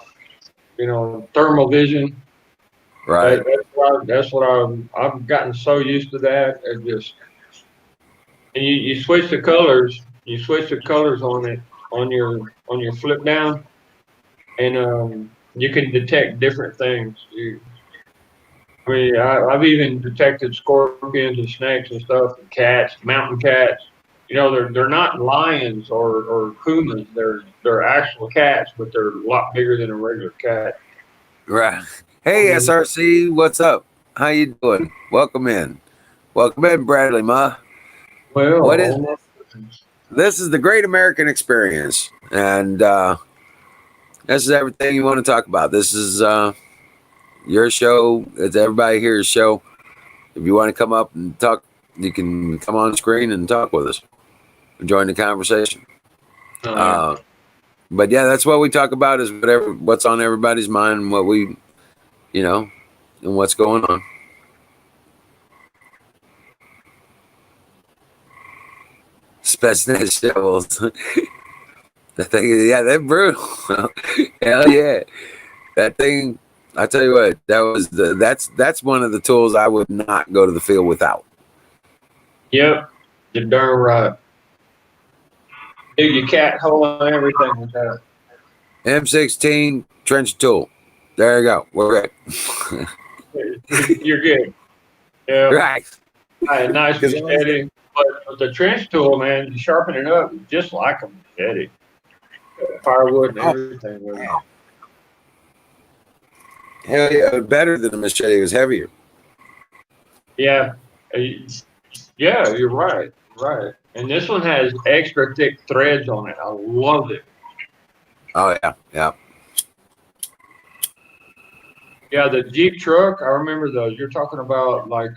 Thermal vision. right, That's what I've gotten so used to that. It just and you switch the colors. You switch the colors on it on your flip down, and you can detect different things. I've even detected scorpions and snakes and stuff, and cats, mountain cats. They're not lions or pumas. They're actual cats, but they're a lot bigger than a regular cat. right. Hey, SRC, what's up? How you doing? Welcome in, Bradley, ma. What is Well, this? Is the Great American Experience, and this is everything you want to talk about. This is your show. It's everybody here's show. If you want to come up and talk, you can come on screen and talk with us. Join the conversation. But yeah, that's what we talk about is what's on everybody's mind and what we, and what's going on. Special shovels. That thing, yeah, they're brutal. Hell yeah, that thing. I tell you what, that's one of the tools I would not go to the field without. yep, you're darn right. Dude, your cat hole and everything with that. M16 trench tool. There you go. We're good. You're good. Yeah, Right. nice Because machete. But the trench tool, man, you sharpen it up just like a machete. Firewood and everything with it. hell yeah, better than a machete. It was heavier. Yeah, yeah, you're right, right. And this one has extra thick threads on it. I love it. Oh yeah, yeah. Yeah, the Jeep truck. I remember those. You're talking about like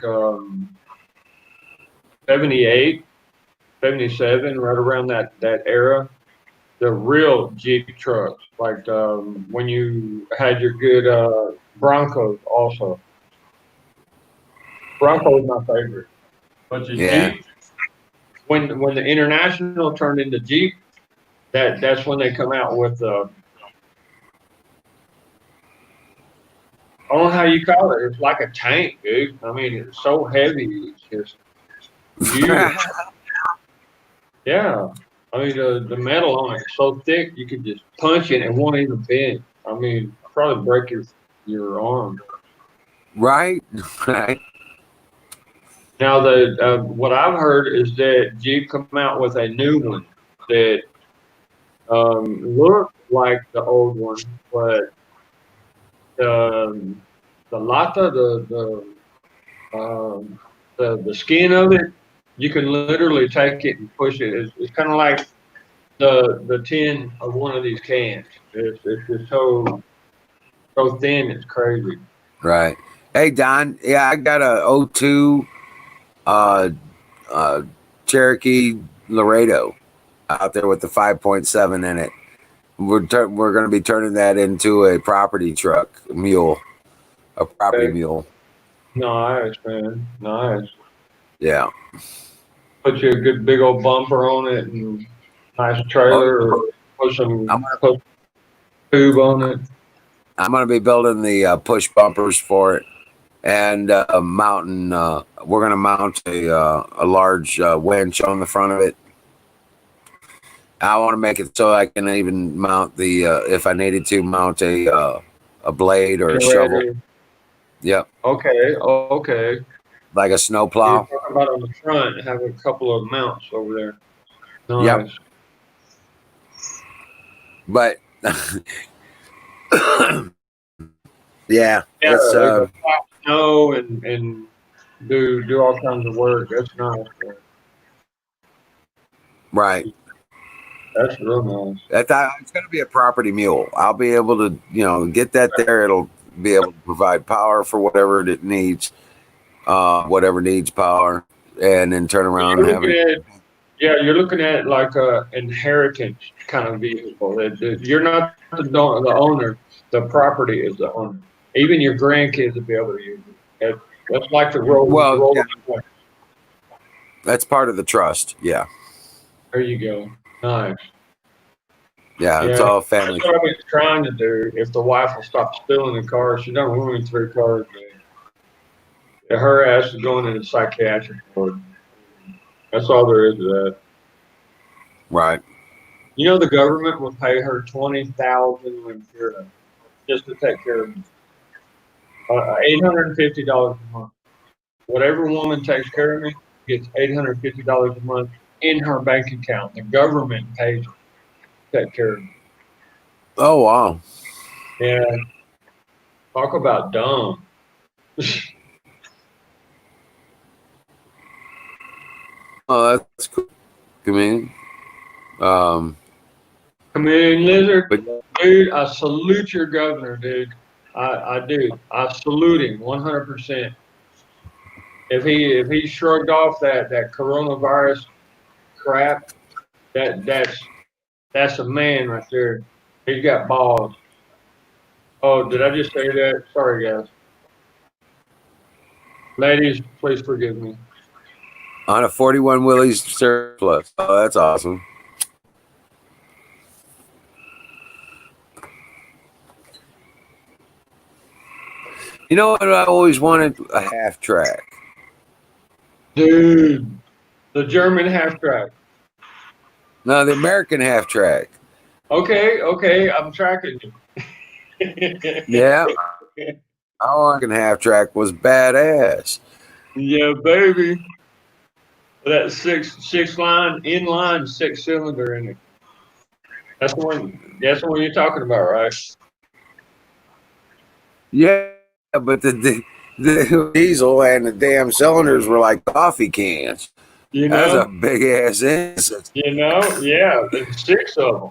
78, 77, right around that era. The real Jeep trucks, like when you had your good Broncos also. Bronco is my favorite. But the Yeah. Jeep, when the International turned into Jeep, that's when they come out with I don't know how you call it. It's like a tank, dude. I mean, it's so heavy. It's just beautiful. Yeah. I mean, the metal on it is so thick you could just punch it and it won't even bend. I mean, probably break your arm. Right. Right. Now, the what I've heard is that Jeep come out with a new one that looked like the old one, but the lata, the skin of it, you can literally take it and push it. It's kind of like the tin of one of these cans. It's just so thin. It's crazy. Right. Hey Don, yeah, I got a '02 uh, Cherokee Laredo out there with the 5.7 in it. We're going to be turning that into a property truck mule, a property Okay. mule. Nice, man. Nice. Yeah. Put you a good big old bumper on it and nice Oh, trailer, or put I'm put tube on it. gonna be building the push bumpers for it, and mounting. We're gonna mount a large winch on the front of it. I want to make it so I can even mount the if I needed to mount a blade or a shovel. Generator. Yep, Okay. Okay. like a You're snowplow. talking about on the front, have a couple of mounts over there. Yep, Nice. but yeah, Yeah, it's they go pop snow and do all kinds of work. That's nice, man. right. That's real nice. It's going to be a property mule. I'll be able to, get that there. It'll be able to provide power for whatever it needs, whatever needs power, and then turn around You're and have looking it. at you're looking at like a inheritance kind of vehicle. You're not the owner. The property is the owner. Even your grandkids will be able to use it. That's like the Well, roll yeah, of the dice. that's part of the trust. Yeah, There you go. Nice. yeah, it's Yeah, all that's family. what I've been trying to do. If the wife will stop stealing the cars, she done ruined 3 cars, man. Her ass is going into psychiatric ward. That's all there is to that. Right. You know, the government will pay her 20,000 Lempira just to take care of me. $850 a month. Whatever woman takes care of me gets $850 a month in her bank account. The government pays her to take care of me. Oh wow. Yeah, talk about dumb. Oh, that's cool. I mean, um, Chameleon lizard, but dude. I salute your governor, dude. I do. I salute him 100%. If he shrugged off that coronavirus crap, that's a man right there. He's got balls. Oh, did I just say that? Sorry, guys. Ladies, please forgive me. on a 41 Willys surplus. Oh, that's awesome. You know what? I always wanted a half track. Dude, the German half track. No, the American half track. Okay, I'm tracking you. Yeah, our American half track was badass. Yeah, baby. That six line inline 6 cylinder in it. That's the one. That's the one you're talking about, right? Yeah, but the diesel and the damn cylinders were like coffee cans. You That's a know, big ass engine. yeah. There's 6 of them.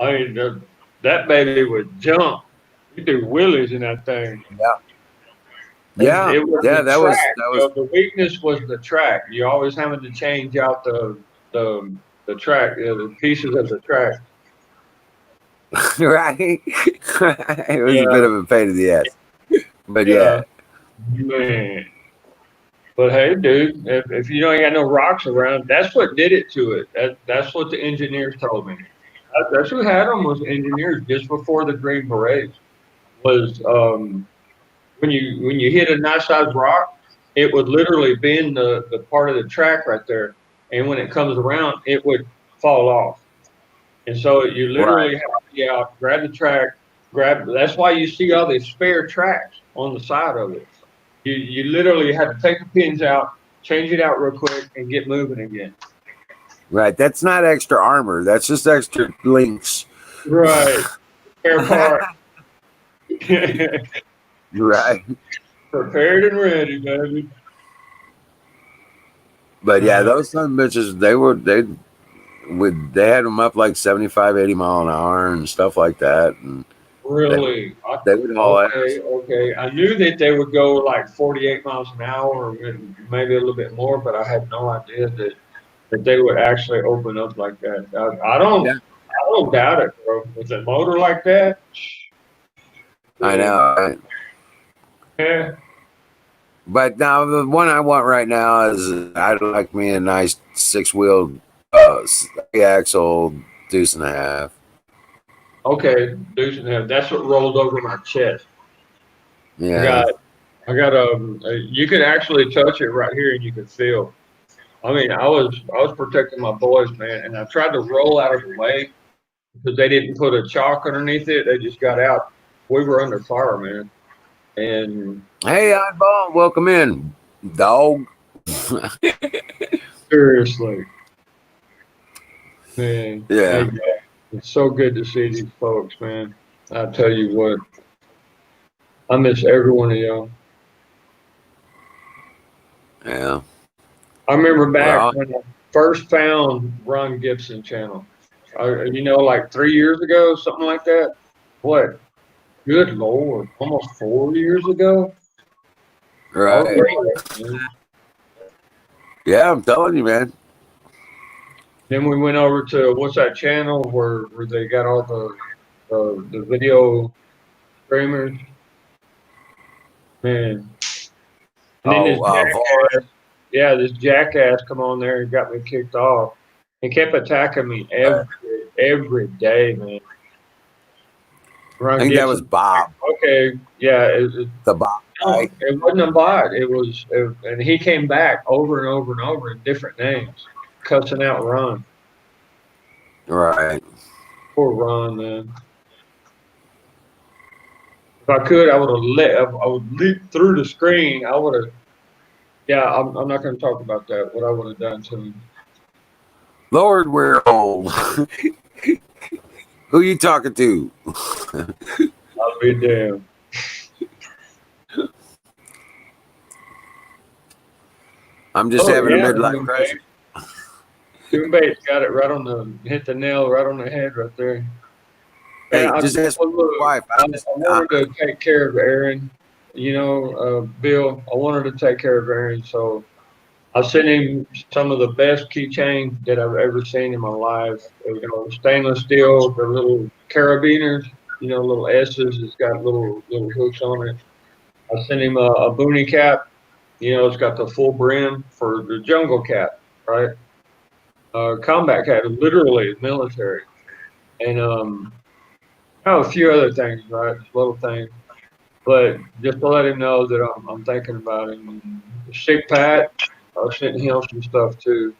I mean, that baby would jump. You do wheelies in that thing. Yeah, It was yeah, the that was track. The weakness was the track. You always having to change out the track, the pieces of the track. right. It was a bit Yeah, of a pain in the ass, but yeah, yeah, man. But hey, dude, if you don't got no rocks around, that's what did it to it. That's what the engineers told me. That's who had them was engineers just before the Green Berets. Was when you hit a nice sized rock, it would literally bend the part of the track right there, and when it comes around, it would fall off. And so you right, literally have to get out, grab the track, grab. That's why you see all these spare tracks on the side of it. You literally had to take the pins out, change it out real quick, and get moving again. right. That's not extra armor. That's just extra links. Right. Spare part. Right. Prepared and ready, baby. But yeah, Uh, those son of bitches, they had them up like 75, 80 mile an hour and stuff like that. And Really? they would haul ass. Okay. I knew that they would go like 48 miles an hour, or maybe a little bit more, but I had no idea that they would actually open up like that. I don't, Yeah. I don't doubt it, bro. With a motor like that, I know. Right? yeah. But now the one I want right now is I'd like me a nice 6-wheel axle deuce and a half. Okay, deuce and a half. That's what rolled over my chest. Yeah. I got you could actually touch it right here and you could feel. I mean, I was protecting my boys, man, and I tried to roll out of the way because they didn't put a chalk underneath it. They just got out. We were under fire, man. And Hey, Oddball, welcome in, dog. seriously, man, Yeah. hey, it's so good to see these folks, man. I tell you what, I miss every one of y'all. Yeah. I remember back Well, when I first found Ron Gibson channel. Like 3 years ago, something like that. What? Good Lord, almost 4 years ago. right. Man. Yeah, I'm telling you, man. Then we went over to what's that channel where they got all the video streamers, man. And then this jackass, yeah, this jackass come on there and got me kicked off. He kept attacking me every day, man. I think that was Bob. Okay, yeah, The Bob no, guy. it wasn't a bot. And he came back over and over and over in different names, cussing out Ron. Right. Poor Ron, man. If I could, I would leap through the screen. I would have. Yeah, I'm not going to talk about that. What I would have done to him. Lord, we're old. Who you talking to? I'll be damned. I'm just having a midlife crisis. Doom Bates got it hit the nail right on the head right there. Hey, just ask my wife. I wanted to take care of Aaron. Bill, I wanted to take care of Aaron, so I sent him some of the best keychains that I've ever seen in my life. Stainless steel, the little carabiners, little S's. It's got little hooks on it. I sent him a boonie cap. It's got the full brim for the jungle cap, right? Combat cap, literally military, and a few other things, right? Little things, but just to let him know that I'm thinking about him. Sick Pat, I sent him some stuff too.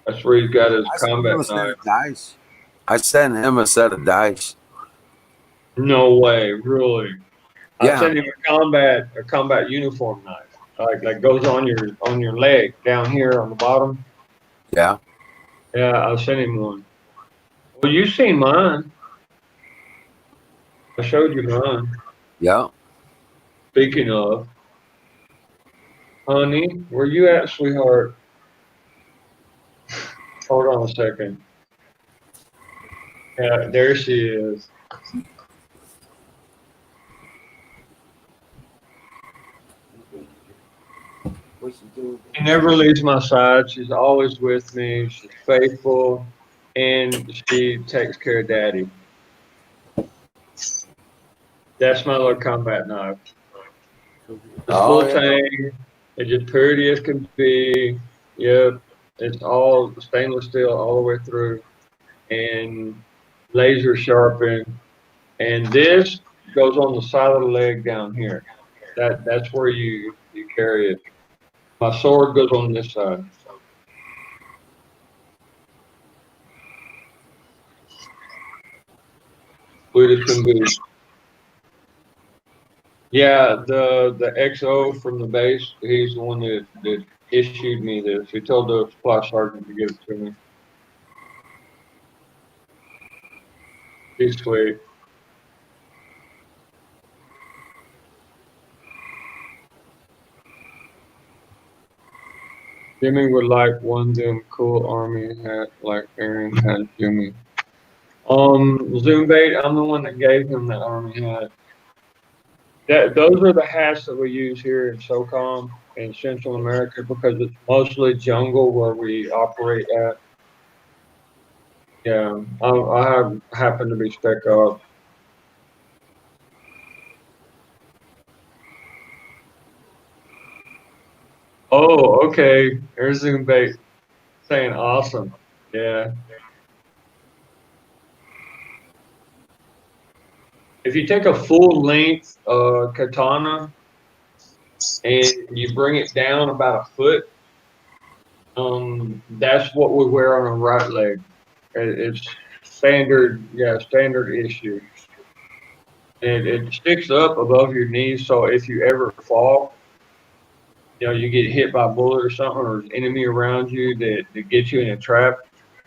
That's where he's got his combat knife. Dice. I sent him a set of dice. No way, really. Yeah. I sent him a combat uniform knife, like goes on your leg down here on the bottom. Yeah. Yeah, I sent him one. Well, you seen mine. I showed you mine. Yeah. Speaking of, honey, where you at, sweetheart? Hold on a second. Yeah, there she is. She never leaves my side. She's always with me. She's faithful, and she takes care of Daddy. That's my little combat knife. It's full tank. It's as pretty as can be. Yep. It's all stainless steel all the way through, and laser sharpened. And this goes on the side of the leg down here. That's where you carry it. My sword goes on this side. Sweet as can be. Yeah, the XO from the base, he's the one that issued me this. He told the supply sergeant to give it to me. He's sweet. Jimmy would like one of them cool army hat like Aaron has Jimmy. Zoom bait, I'm the one that gave him that army hat. Those are the hats that we use here in SOCOM in Central America because it's mostly jungle where we operate at. Yeah, happen to be spec up. Oh, okay. There's Zoom bait saying awesome. Yeah. If you take a full length katana and you bring it down about a foot, that's what we wear on our right leg. It's standard, yeah, standard issue. It sticks up above your knees, so if you ever fall, you get hit by a bullet or something, or there's enemy around you that gets you in a trap,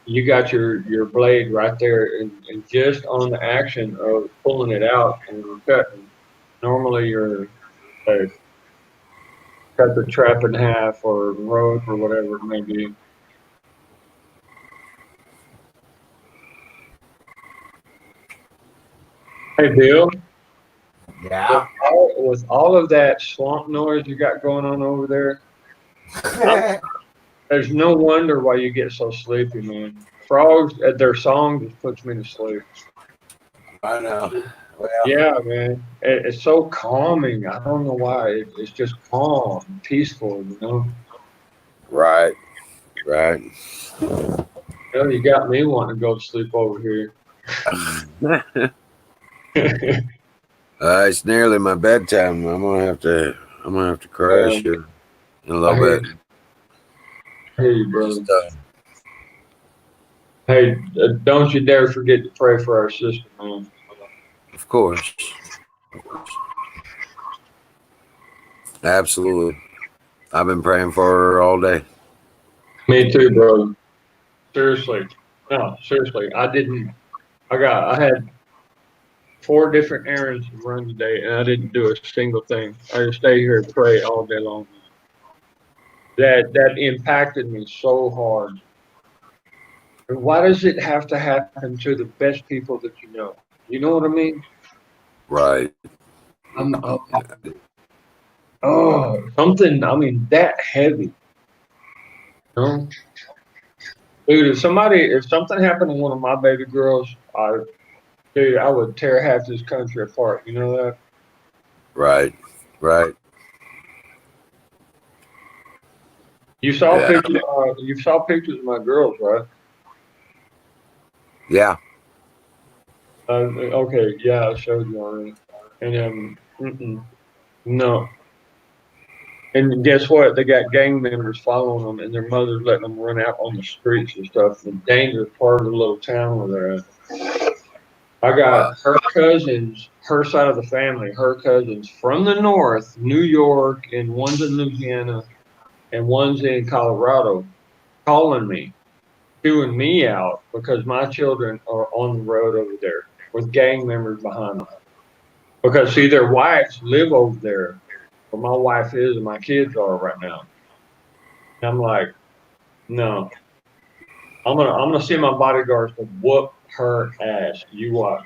you got your blade right there, and just on the action of pulling it out and cutting, normally you're safe. Cut the trap in half or rope or whatever it may be. Hey, Bill, Yeah. with all of that swamp noise you got going on over there, there's no wonder why you get so sleepy, man. Frogs, their song just puts me to sleep. I know. Well, Yeah, man. It's so calming. I don't know why. It's just calm, and peaceful. Right. Right. You got me wanting to go to sleep over here. It's nearly my bedtime. I'm gonna have to crash Um, here in a I little hear, bit. I hear you, brother. Just, Hey, don't you dare forget to pray for our sister, man. of course. Absolutely. I've been praying for her all day. Me too, bro. Seriously. No, seriously. I had 4 different errands to run today, and I didn't do a single thing. I just stayed here and pray all day long. That impacted me so hard. And why does it have to happen to the best people that you know? You know what I mean? Right. I'm something. I mean that heavy. You know? Dude, if something happened to one of my baby girls, I would tear half this country apart. You know that? Right. Right. You saw Yeah. pictures. You saw pictures of my girls, right? Yeah. Okay, yeah, I showed you already. And no. And guess what? They got gang members following them, and their mothers letting them run out on the streets and stuff. The dangerous part of the little town where they're at. I got Wow. her cousins, her side of the family, her cousins from the north, New York, and one's in Louisiana, and one's in Colorado, calling me, chewing me out because my children are on the road over there with gang members behind them. Because see, their wives live over there, where my wife is and my kids are right now. And I'm like, no, I'm gonna send my bodyguards to whoop her ass. You watch.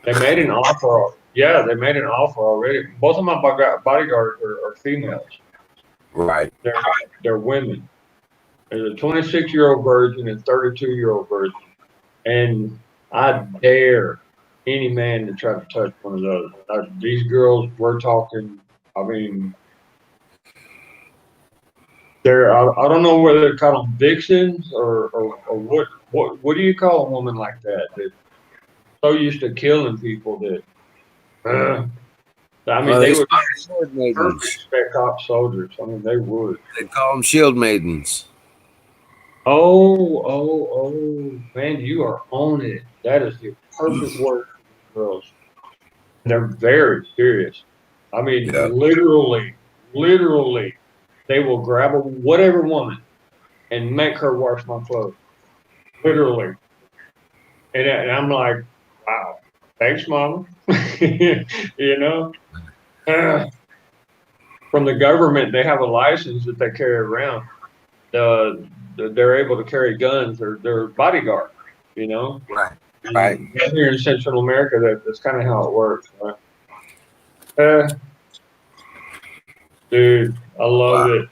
They made an offer. Yeah, they made an offer already. Both of my bodyguards are females. Right. They're women. There's a 26-year-old virgin and 32-year-old virgin. And I dare any man to try to touch one of those. These girls, we're talking, I mean, I don't know whether to call them vixens or what do you call a woman like that that's so used to killing people that, I mean, Well, they they would call be them shield perfect maidens. spec op soldiers. I mean, they would. They call them shield maidens. Oh, man, you are on it. That is the perfect word for these girls. They're very serious. I mean, Yeah. literally, they will grab whatever woman and make her wash my clothes. Literally. And I'm like, wow, thanks, mama. you know, Uh, from the government, they have a license that they carry around. they're able to carry guns. They're bodyguard, you know. Right. And Right. here in Central America, that's kind of how it works. Right? Uh, dude, I love Wow. it,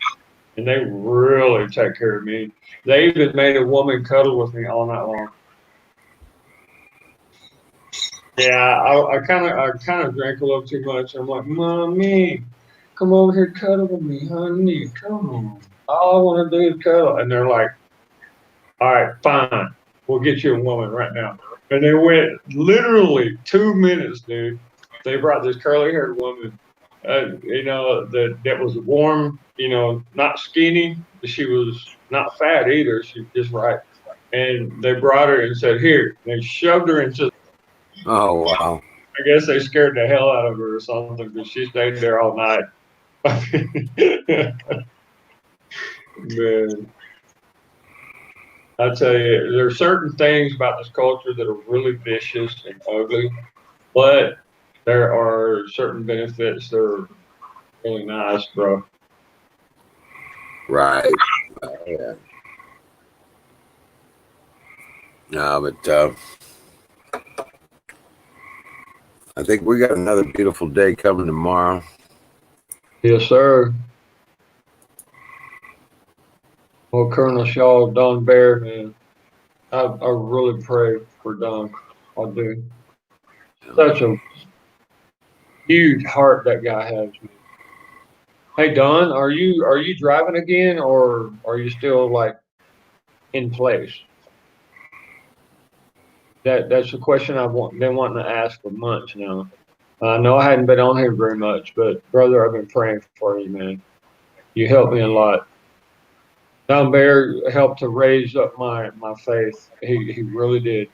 and they really take care of me. They even made a woman cuddle with me all night long. Yeah, I kind of drank a little too much. I'm like, mommy, come over here, cuddle with me, honey. Come on. All I want to do is cuddle, and they're like, all right, fine. We'll get you a woman right now. And they went literally 2 minutes, dude. They brought this curly haired woman, that was warm, not skinny. She was not fat either. She was just right. And they brought her and said, here. They shoved her into, Oh wow. I guess they scared the hell out of her or something because she stayed there all night. Man. I tell you, there are certain things about this culture that are really vicious and ugly, but there are certain benefits that are really nice, bro. Right. Yeah. No, but I think we got another beautiful day coming tomorrow. Yes, sir. Well, Colonel Shaw, Don Bear, man, I really pray for Don. I do. Such a huge heart that guy has, man. Hey, Don, are you driving again, or are you still like in place? That's a question been wanting to ask for months now. I know I hadn't been on here very much, but brother, I've been praying for you, man. You helped me a lot. Don Bear helped to raise up my faith. He really did.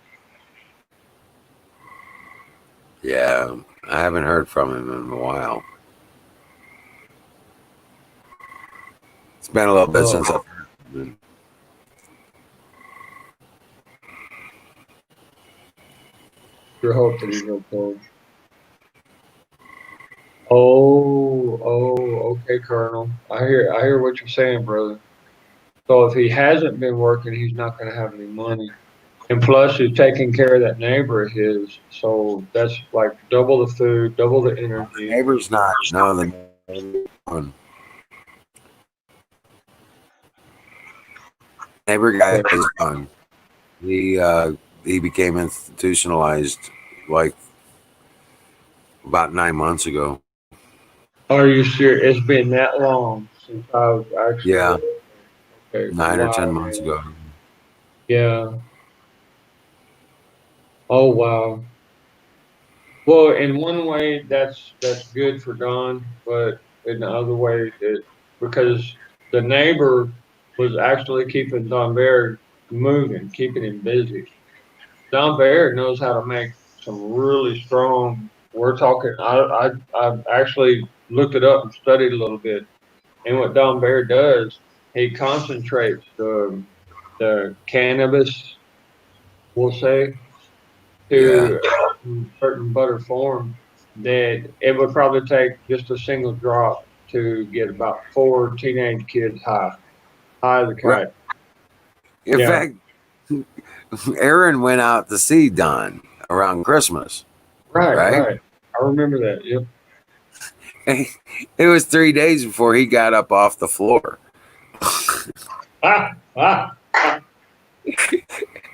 Yeah, I haven't heard from him in a while. It's been a little bit since I've heard from him. Sure hope that he's okay. Okay, Colonel. I hear what you're saying, brother. So if he hasn't been working, he's not going to have any money. And plus, he's taking care of that neighbor of his. So that's like double the food, double the energy. Neighbor's not. No, the neighbor guy is done. He became institutionalized like about 9 months ago. Are you sure it's been that long since I've actually? Yeah, Okay, 9 or 10 months man. ago. Yeah. Oh wow. Well, in one way, that's good for Don, but in the other way, because the neighbor was actually keeping Don Bear moving, keeping him busy. Don Bear knows how to make some really strong. We're talking. I actually looked it up and studied a little bit, and what Don Bear does, he concentrates the cannabis, we'll say, Yeah, to certain butter form that it would probably take just a single drop to get about four teenage kids high as a right. kite. In Yeah, fact, Aaron went out to see Don around Christmas, right, right? right. I remember that. Yep. It was 3 days before he got up off the floor. Ah, ah.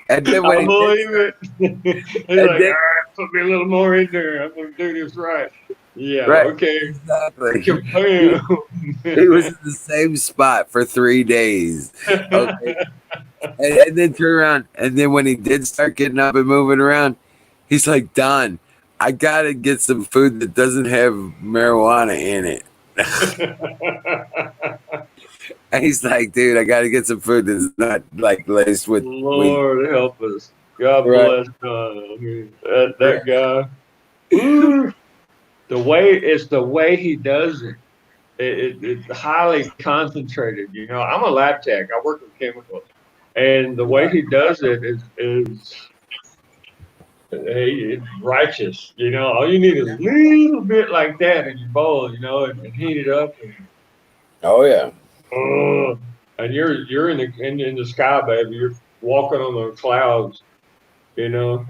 And then I when he did, believe it. He's like, all and then, right, put me a little more in there. I'm gonna do this right. Yeah. right, Okay. exactly. Kabam. He was in the same spot for 3 days. Okay. And then turn around. And then when he did start getting up and moving around, he's like, Don, I got to get some food that doesn't have marijuana in it. And he's like, dude, I got to get some food that's not like laced with weed. Lord help us. God Right. bless God. I mean, that guy. Ooh, the way he does it. It's highly concentrated. I'm a lab tech. I work with chemicals, and the way he does it is it's righteous. All you need is a little bit like that in your bowl, and heat it up. And, Oh, yeah. oh, And you're in the sky, baby. You're walking on the clouds, you know.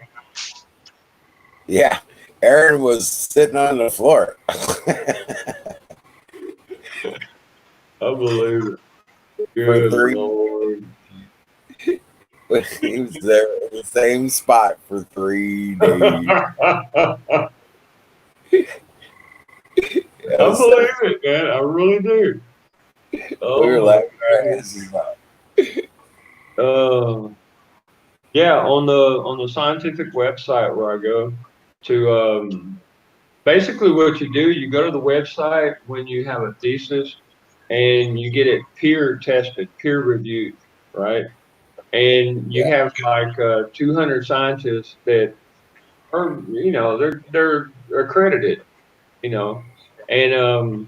Yeah, Aaron was sitting on the floor. I believe it. For Good 3 Lord. He was there in the same spot for 3 days. I It was so, believe it, man. I really do. we Oh were my laughing our goodness. asses off. Yeah, on the scientific website where I go to, basically what you do, you go to the website when you have a thesis and you get it peer tested, peer reviewed, right? And you Yeah, have like 200 scientists that are, they're accredited, you know, and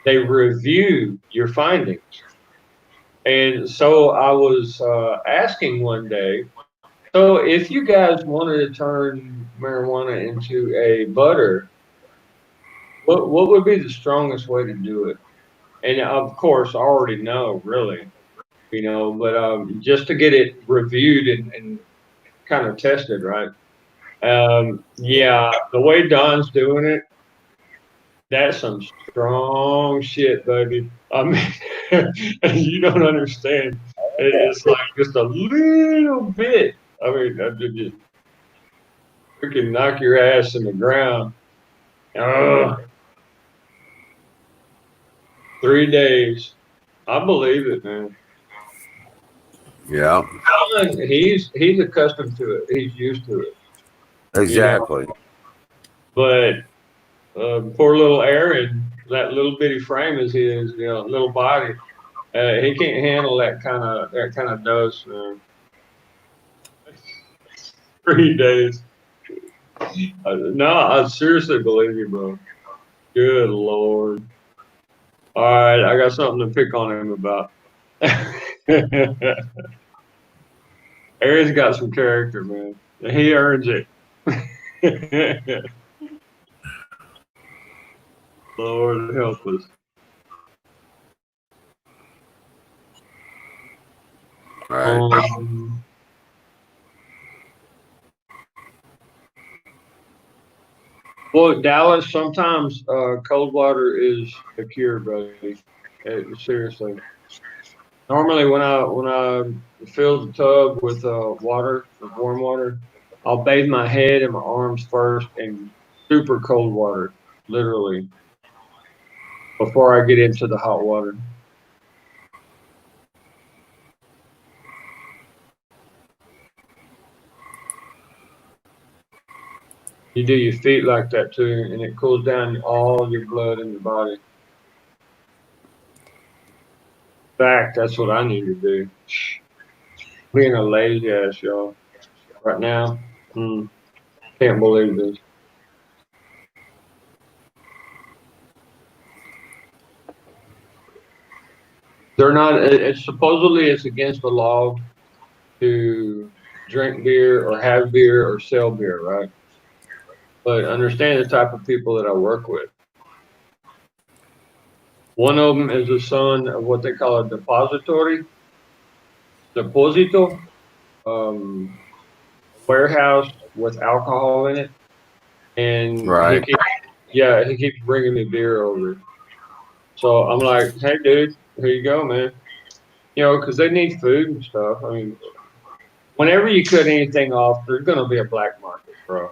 they review your findings. And so I was asking one day, so if you guys wanted to turn marijuana into a butter, what would be the strongest way to do it? And of course, I already know, really, but just to get it reviewed and kind of tested, right? Yeah, the way Don's doing it, that's some strong shit, baby. I mean, you don't understand. It's like just a little bit. I mean, I just freaking knock your ass in the ground. 3 days. I believe it, man. Yeah, He's accustomed to it. He's used to it, you know. exactly. But poor little Aaron, that little bitty frame is his, little body. He can't handle that kind of dose, man. 3 days. No, I seriously believe you, bro. Good Lord. All right, I got something to pick on him about. Aaron's got some character, man. He earns it. Lord help us. All right. Well, Dallas, sometimes cold water is a cure, buddy. Seriously. Normally, when I fill the tub with water, with warm water, I'll bathe my head and my arms first in super cold water, literally, before I get into the hot water. You do your feet like that too, and it cools down all your blood in your body. In fact, that's what I need to do. Being a lazy ass, y'all. Right now, can't believe this. They're not. It's supposedly it's against the law to drink beer or have beer or sell beer, right? But understand the type of people that I work with. One of them is the son of what they call a deposito, um, warehouse with alcohol in it, and Right. he keeps bringing me beer over. So I'm like, hey, dude, here you go, man. Because they need food and stuff. I mean, whenever you cut anything off, there's going to be a black market, bro.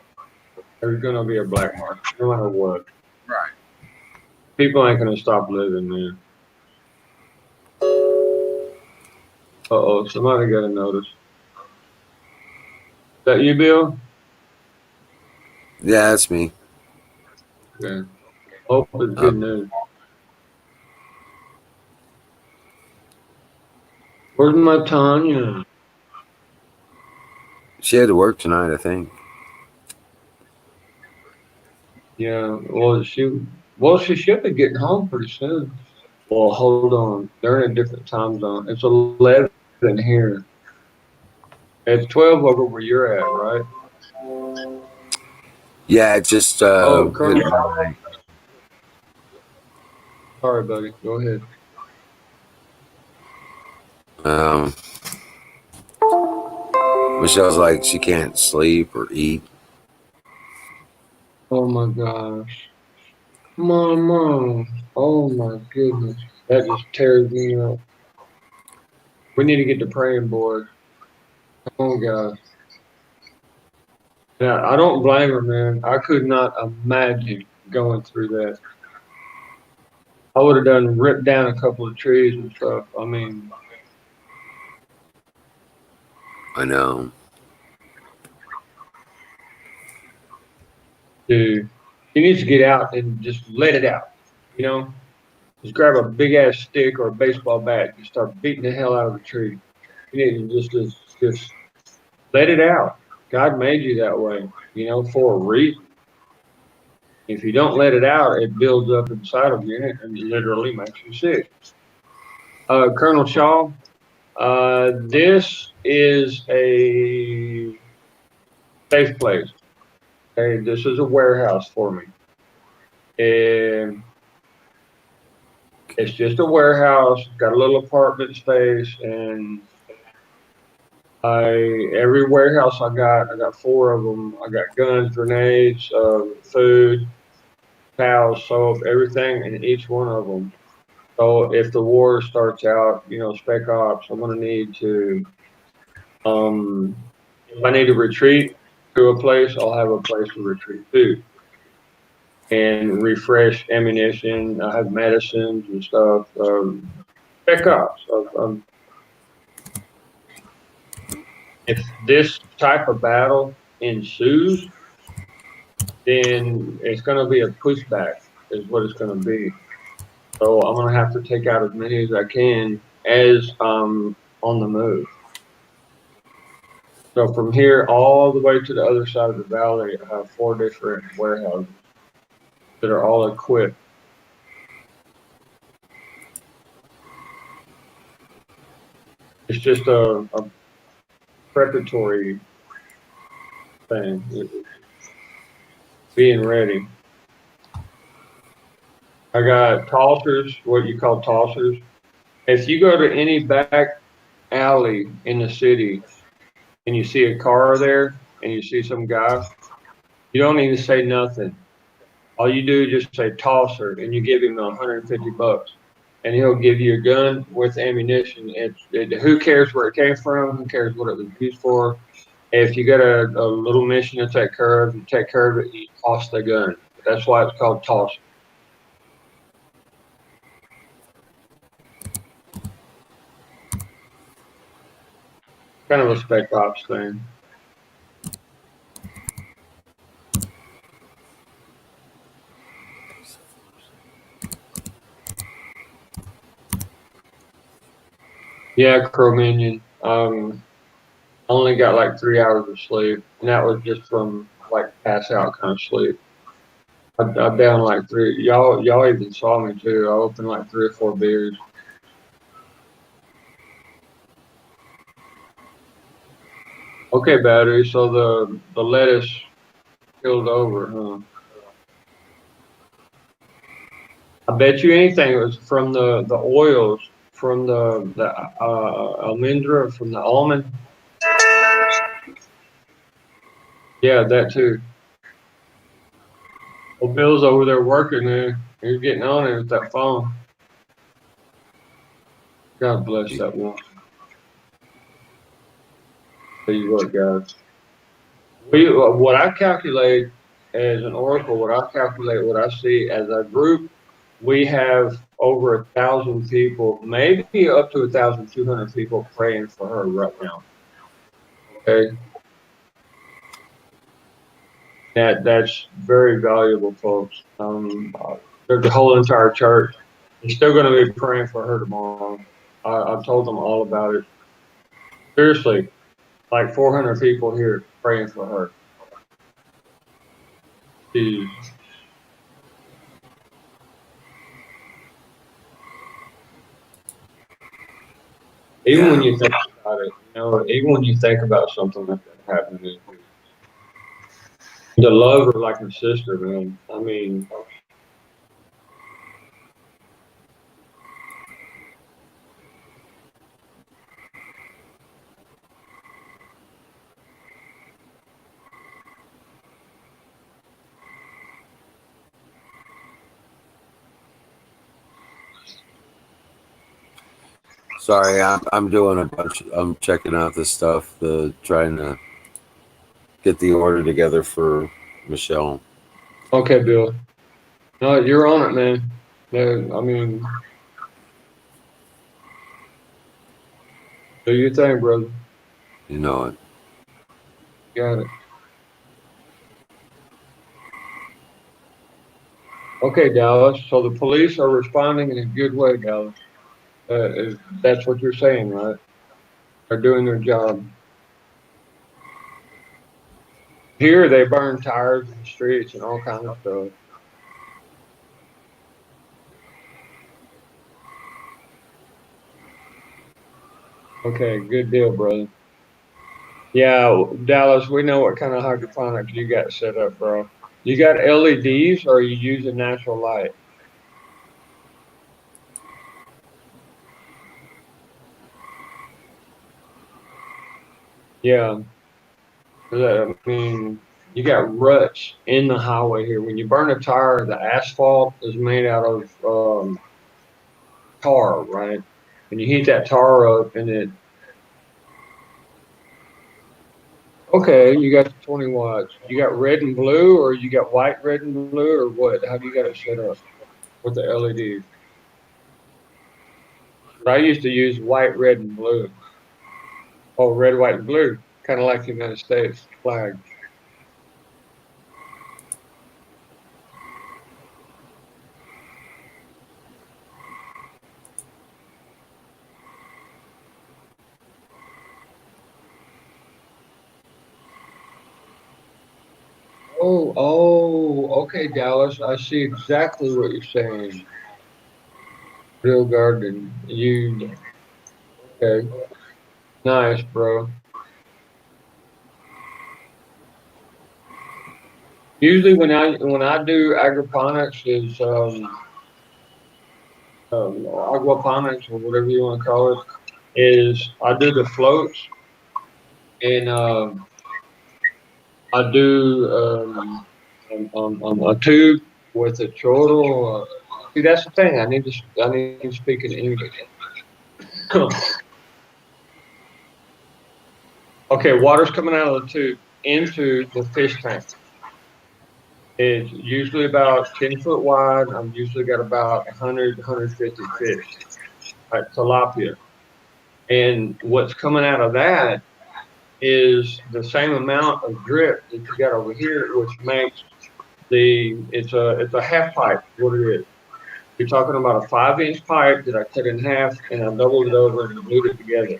There's going to be a black market, no matter what. Right. People ain't going to stop living, man. Uh-oh, somebody got a notice. Is that you, Bill? Yeah, that's me. Yeah. Hope it's good news. Where's my Tanya? She had to work tonight, I think. Yeah, she should be getting home pretty soon. Well, hold on. They're in a different time zone. It's 11 here. It's 12 over where you're at, right? Yeah, it just Oh, hit Colonel. my- Sorry, buddy. Go ahead. Um, Michelle's like she can't sleep or eat. Oh my gosh. Mama. Oh my goodness. That just tears me up. We need to get to praying, boys. Oh gosh. Yeah, I don't blame her, man. I could not imagine going through that. I would have done ripped down a couple of trees and stuff. I mean, I know. dude, she needs to get out and just let it out. You know, just grab a big ass stick or a baseball bat and start beating the hell out of a tree. You need to just let it out. God made you that way, you know, for a reason. If you don't let it out, it builds up inside of you and it literally makes you sick. Colonel Shaw, this is a safe place. Okay, this is a warehouse for me. And it's just a warehouse, got a little apartment space, and every warehouse I got four of them. I got guns, grenades, food, towels, soap, everything in each one of them. So if the war starts out, you know, spec ops, I'm gonna need to, if I need to retreat to a place, I'll have a place to retreat to and refresh ammunition. I have medicines and stuff. Spec ops. If this type of battle ensues, then it's going to be a pushback, is what it's going to be. So I'm going to have to take out as many as I can as on the move. So from here all the way to the other side of the valley, I have 4 different warehouses that are all equipped. It's just a preparatory thing, being ready. I got tossers, what you call tossers. If you go to any back alley in the city and you see a car there and you see some guy, you don't need to say nothing. All you do is just say tosser and you give him $150 and he'll give you a gun with ammunition. Who cares where it came from? Who cares what it was used for? If you got a little mission to take care of, you take care of it, you toss the gun. That's why it's called tosser. Kind of a spec ops thing. Yeah, Cro-Minion. I only got like 3 hours of sleep, and that was just from like pass out kind of sleep. I down like 3. Y'all even saw me too. I opened like 3 or 4 beers. Okay, battery. So the lettuce killed over, huh? I bet you anything it was from the oils from the almendra from the almond. Yeah, that too. Well, Bill's over there working there. He's getting on it with that phone. God bless that woman. Tell you what, guys. What I calculate as an oracle, what I see as a group, we have over 1,000 people, maybe up to 1,200 people praying for her right now. Okay, that's very valuable, folks. The whole entire church is still going to be praying for her tomorrow. I've told them all about it. Seriously, like 400 people here praying for her. Jeez. Even when you think about it, you know, even when you think about something like that happening, to love her like a sister, man. I mean, Sorry, I'm doing a bunch. I'm checking out this stuff. Trying to get the order together for Michelle. Okay, Bill. No, you're on it, man. I mean, do your thing, brother. You know it. Got it. Okay, Dallas. So the police are responding in a good way, Dallas. That's what you're saying, right? They're doing their job. Here, they burn tires in the streets and all kinds of stuff. Okay, good deal, brother. Yeah, Dallas, we know what kind of hydroponics you got set up, bro. You got LEDs or are you using natural light? Yeah, 'cause, I mean, you got ruts in the highway here. When you burn a tire, the asphalt is made out of tar, right? And you heat that tar up, and it okay. You got the 20 watts. You got red and blue, or you got white, red, and blue, or what? How do you got it set up with the LEDs? I used to use white, red, and blue. Oh, red, white, and blue, kind of like the United States flag. Okay, Dallas. I see exactly what you're saying. Real garden. Okay? Nice, bro. Usually, when I do agroponics, is aquaponics or whatever you want to call it, is I do the floats and I do a tube with a chortle. See, that's the thing. I need to speak in English. Okay, water's coming out of the tube into the fish tank. It's usually about 10 foot wide. I've usually got about 100, 150 fish, like tilapia. And what's coming out of that is the same amount of drip that you got over here, which makes it's a half pipe, what it is. You're talking about a 5-inch pipe that I cut in half and I doubled it over and glued it together.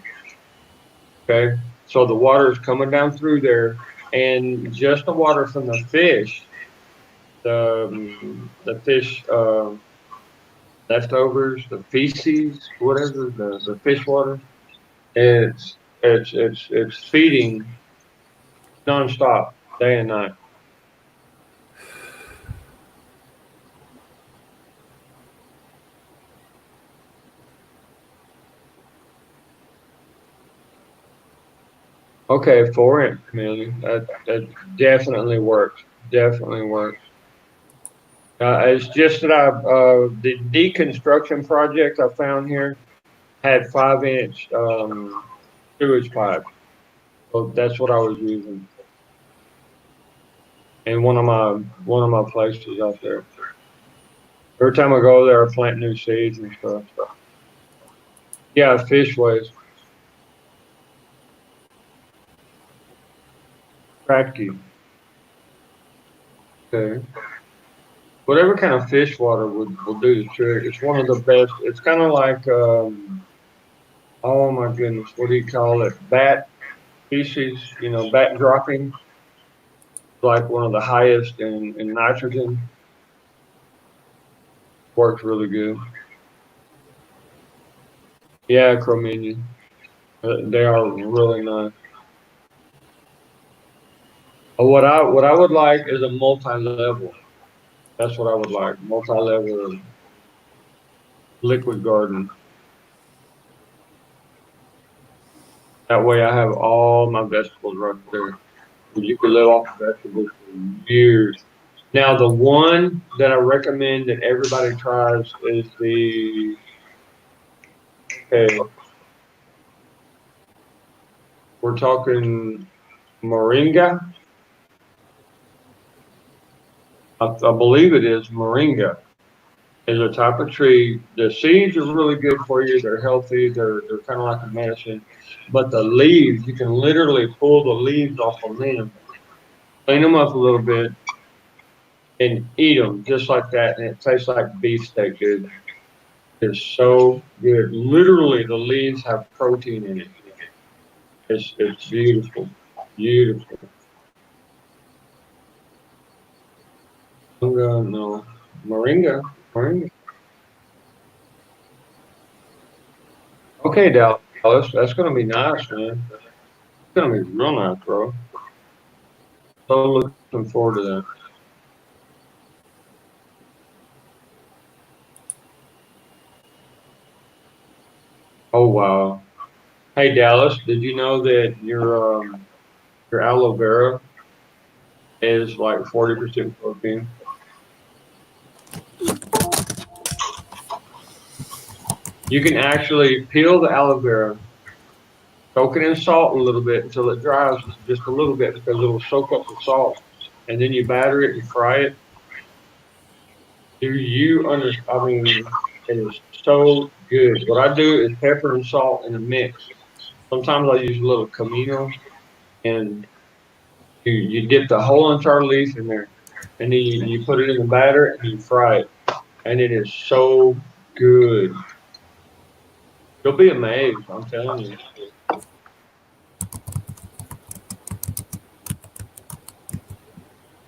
Okay. So the water is coming down through there and just the water from the fish, the fish leftovers, the feces, whatever, the fish water, it's feeding nonstop, day and night. Okay, 4 inch, man. That definitely works. Definitely works. It's just that the deconstruction project I found here had 5-inch sewage pipe. So that's what I was using in one of my places out there. Every time I go there, I plant new seeds and stuff. Yeah, fish waste. Cracky. Okay. Whatever kind of fish water will do the trick. It's one of the best. It's kind of like oh my goodness, what do you call it? Bat species, bat dropping, like one of the highest in nitrogen. Works really good. Yeah, Chrominian. They are really nice. What I would like is a multi-level. That's what I would like. Multi-level liquid garden. That way I have all my vegetables right there. You can live off of vegetables for years. Now, the one that I recommend that everybody tries is okay. We're talking moringa. I believe it is moringa. Is a type of tree. The seeds are really good for you. They're healthy. They're kind of like a medicine. But the leaves, you can literally pull the leaves off of them, clean them up a little bit, and eat them just like that. And it tastes like beefsteak, dude. It's so good. Literally, the leaves have protein in it. It's beautiful, beautiful. No, moringa, moringa. Okay, Dallas, that's gonna be nice, man. It's gonna be real nice, bro. So looking forward to that. Oh wow. Hey Dallas, did you know that your aloe vera is like 40% protein? You can actually peel the aloe vera, soak it in salt a little bit until it dries just a little bit because it'll soak up the salt. And then you batter it and fry it. Do you understand? I mean, it is so good. What I do is pepper and salt in a mix. Sometimes I use a little comino and you dip the whole entire leaf in there. And then you put it in the batter and you fry it. And it is so good. You'll be amazed, I'm telling you.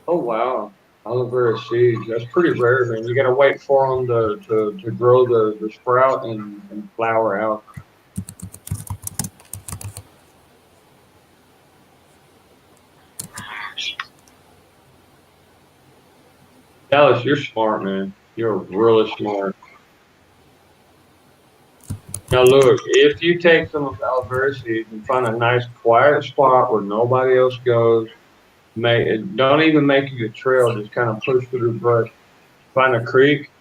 Oh wow, aloe vera seeds. That's pretty rare, man. You gotta wait for them to grow the sprout and flower out. Dallas, you're smart, man. You're really smart. Now look, if you take some of the aloe vera seeds and find a nice quiet spot where nobody else goes, don't even make you a trail, just kind of push through the brush. Find a creek,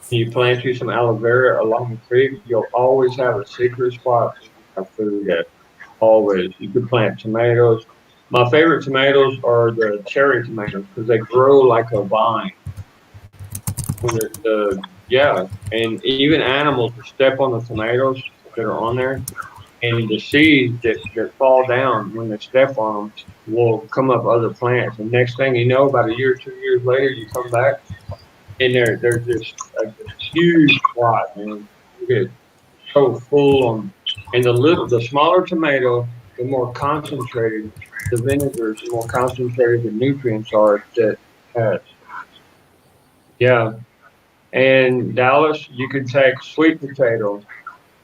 you plant you some aloe vera along the creek, you'll always have a secret spot to have food at. Always. You could plant tomatoes. My favorite tomatoes are the cherry tomatoes because they grow like a vine. Yeah, and even animals will step on the tomatoes that are on there, and the seeds that fall down when they step on them will come up other plants. And next thing you know, about a year, 2 years later, you come back and they're just like this huge plot, man. You get so full on, and the smaller tomato, the more concentrated the vinegars, the more concentrated the nutrients are that has. Yeah, and Dallas, you can take sweet potatoes.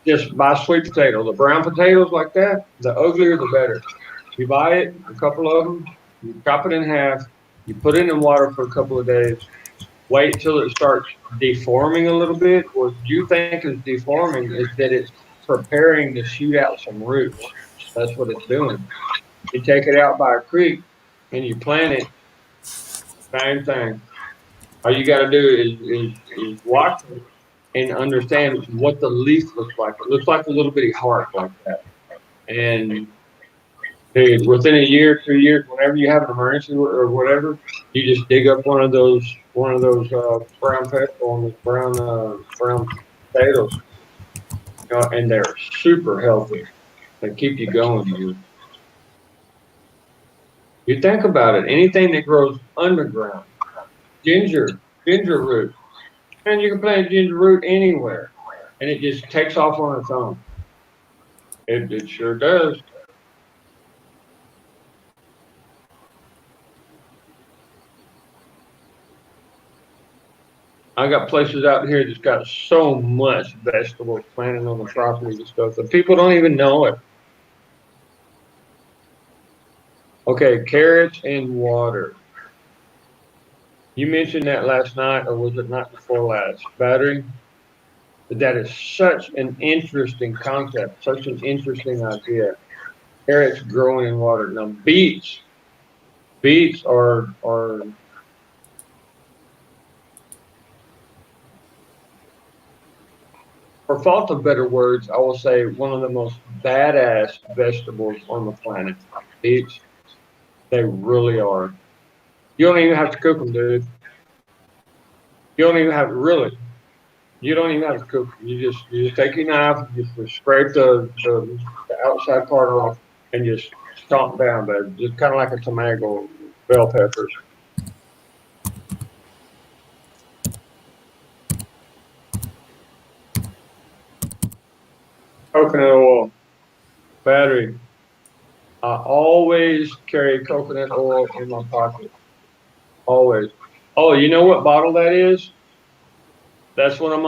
Just buy sweet potato. The brown potatoes like that, the uglier the better. You buy it, a couple of them, you chop it in half, you put it in water for a couple of days, wait till it starts deforming a little bit. What you think is deforming is that it's preparing to shoot out some roots. That's what it's doing. You take it out by a creek and you plant it, same thing. All you got to do is watch it and understand what the leaf looks like. It looks like a little bitty heart like that. And dude, within a year, 2 years, whenever you have an emergency or whatever, you just dig up one of those brown potatoes, and they're super healthy. They keep you going, dude. You think about it, anything that grows underground, ginger root, and you can plant ginger root anywhere, and it just takes off on its own. It sure does. I got places out here that's got so much vegetables planted on the property and stuff that people don't even know it. Okay, carrots and water. You mentioned that last night, or was it night before last? Battery. That is such an interesting concept, such an interesting idea. Carrots growing in water. Now, beets are for fault of better words, I will say one of the most badass vegetables on the planet. Beets, they really are. You don't even have to cook them, dude. You don't even have to really. You don't even have to cook them. You just take your knife, you just scrape the outside part off, and just stomp down, but just kind of like a tomato, bell peppers. Coconut oil, battery. I always carry coconut oil in my pocket. Always. Oh, you know what bottle that is? That's one of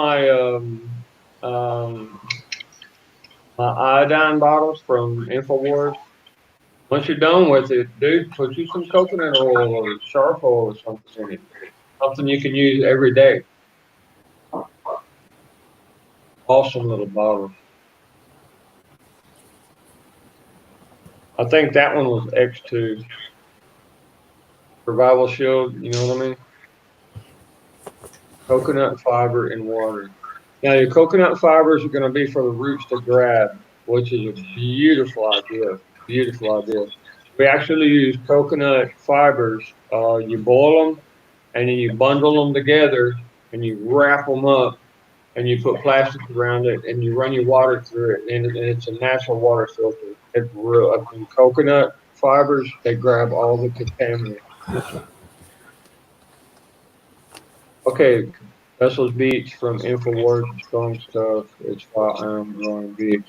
um, my iodine bottles from InfoWars. Once you're done with it, dude, put you some coconut oil or sharp oil or something in it. Something you can use every day. Awesome little bottle. I think that one was X2. Survival Shield, you know what I mean? Coconut fiber and water. Now, your coconut fibers are going to be for the roots to grab, which is a beautiful idea. Beautiful idea. We actually use coconut fibers. You boil them and then you bundle them together and you wrap them up and you put plastic around it and you run your water through it and it's a natural water filter. It's real. I mean, coconut fibers, they grab all the contaminants. Okay, Vessel's Beach from InfoWars, strong stuff. It's 5 growing beach.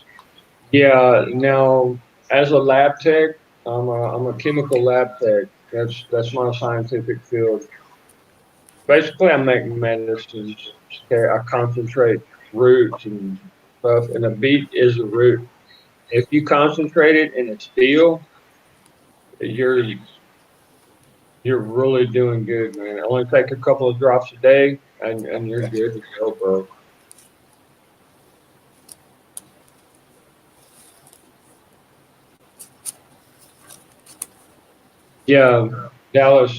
Yeah, now as a lab tech, I'm a chemical lab tech. That's my scientific field. Basically, I make medicines. Okay, I concentrate roots and stuff, and a beet is a root. If you concentrate it in a steel, you're you're really doing good, man. Only take a couple of drops a day, and you're good to go, bro. Yeah, Dallas.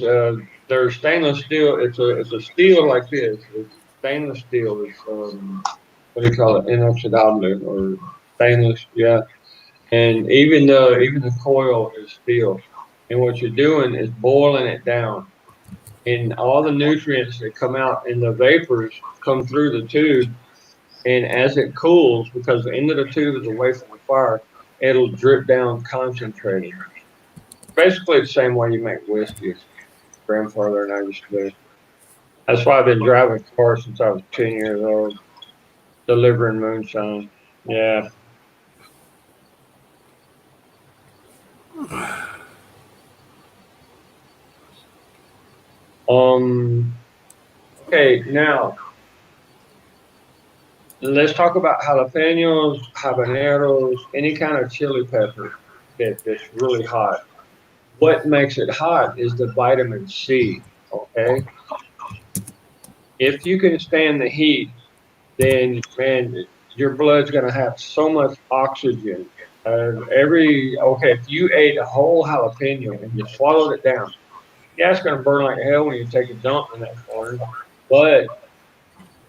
There's stainless steel. It's a steel like this. It's stainless steel. It's what do you call it? Inoxidable or stainless. Yeah, and even the coil is steel. And what you're doing is boiling it down, and all the nutrients that come out in the vapors come through the tube. And as it cools, because the end of the tube is away from the fire, it'll drip down concentrated. Basically, the same way you make whiskey. Grandfather and I used to do. That's why I've been driving cars since I was 10 years old, delivering moonshine. Yeah. Um. Okay. Now let's talk about jalapenos, habaneros, any kind of chili pepper that's really hot. What makes it hot is the vitamin C. Okay. If you can stand the heat, then man, your blood's going to have so much oxygen. If you ate a whole jalapeno and you swallowed it down, yeah, it's going to burn like hell when you take a dump in that corner, but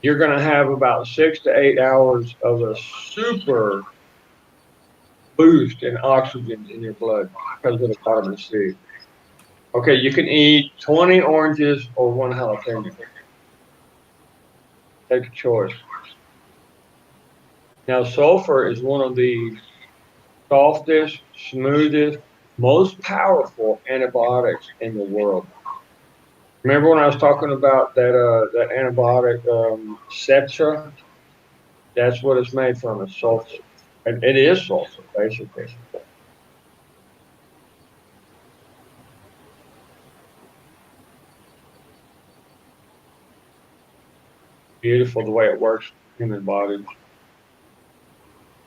you're going to have about 6 to 8 hours of a super boost in oxygen in your blood because of the vitamin C. Okay, you can eat 20 oranges or one jalapeno. Take a choice. Now, sulfur is one of the softest, smoothest, most powerful antibiotics in the world. Remember when I was talking about that antibiotic Cetra? That's what it's made from. It's sulfur, and it is sulfur basically. Beautiful the way it works in the human body.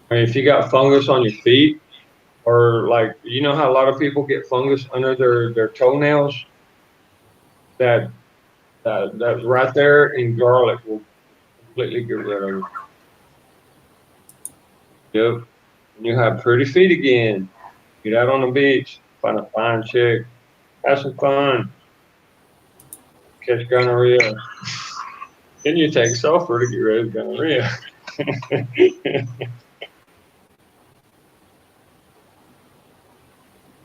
I mean, if you got fungus on your feet, or like you know how a lot of people get fungus under their toenails, that that right there in garlic will completely get rid of it. Yep. And you have pretty feet again. Get out on the beach, find a fine chick, have some fun, catch gonorrhea. Then you take sulfur to get rid of gonorrhea.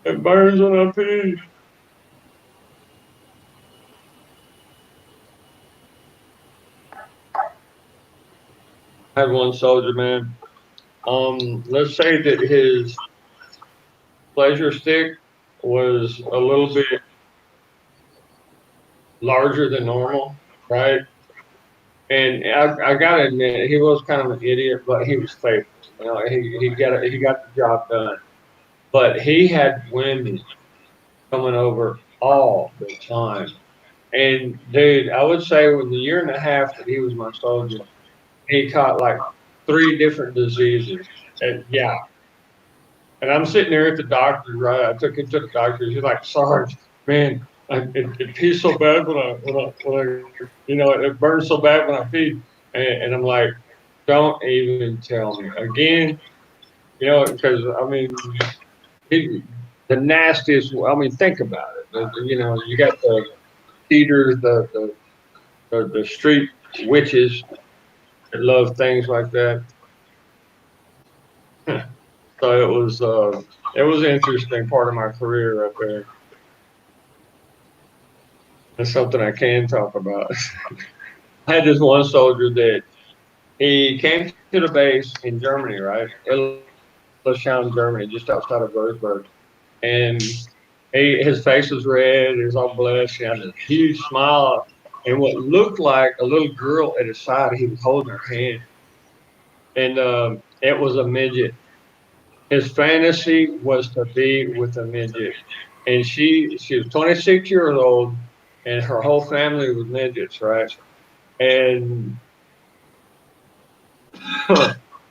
It burns when I pee. I had one soldier, man. Let's say that his pleasure stick was a little bit larger than normal, right? And I gotta admit, he was kind of an idiot, but he was faithful. You know, he got the job done. But he had women coming over all the time. And dude, I would say with the year and a half that he was my soldier, he caught like 3 different diseases. And yeah, and I'm sitting there at the doctor, right? I took him to the doctor. He's like, Sarge, man, it pees so bad it burns so bad when I pee. And I'm like, don't even tell me again, because I mean, he, the nastiest. I mean, think about it. You got the cheaters, the street witches that love things like that. So it was an interesting part of my career right there. That's something I can talk about. I had this one soldier that he came to the base in Germany, right? Illershausen, Germany, just outside of Würzburg. And his face was red, he was all blessed, he had a huge smile, and what looked like a little girl at his side, he was holding her hand. And it was a midget. His fantasy was to be with a midget. And she was 26 years old, and her whole family was midgets, right? And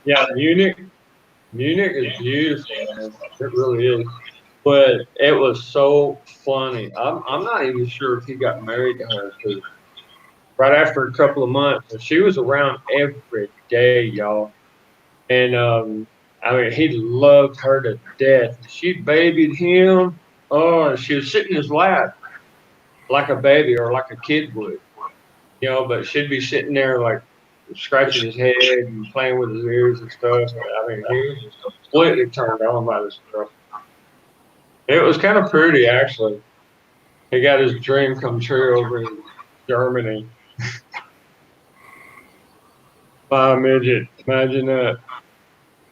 yeah, Munich is beautiful, man. It really is. But it was so funny. I'm not even sure if he got married to her because right after a couple of months, and she was around every day, y'all. And I mean, he loved her to death. She babied him. Oh, and she would sit in his lap like a baby or like a kid would, but she'd be sitting there like scratching his head and playing with his ears and stuff. I mean, he was just completely turned on by this girl. It was kind of pretty, actually. He got his dream come true over in Germany. By a midget. Imagine that.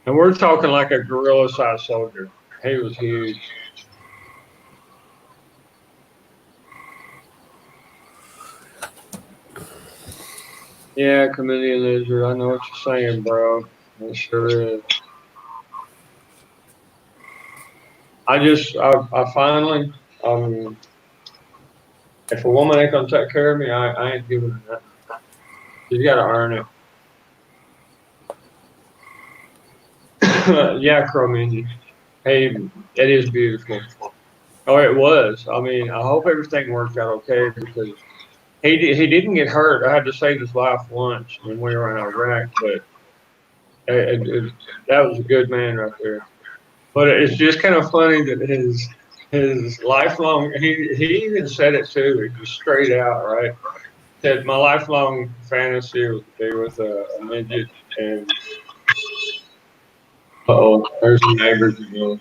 And we're talking like a gorilla sized soldier. He was huge. Yeah, chameleon lizard. I know what you're saying, bro. It sure is. I finally, if a woman ain't gonna take care of me, I ain't giving her nothing. You gotta earn it. Yeah, Chrominion. Hey, it is beautiful. Oh, it was. I mean, I hope everything worked out okay because he didn't get hurt. I had to save his life once when we were in Iraq, but that was a good man right there. But it's just kind of funny that his lifelong he even said it too. He was straight out, right? Said my lifelong fantasy was to be with a midget. And oh, there's the neighbors again.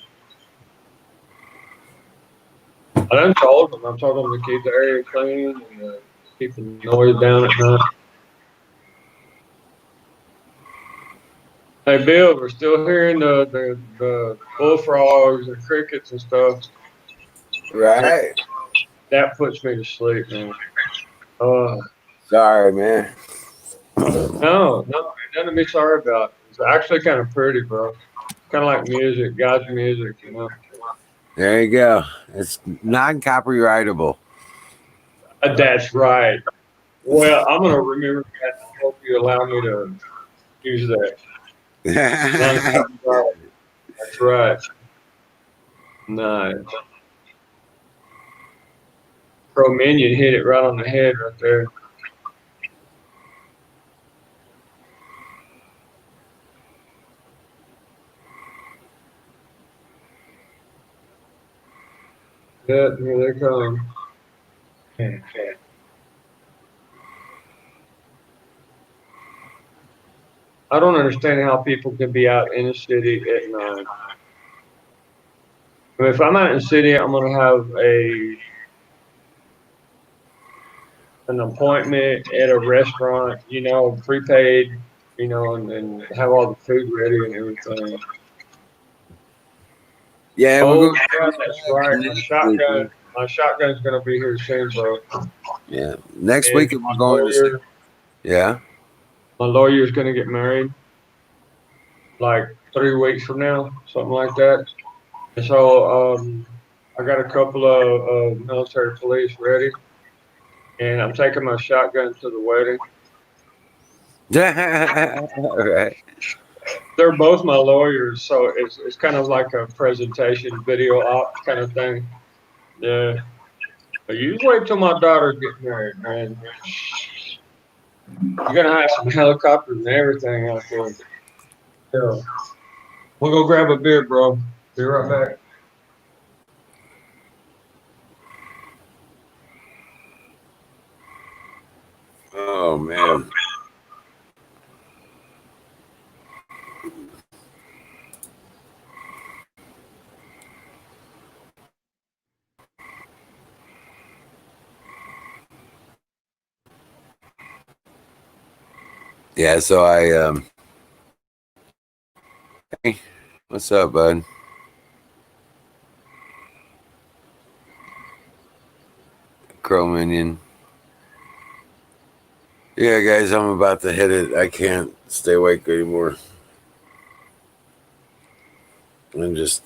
I done told them. I told them to keep the area clean and keep the noise down at night. Hey Bill, we're still hearing the bullfrogs and crickets and stuff. Right. That puts me to sleep, man. Uh, Sorry, man. no, nothing to be sorry about. It's actually kind of pretty, bro. Kind of like music, God's music. There you go. It's non-copyrightable. That's right. Well, I'm gonna remember that. I hope you allow me to use that. That's right. Nice. Pro Minion hit it right on the head right there. Yeah, here they come. I don't understand how people can be out in the city at night. If I'm out in the city, I'm gonna have an appointment at a restaurant, prepaid, and have all the food ready and everything. Yeah, we're Oh going. yeah, that's right. My shotgun's gonna be here soon, bro. Yeah, next And week we're going to see. Yeah. my lawyer's gonna get married like 3 weeks from now, something like that. And so I got a couple of military police ready, and I'm taking my shotgun to the wedding. All right. They're both my lawyers, so it's kind of like a presentation video op kind of thing. Yeah. But you just wait till my daughter gets married, man. You're gonna have some helicopters and everything out there. Yeah. We'll go grab a beer, bro. Be right back. Oh man. Yeah. So hey, what's up, bud? Crow Minion. Yeah, guys, I'm about to hit it. I can't stay awake anymore. I'm just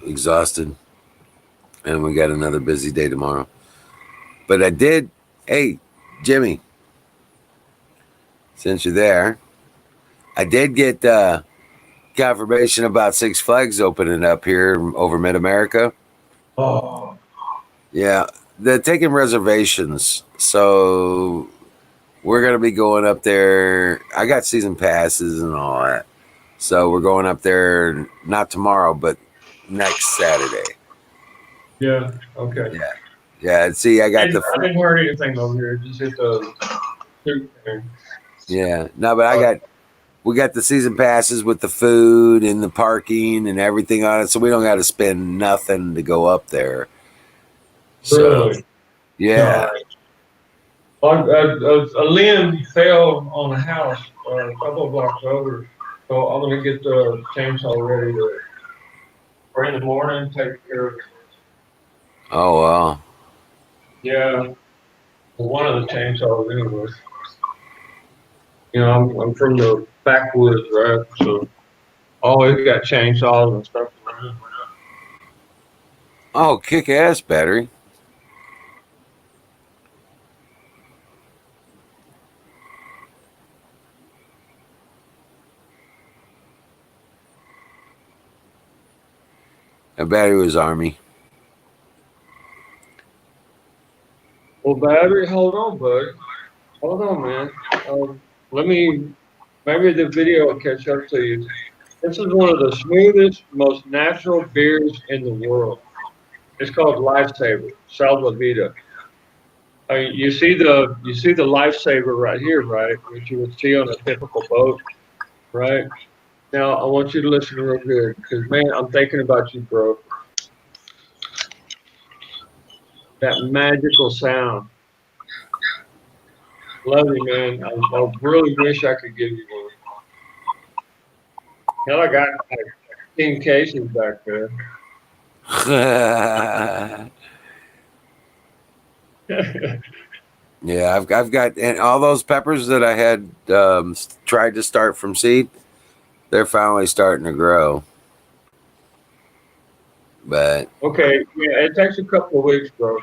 exhausted, and we got another busy day tomorrow. But I did. Hey, Jimmy, since you're there, I did get confirmation about Six Flags opening up here over Mid America. Oh, Yeah, they're taking reservations, so we're gonna be going up there. I got season passes and all that, so we're going up there not tomorrow, but next Saturday. yeah. Okay. Yeah, yeah. See, I got the I didn't hear anything over here. Just hit the shoot thing. yeah. No, but we got the season passes with the food and the parking and everything on it, so we don't got to spend nothing to go up there. So Really? yeah, A limb fell on a house a couple of blocks over, so I'm gonna get the chainsaw ready for in the morning. Take care of it. oh well. Yeah, one of the chainsaws anyway. I'm from the backwoods, right? So always got chainsaws and stuff around. Oh, kick ass battery. That battery was Army. Well, battery, hold on, bud. Hold on, man. Let me. Maybe the video will catch up to you. This is one of the smoothest, most natural beers in the world. It's called Lifesaver, Salva Vida. You see the Lifesaver right here, right? Which you would see on a typical boat, right? Now I want you to listen real good, because man, I'm thinking about you, bro. That magical sound. Love you, man. I really wish I could give you one. Hell, I got like 10 cases back there. Yeah, I've got and all those peppers that I had tried to start from seed. They're finally starting to grow, but Okay, yeah, it takes a couple of weeks, bro.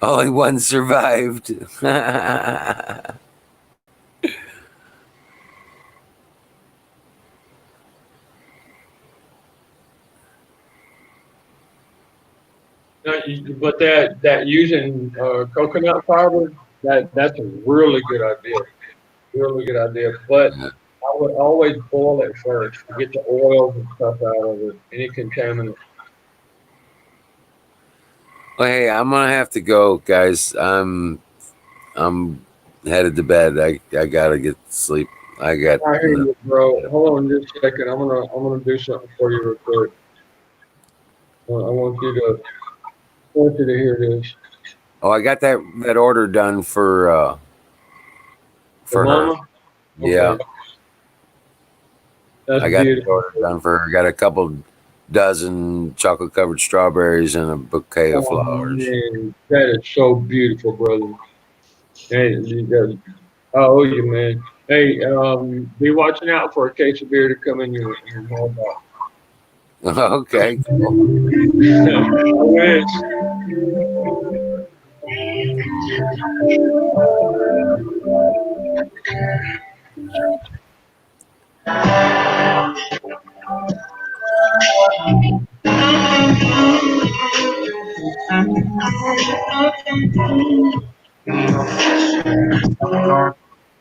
only one survived. Yeah, But that using coconut fiber, that's a really good idea. Really good idea. But I would always boil it first to get the oils and stuff out of it, any contaminants. well, hey, I'm gonna have to go, guys. I'm headed to bed. I gotta get sleep. I got. I hear you, bro. Hold on just a second. I'm gonna do something for you real quick. I want you to hear this. Oh, I got that order done The for her. mama? Yeah, Okay. That's I got the beautiful. order done for her. Got a couple dozen chocolate covered strawberries and a bouquet of Oh flowers. man, that is so beautiful, brother. Hey, I owe you, man. Hey, be watching out for a case of beer to come in your mailbox. Okay, cool. I wish.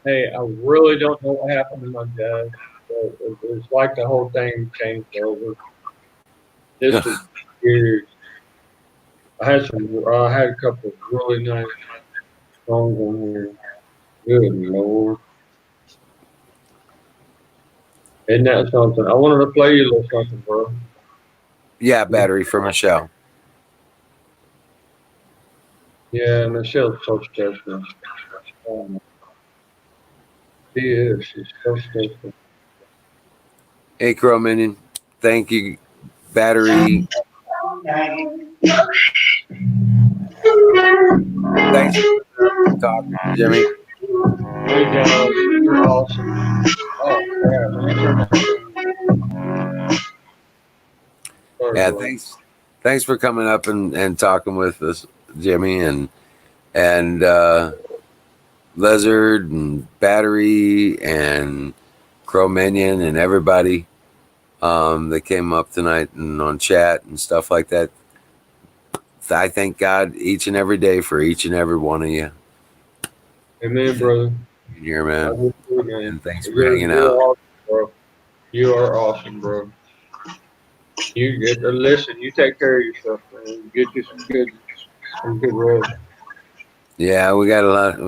Hey, I really don't know what happened to my dad, but it's like the whole thing changed over. This was weird. I had a couple of really nice songs on here. Good Lord. Isn't that something? I wanted to play you a little something, bro. Yeah, battery for Michelle. Yeah, Michelle's so special. Oh, she is. She's so special. Hey, Crow Minion. Thank you, battery. Thanks for talking, Jimmy. Hey, John, you're awesome. Oh, crap. Let me turn this down. Sorry, Yeah, bro. thanks for coming up and talking with us, Jimmy, and Lizard and Battery and Crow Minion and everybody that came up tonight and on chat and stuff like that. I thank God each and every day for each and every one of you Amen, brother. here, I man. will too, man. And thanks for You're, hanging you're out. awesome, bro. You are awesome, bro. You get to listen. You take care of yourself, man. Get you some good rest. Yeah, we got a lot.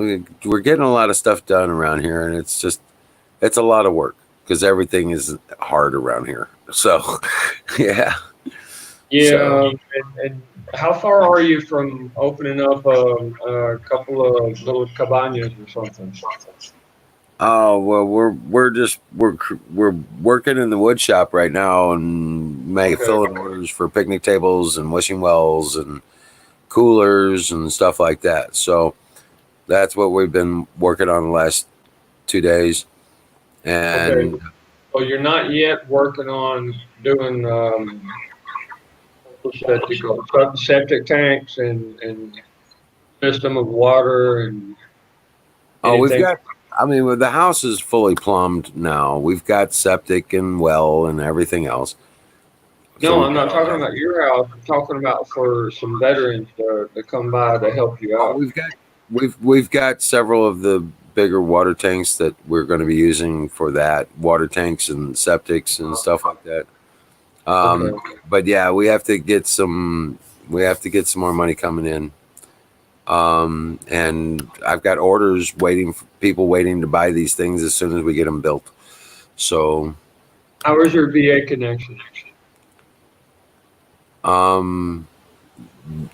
We're getting a lot of stuff done around here, and it's a lot of work because everything is hard around here. So, yeah. Yeah, So, and how far are you from opening up a couple of little cabanas or something? oh well, we're working in the wood shop right now and Okay, filling orders for picnic tables and wishing wells and coolers and stuff like that. So that's what we've been working on the last 2 days. okay. And So you're not yet working on doing what's that they call it? Septic tanks and system of water and oh, we've anything. got. I mean, well, the house is fully plumbed now. We've got septic and well and everything else. So No, we've I'm got not all talking that. about your house. I'm talking about for some veterans to come by to help you Oh, out. we've got several of the bigger water tanks that we're going to be using for that, water tanks and septics and stuff like that. Okay. But yeah, we have to get some. We have to get some more money coming in. And I've got orders waiting for people waiting to buy these things as soon as we get them built. So, How is your VA connection? um,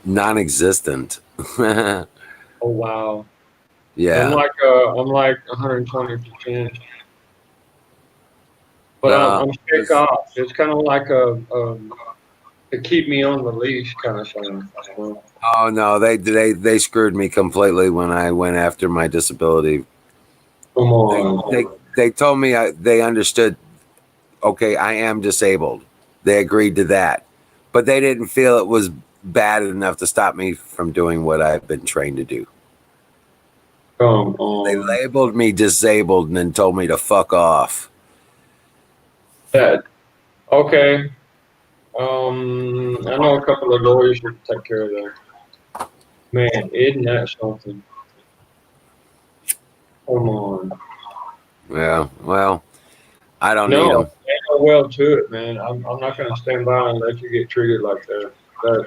non-existent. Oh wow. Yeah. I'm like 120%. But Well, I'm sick off. It's kind of like a to keep me on the leash kind of thing. oh no, they screwed me completely when I went after my disability. Come They on. they, they told me they understood. Okay, I am disabled. They agreed to that, but they didn't feel it was bad enough to stop me from doing what I've been trained to do. Come They on. labeled me disabled and then told me to fuck off. That okay. I know a couple of lawyers who can take care of that. Man, isn't that something? Come on. Yeah, well, I don't need No, them. ain't no well to it, man. I'm not going to stand by and let you get treated like that. That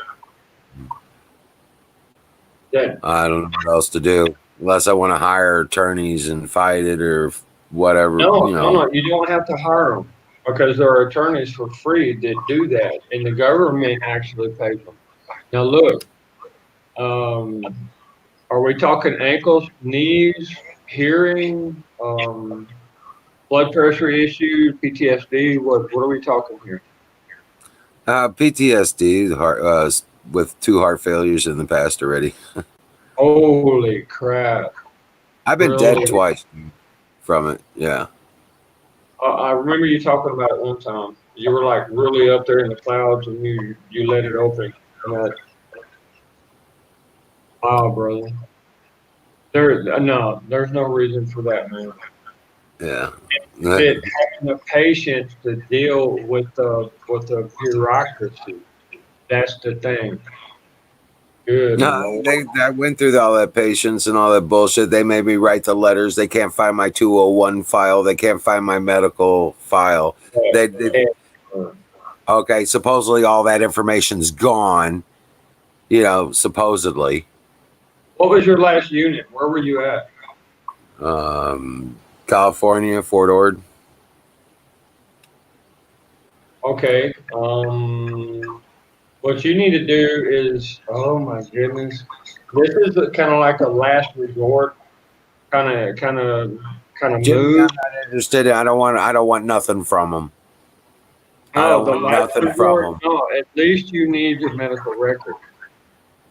I don't know what else to do unless I want to hire attorneys and fight it or whatever, No, you no, know. no. You don't have to hire them because there are attorneys for free that do that, and the government actually pays them. Now, look, are we talking ankles, knees, hearing, blood pressure issues, PTSD? What are we talking here? PTSD, with 2 heart failures in the past already. Holy crap! I've been dead Really? twice from it. Yeah. I remember you talking about it one time. You were like really up there in the clouds, and you let it open. And wow, brother. There's no reason for that, man. Yeah. It having the patience to deal with the bureaucracy. That's the thing. Good No, Lord. I went through all that patience and all that bullshit. They made me write the letters. They can't find my 201 file. They can't find my medical file. They okay, supposedly all that information's gone, supposedly. What was your last unit? Where were you at? Um, California, Fort Ord. Okay. What you need to do is, oh my goodness, this is kind of like a last resort kind of Jimmy, move. I'm not interested. I don't want nothing from them. I No, don't the want last nothing from resort. them. No, at least you need your medical record.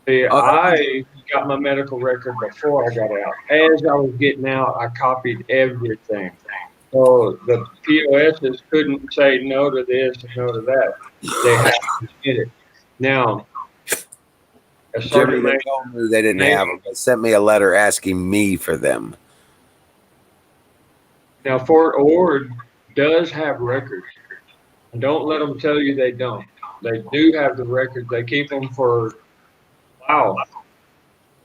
See, Oh, I got my medical record before I got out. As I was getting out, I copied everything. So the POSs couldn't say no to this and no to that. They had to get it. Now, a Jimmy, sergeant they major, told me they didn't name- have them. They sent me a letter asking me for them. now Fort Ord does have records. Don't let them tell you they don't. They do have the records. They keep them for, wow.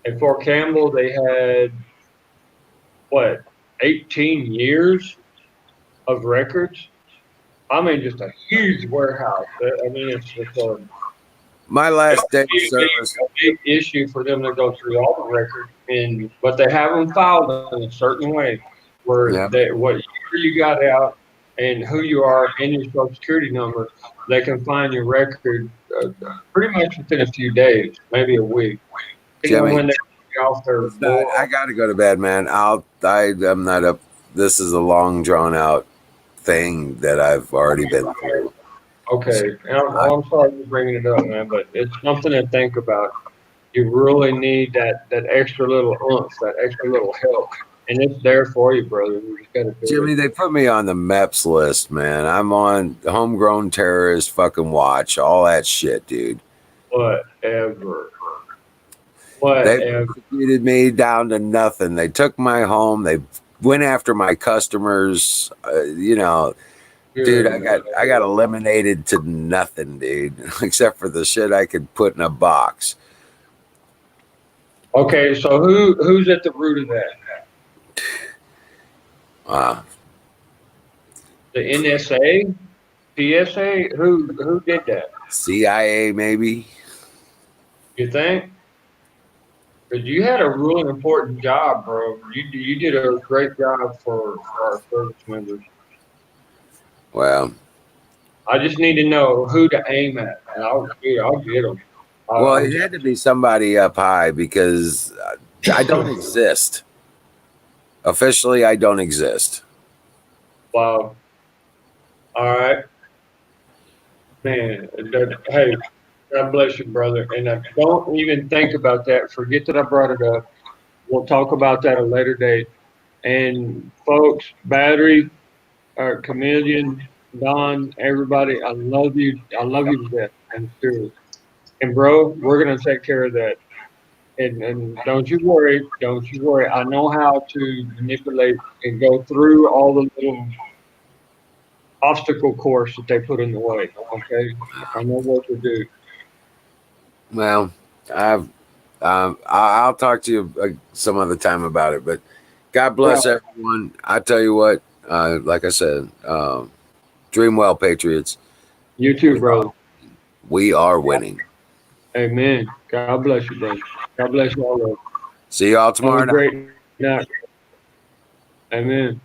At Fort Campbell, they had, what, 18 years of records? I mean, just a huge warehouse. I mean, it's just My it last would day of be service. a big issue for them to go through all the records, but they have them filed in a certain way where Yeah. what year you got out and who you are and your social security number, they can find your record pretty much within a few days, maybe a week, depending on Jimmy, when they get off their it's not, board. I got to go to bed, man. I'm not up. This is a long, drawn out thing that I've already been through. Okay, So, and I'm sorry for bringing it up, man, but it's something to think about. You really need that extra little oomph, that extra little help, and it's there for you, brother. You just got to do Jimmy, it. they put me on the MEPS list, man. I'm on the homegrown terrorist fucking watch, all that shit, dude. Whatever, They whatever. persecuted me down to nothing. They took my home. They went after my customers. Dude, Good I got Lord. eliminated to nothing, dude, except for the shit I could put in a box. Okay, so who's at the root of that? Uh, The NSA, PSA? Who did that? CIA, maybe. You think? Because you had a really important job, bro. You did a great job for our service members. Well, I just need to know who to aim at, and I'll get them. well, I'm it had to be somebody up high because I don't exist. Officially, I don't exist. wow. All right, man. Hey, God bless you, brother. And don't even think about that. Forget that I brought it up. We'll talk about that at a later date. And folks, Battery, Chameleon, Don, everybody, I love you. I love you to death. I'm serious. And bro, we're gonna take care of that. And don't you worry. Don't you worry. I know how to manipulate and go through all the little obstacle course that they put in the way. Okay, I know what to do. Well, I'll talk to you some other time about it. But God Right. bless everyone. I tell you what, like I said, dream well, Patriots. You too, brother. We are winning. Amen. God bless you, brother. God bless you all. See y'all Have tomorrow a night. great night. Amen.